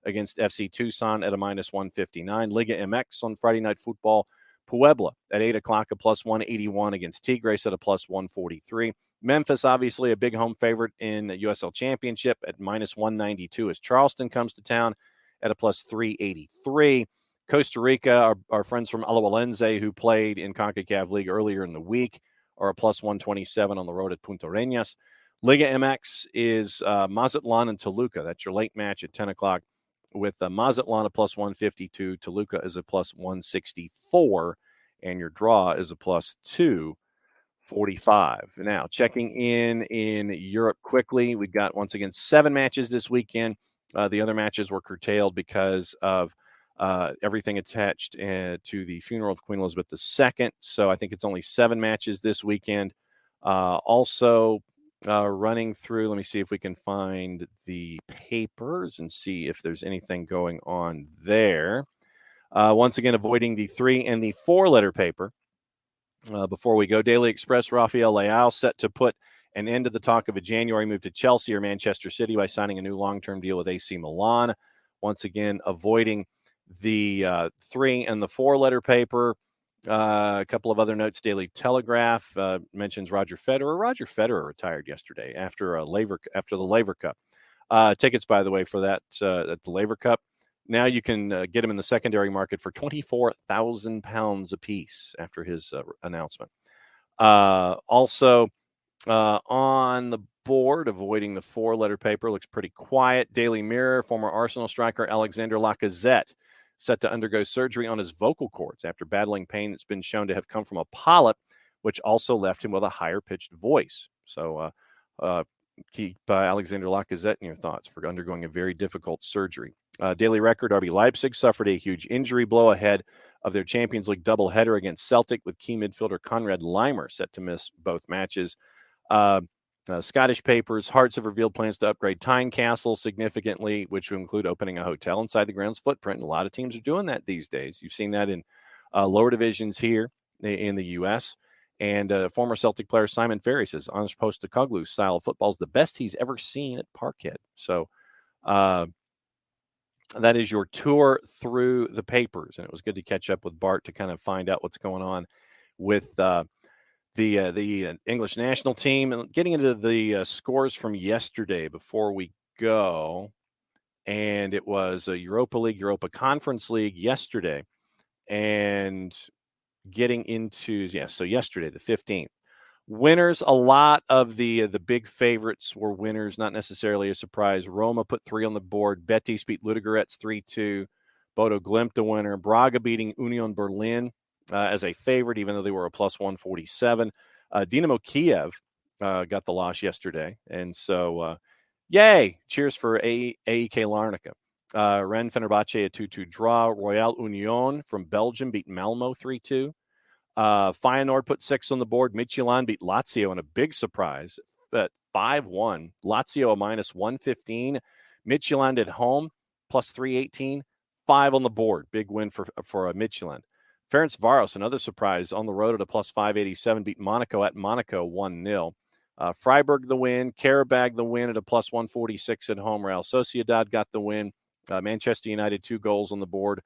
against FC Tucson at a minus 159. Liga MX on Friday Night Football. Puebla at 8 o'clock, a plus 181 against Tigres at a plus 143. Memphis, obviously, a big home favorite in the USL Championship at minus 192 as Charleston comes to town at a plus 383. Costa Rica, our friends from Alajuelense who played in CONCACAF League earlier in the week, are a plus 127 on the road at Punta Arenas. Liga MX is Mazatlan and Toluca. That's your late match at 10 o'clock with Mazatlan a plus 152. Toluca is a plus 164. And your draw is a plus 245. Now, checking in Europe quickly, we've got, once again, 7 matches this weekend. The other matches were curtailed because of everything attached to the funeral of Queen Elizabeth II. So I think it's only 7 matches this weekend. Also, running through, let me see if we can find the papers and see if there's anything going on there. Once again, avoiding the 3 and the 4-letter paper. Before we go, Daily Express, Rafael Leao set to put an end to the talk of a January move to Chelsea or Manchester City by signing a new long-term deal with AC Milan. Once again, avoiding the 3 and the 4-letter paper. A couple of other notes. Daily Telegraph mentions Roger Federer. Roger Federer retired yesterday after the Laver Cup. Tickets, by the way, for that at the Laver Cup. Now you can get him in the secondary market for £24,000 a piece after his announcement. Also on the board, avoiding the 4-letter paper, looks pretty quiet. Daily Mirror, former Arsenal striker Alexander Lacazette set to undergo surgery on his vocal cords after battling pain that's been shown to have come from a polyp, which also left him with a higher-pitched voice. So keep Alexander Lacazette in your thoughts for undergoing a very difficult surgery. Daily Record, RB Leipzig suffered a huge injury blow ahead of their Champions League doubleheader against Celtic, with key midfielder Conrad Leimer set to miss both matches. Scottish papers, Hearts have revealed plans to upgrade Tynecastle significantly, which will include opening a hotel inside the ground's footprint. And a lot of teams are doing that these days. You've seen that in lower divisions here in the U.S., and former Celtic player Simon Ferry says Ange Postecoglou's style of football is the best he's ever seen at Parkhead. So that is your tour through the papers. And it was good to catch up with Bart to kind of find out what's going on with the English national team. And getting into the scores from yesterday before we go. And it was a Europa Conference League yesterday. And getting into, so yesterday, the 15th. Winners, a lot of the big favorites were winners, not necessarily a surprise. Roma put 3 on the board. Betis beat Ludogorets 3-2. Bodo Glimt the winner. Braga beating Union Berlin as a favorite, even though they were a plus 147. Dynamo Kiev got the loss yesterday. And so, yay! Cheers for AEK Larnaca. Rennes Fenerbahce a 2-2 draw. Royal Union from Belgium beat Malmo 3-2. Feyenoord put 6 on the board. Midtjylland beat Lazio in a big surprise at 5-1. Lazio a minus 115. Midtjylland at home plus 318. 5 on the board. Big win for Midtjylland. Ferencváros, another surprise, on the road at a plus 587. Beat Monaco at Monaco 1-0. Freiburg the win. Karabag the win at a plus 146 at home. Real Sociedad got the win. Manchester United 2 goals on the board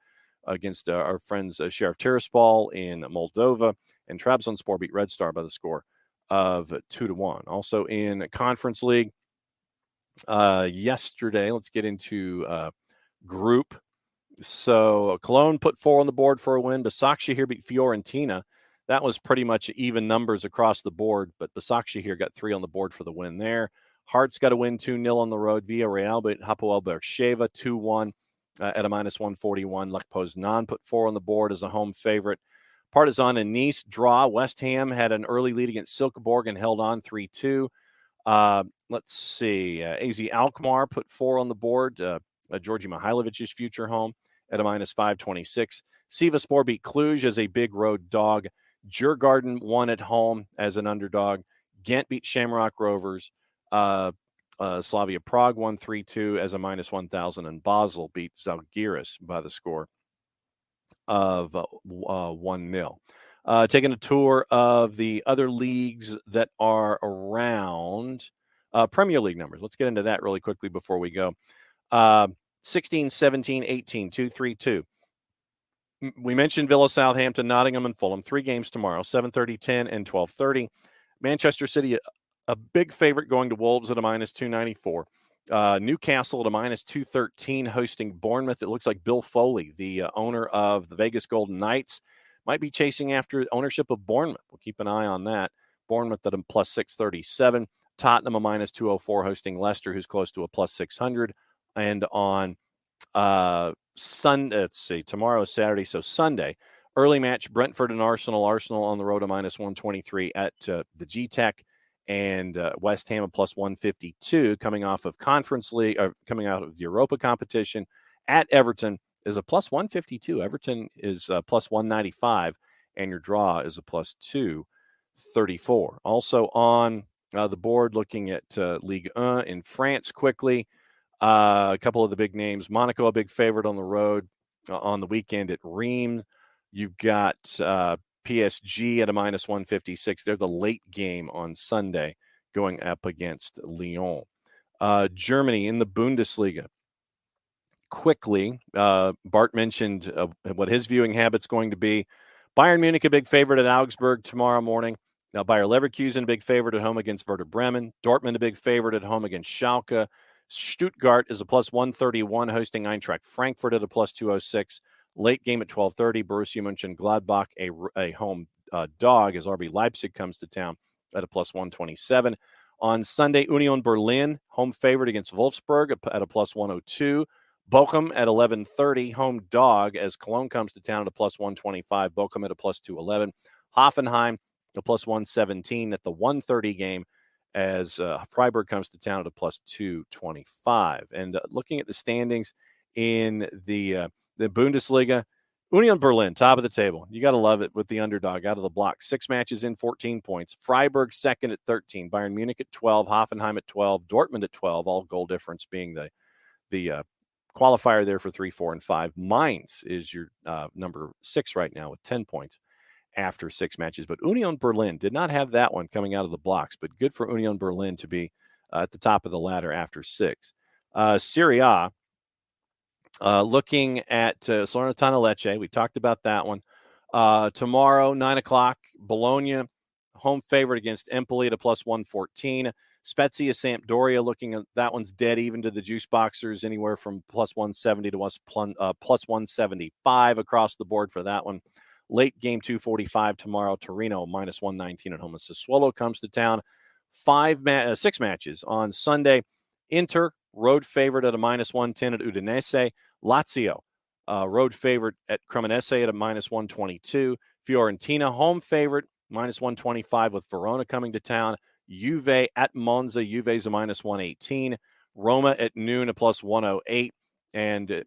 against our friends Sheriff Tiraspol in Moldova, and Trabzonspor beat Red Star by the score of 2-1. Also in Conference League yesterday, let's get into group. So Cologne put 4 on the board for a win. Başakşehir beat Fiorentina. That was pretty much even numbers across the board, but Başakşehir got 3 on the board for the win there. Hearts got a win 2-0 on the road. Villarreal beat Hapoel Beersheva 2-1 at a minus 141. Lech Poznan put 4 on the board as a home favorite. Partizan and Nice draw. West Ham had an early lead against Silkeborg and held on 3-2. Let's see. AZ Alkmaar put 4 on the board. Georgi Mihailovic's future home at a minus 526. Sivasspor beat Cluj as a big road dog. Djurgården won at home as an underdog. Ghent beat Shamrock Rovers. Slavia Prague won 3-2 as a minus 1,000, and Basel beat Zalgiris by the score of 1-0. Taking a tour of the other leagues that are around. Premier League numbers. Let's get into that really quickly before we go. 16, 17, 18, 2-3-2. We mentioned Villa, Southampton, Nottingham, and Fulham. 3 games tomorrow, 7:30, 10, and 12:30. Manchester City, a big favorite, going to Wolves at a minus 294. Newcastle at a minus 213, hosting Bournemouth. It looks like Bill Foley, the owner of the Vegas Golden Knights, might be chasing after ownership of Bournemouth. We'll keep an eye on that. Bournemouth at a plus 637. Tottenham a minus 204, hosting Leicester, who's close to a plus 600. And on Sunday, let's see, tomorrow is Saturday, so Sunday, early match, Brentford and Arsenal. Arsenal on the road a minus 123 at the G-Tech, and West Ham a plus 152 coming off of Conference League, coming out of the Europa competition. At Everton is a plus 152. Everton is plus 195, and your draw is a plus 234. Also on the board, looking at Ligue 1 in France quickly. A couple of the big names. Monaco, a big favorite on the road on the weekend at Reims. You've got PSG at a minus 156. They're the late game on Sunday going up against Lyon. Germany in the Bundesliga. Quickly, Bart mentioned what his viewing habit's going to be. Bayern Munich, a big favorite at Augsburg tomorrow morning. Now, Bayer Leverkusen, a big favorite at home against Werder Bremen. Dortmund, a big favorite at home against Schalke. Stuttgart is a plus 131, hosting Eintracht Frankfurt at a plus 206. Late game at 12:30, Borussia Mönchengladbach, a home dog, as RB Leipzig comes to town at a plus 127. On Sunday, Union Berlin, home favorite against Wolfsburg at a plus 102. Bochum at 11:30, home dog, as Cologne comes to town at a plus 125. Bochum at a plus 211. Hoffenheim, a plus 117 at the 1:30 game, as Freiburg comes to town at a plus 225. And looking at the standings in the Bundesliga, Union Berlin, top of the table. You got to love it with the underdog out of the block. 6 matches in, 14 points. Freiburg second at 13. Bayern Munich at 12. Hoffenheim at 12. Dortmund at 12. All goal difference being the qualifier there for 3, 4, and 5. Mainz is your number 6 right now with 10 points after 6 matches. But Union Berlin did not have that one coming out of the blocks, but good for Union Berlin to be at the top of the ladder after 6. Serie A, looking at Salernitana Lecce. We talked about that one. Tomorrow, 9 o'clock, Bologna, home favorite against Empoli at a plus 114. Spezia Sampdoria, looking at that one's dead even to the juice boxers, anywhere from plus 170 to plus 175 across the board for that one. Late game 245 tomorrow. Torino minus 119 at home. Sassuolo comes to town. 6 matches on Sunday. Inter, road favorite at a minus 110 at Udinese. Lazio, road favorite at Cremonese at a minus 122. Fiorentina, home favorite, minus 125 with Verona coming to town. Juve at Monza. Juve's a minus 118. Roma at noon, a plus 108. And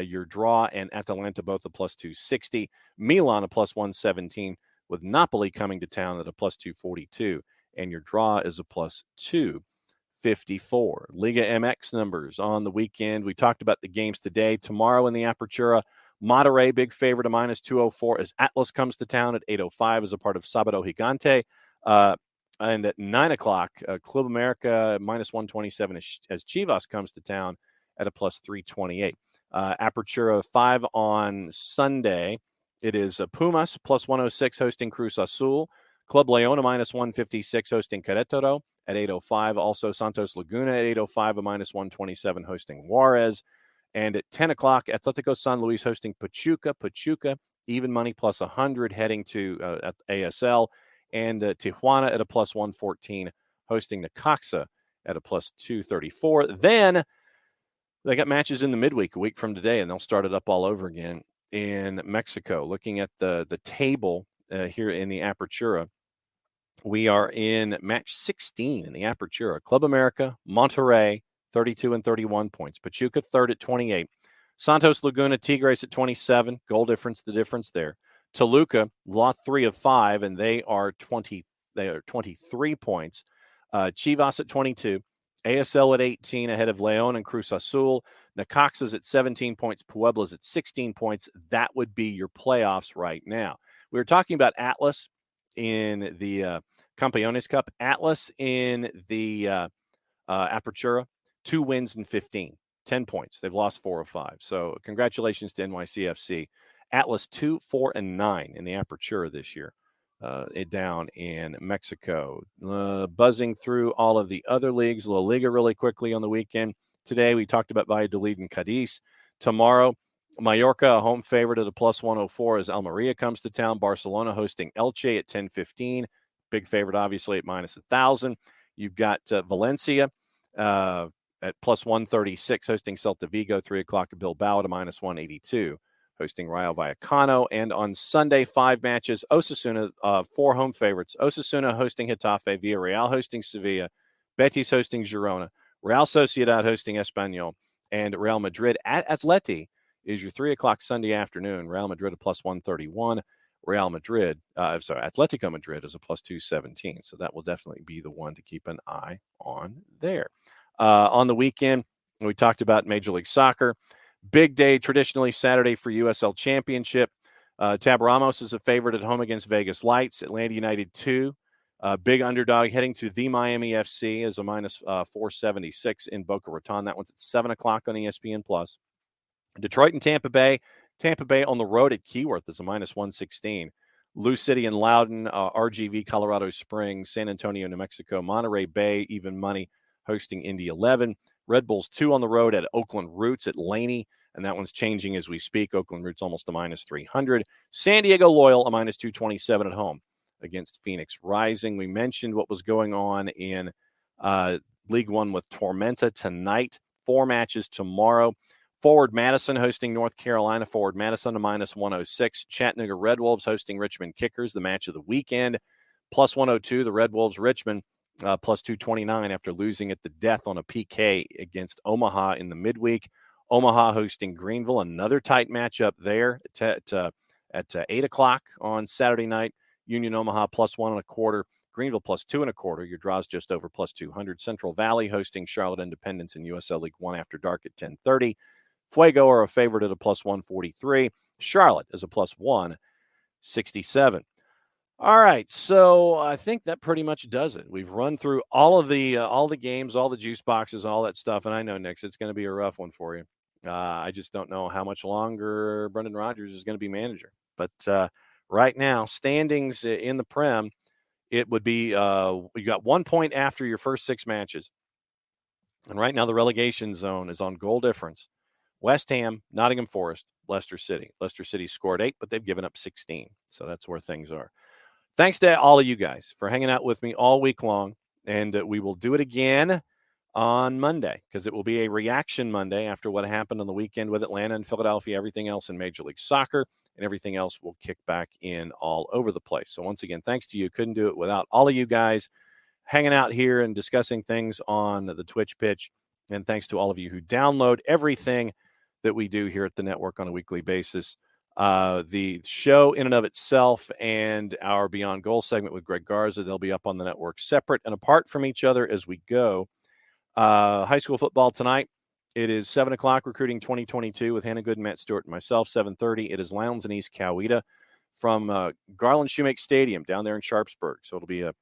your draw and Atalanta both a plus 260. Milan a plus 117 with Napoli coming to town at a plus 242. And your draw is a plus 254. Liga MX numbers on the weekend. We talked about the games today. Tomorrow in the Apertura, Monterrey, big favorite, a minus 204 as Atlas comes to town at 8:05 as a part of Sábado Gigante. And at 9 o'clock, Club America minus 127 as Chivas comes to town at a plus 328. Apertura 5 on Sunday. It is Pumas plus 106 hosting Cruz Azul. Club Leona minus 156 hosting Querétaro at 8:05. Also Santos Laguna at 8:05, a minus 127 hosting Juarez. And at 10 o'clock, Atlético San Luis hosting Pachuca. Pachuca, even money plus 100 heading to ASL. And Tijuana at a plus 114 hosting Necaxa at a plus 234. Then they got matches in the midweek, a week from today, and they'll start it up all over again in Mexico. Looking at the table here in the Apertura, we are in match 16 in the Apertura. Club America, Monterrey, 32 and 31 points. Pachuca, third at 28. Santos Laguna, Tigres at 27. Goal difference, the difference there. Toluca lost 3 of 5, and they are 23 points. Chivas at 22. ASL at 18, ahead of León and Cruz Azul. Necaxa's at 17 points. Puebla's at 16 points. That would be your playoffs right now. We were talking about Atlas in the Campeones Cup. Atlas in the Apertura, 2 wins and 15, 10 points. They've lost 4 of 5. So congratulations to NYCFC. Atlas 2, 4, and 9 in the Apertura this year. Down in Mexico. Buzzing through all of the other leagues. La Liga really quickly on the weekend. Today we talked about Valladolid and Cadiz. Tomorrow, Mallorca, a home favorite at a plus 104 as Almeria comes to town. Barcelona hosting Elche at 10:15. Big favorite, obviously, at minus 1,000. You've got Valencia at plus 136 hosting Celta Vigo. 3 o'clock at Bilbao at a minus 182. Hosting Rayo Vallecano. And on Sunday, 5 matches. Osasuna, 4 home favorites. Osasuna hosting Getafe, Villarreal hosting Sevilla, Betis hosting Girona, Real Sociedad hosting Espanyol, and Real Madrid at ATLUTD is your 3 o'clock Sunday afternoon. Real Madrid a plus 131. Atletico Madrid is a plus 217. So that will definitely be the one to keep an eye on there. On the weekend, we talked about Major League Soccer. Big day, traditionally Saturday for USL Championship. Tab Ramos is a favorite at home against Vegas Lights. Atlanta United 2. Big underdog heading to the Miami FC as a minus 476 in Boca Raton. That one's at 7 o'clock on ESPN+. Detroit and Tampa Bay. Tampa Bay on the road at Keyworth is a minus 116. Lou City and Loudon, RGV, Colorado Springs, San Antonio, New Mexico, Monterey Bay, even money, hosting Indy 11. Red Bulls 2 on the road at Oakland Roots at Laney, and that one's changing as we speak. Oakland Roots almost a minus 300. San Diego Loyal a minus 227 at home against Phoenix Rising. We mentioned what was going on in League One with Tormenta tonight. 4 matches tomorrow. Forward Madison hosting North Carolina. Forward Madison a minus 106. Chattanooga Red Wolves hosting Richmond Kickers, the match of the weekend. Plus 102, the Red Wolves Richmond. Plus 229 after losing at the death on a PK against Omaha in the midweek. Omaha hosting Greenville, another tight matchup there at 8 o'clock on Saturday night. Union Omaha plus 1.25. Greenville plus 2.25. Your draw's just over plus 200. Central Valley hosting Charlotte Independence in USL League One after dark at 10:30. Fuego are a favorite at a plus 143. Charlotte is a plus 167. All right, so I think that pretty much does it. We've run through all the games, all the juice boxes, all that stuff, and I know, Nix, it's going to be a rough one for you. I just don't know how much longer Brendan Rodgers is going to be manager. But right now, standings in the Prem, it would be you got 1 point after your first 6 matches, and right now the relegation zone is on goal difference. West Ham, Nottingham Forest, Leicester City. Leicester City scored 8, but they've given up 16, so that's where things are. Thanks to all of you guys for hanging out with me all week long, and we will do it again on Monday because it will be a reaction Monday after what happened on the weekend with Atlanta and Philadelphia, everything else in Major League Soccer, and everything else will kick back in all over the place. So once again, thanks to you. Couldn't do it without all of you guys hanging out here and discussing things on the Twitch pitch, and thanks to all of you who download everything that we do here at the network on a weekly basis. The show in and of itself and our Beyond Goal segment with Greg Garza, they'll be up on the network separate and apart from each other as we go. High school football tonight. It is 7 o'clock, Recruiting 2022 with Hannah Good, Matt Stewart, and myself. 7:30, it is Lowndes and East Coweta from Garland Shoemake Stadium down there in Sharpsburg. So it'll be a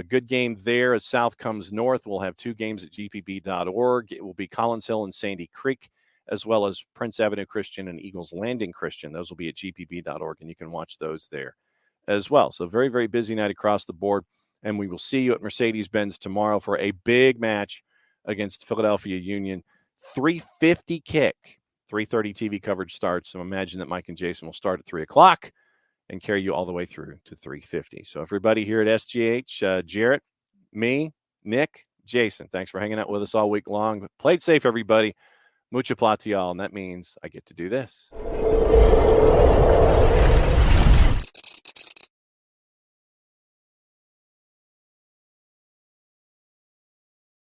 good game there as South comes north. We'll have 2 games at gpb.org. It will be Collins Hill and Sandy Creek, as well as Prince Avenue Christian and Eagles Landing Christian. Those will be at gpb.org, and you can watch those there as well. So very, very busy night across the board, and we will see you at Mercedes-Benz tomorrow for a big match against Philadelphia Union. 3:50 kick. 3:30 TV coverage starts, so imagine that Mike and Jason will start at 3 o'clock and carry you all the way through to 3:50. So everybody here at SGH, Jarrett, me, Nick, Jason, thanks for hanging out with us all week long. Played safe, everybody. Mucha platial, and that means I get to do this.